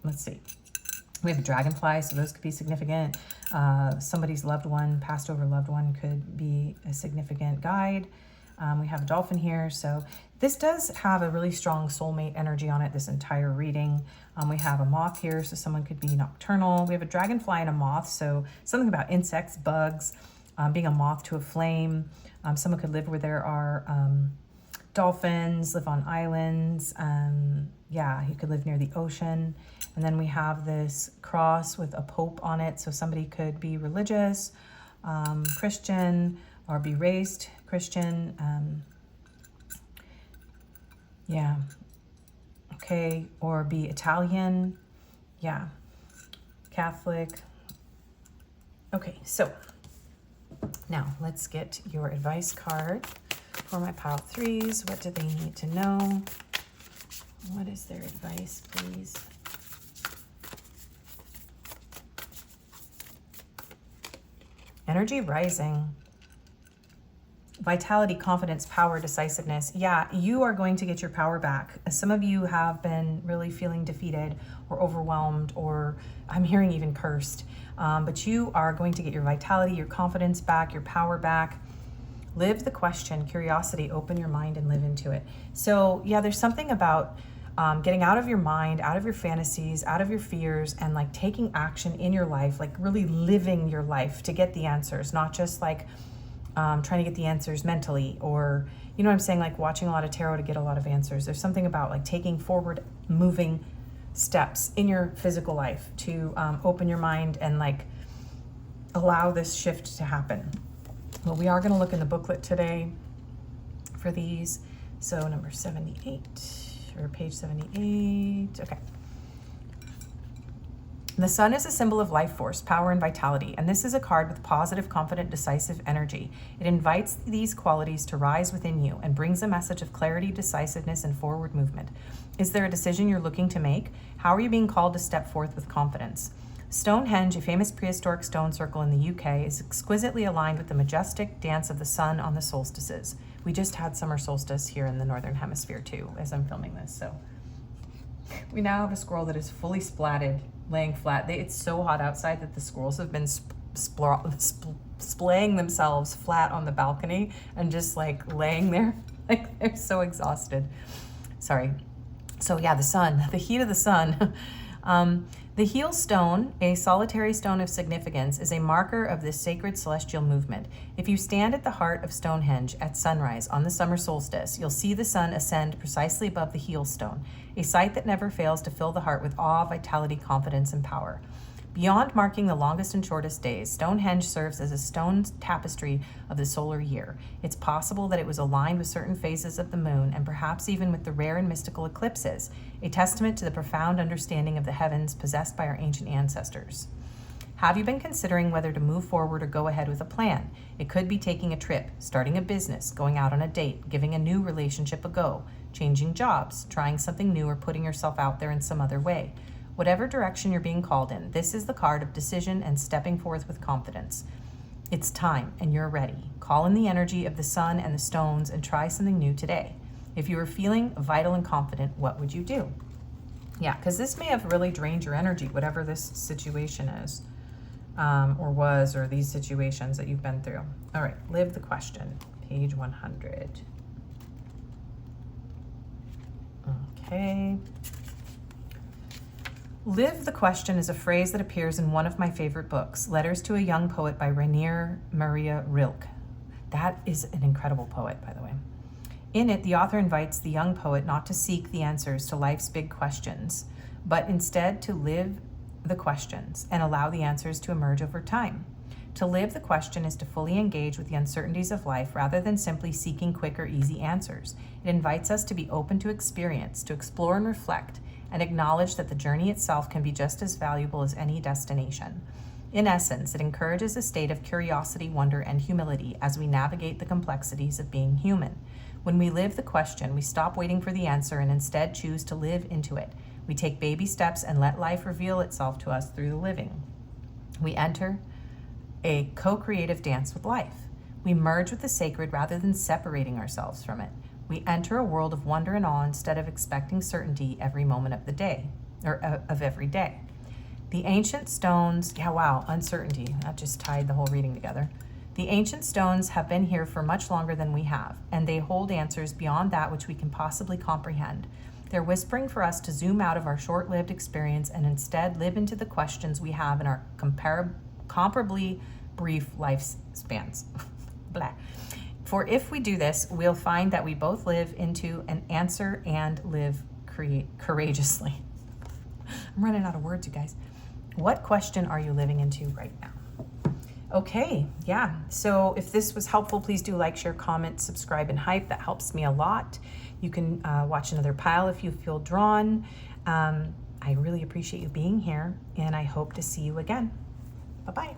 Let's see. We have a dragonfly, so those could be significant. Somebody's loved one, passed over loved one could be a significant guide. We have a dolphin here, so this does have a really strong soulmate energy on it, this entire reading. We have a moth here, so someone could be nocturnal. We have a dragonfly and a moth, so something about insects, bugs, being a moth to a flame. Someone could live where there are dolphins, live on islands. Yeah, you could live near the ocean. And then we have this cross with a pope on it. So somebody could be religious, Christian, or be raised Christian. Yeah. Okay. Or be Italian. Yeah. Catholic. Okay. So now let's get your advice card for my pile 3s. What do they need to know? What is their advice, please? Energy rising. Vitality, confidence, power, decisiveness. Yeah, you are going to get your power back. Some of you have been really feeling defeated or overwhelmed, or I'm hearing even cursed. But you are going to get your vitality, your confidence back, your power back. Live the question, curiosity, open your mind and live into it. So yeah, there's something about getting out of your mind, out of your fantasies, out of your fears, and like taking action in your life, like really living your life to get the answers, not just like trying to get the answers mentally, or, you know what I'm saying, like watching a lot of tarot to get a lot of answers. There's something about like taking forward, moving steps in your physical life to open your mind and like allow this shift to happen. Well, we are going to look in the booklet today for these. So number 78, or page 78. Okay. The sun is a symbol of life force, power, and vitality, and this is a card with positive, confident, decisive energy. It invites these qualities to rise within you and brings a message of clarity, decisiveness, and forward movement. Is there a decision you're looking to make? How are you being called to step forth with confidence? Stonehenge, a famous prehistoric stone circle in the UK, is exquisitely aligned with the majestic dance of the sun on the solstices. We just had summer solstice here in the Northern Hemisphere too, as I'm filming this. So we now have a squirrel that is fully splatted, laying flat. It's so hot outside that the squirrels have been splaying themselves flat on the balcony and just like laying there like they're so exhausted. Sorry. So yeah, the sun, the heat of the sun. The heel stone, a solitary stone of significance, is a marker of this sacred celestial movement. If you stand at the heart of Stonehenge at sunrise on the summer solstice, you'll see the sun ascend precisely above the heel stone, a sight that never fails to fill the heart with awe, vitality, confidence, and power. Beyond marking the longest and shortest days, Stonehenge serves as a stone tapestry of the solar year. It's possible that it was aligned with certain phases of the moon and perhaps even with the rare and mystical eclipses, a testament to the profound understanding of the heavens possessed by our ancient ancestors. Have you been considering whether to move forward or go ahead with a plan? It could be taking a trip, starting a business, going out on a date, giving a new relationship a go, changing jobs, trying something new, or putting yourself out there in some other way. Whatever direction you're being called in, this is the card of decision and stepping forth with confidence. It's time and you're ready. Call in the energy of the sun and the stones and try something new today. If you were feeling vital and confident, what would you do? Yeah, because this may have really drained your energy, whatever this situation is, or was, or these situations that you've been through. All right, live the question, page 100. Okay. Live the question is a phrase that appears in one of my favorite books, Letters to a Young Poet by Rainer Maria Rilke. That is an incredible poet, by the way. In it, the author invites the young poet not to seek the answers to life's big questions, but instead to live the questions and allow the answers to emerge over time. To live the question is to fully engage with the uncertainties of life rather than simply seeking quick or easy answers. It invites us to be open to experience, to explore and reflect, and acknowledge that the journey itself can be just as valuable as any destination. In essence, it encourages a state of curiosity, wonder, and humility as we navigate the complexities of being human. When we live the question, we stop waiting for the answer and instead choose to live into it. We take baby steps and let life reveal itself to us through the living. We enter a co-creative dance with life. We merge with the sacred rather than separating ourselves from it. We enter a world of wonder and awe instead of expecting certainty every moment of the day, or of every day. The ancient stones, uncertainty. That just tied the whole reading together. The ancient stones have been here for much longer than we have, and they hold answers beyond that which we can possibly comprehend. They're whispering for us to zoom out of our short-lived experience and instead live into the questions we have in our comparably brief lifespans. Blah. For if we do this, we'll find that we both live into an answer and live courageously. I'm running out of words, you guys. What question are you living into right now? Okay, yeah. So if this was helpful, please do like, share, comment, subscribe, and hype. That helps me a lot. You can watch another pile if you feel drawn. I really appreciate you being here, and I hope to see you again. Bye-bye.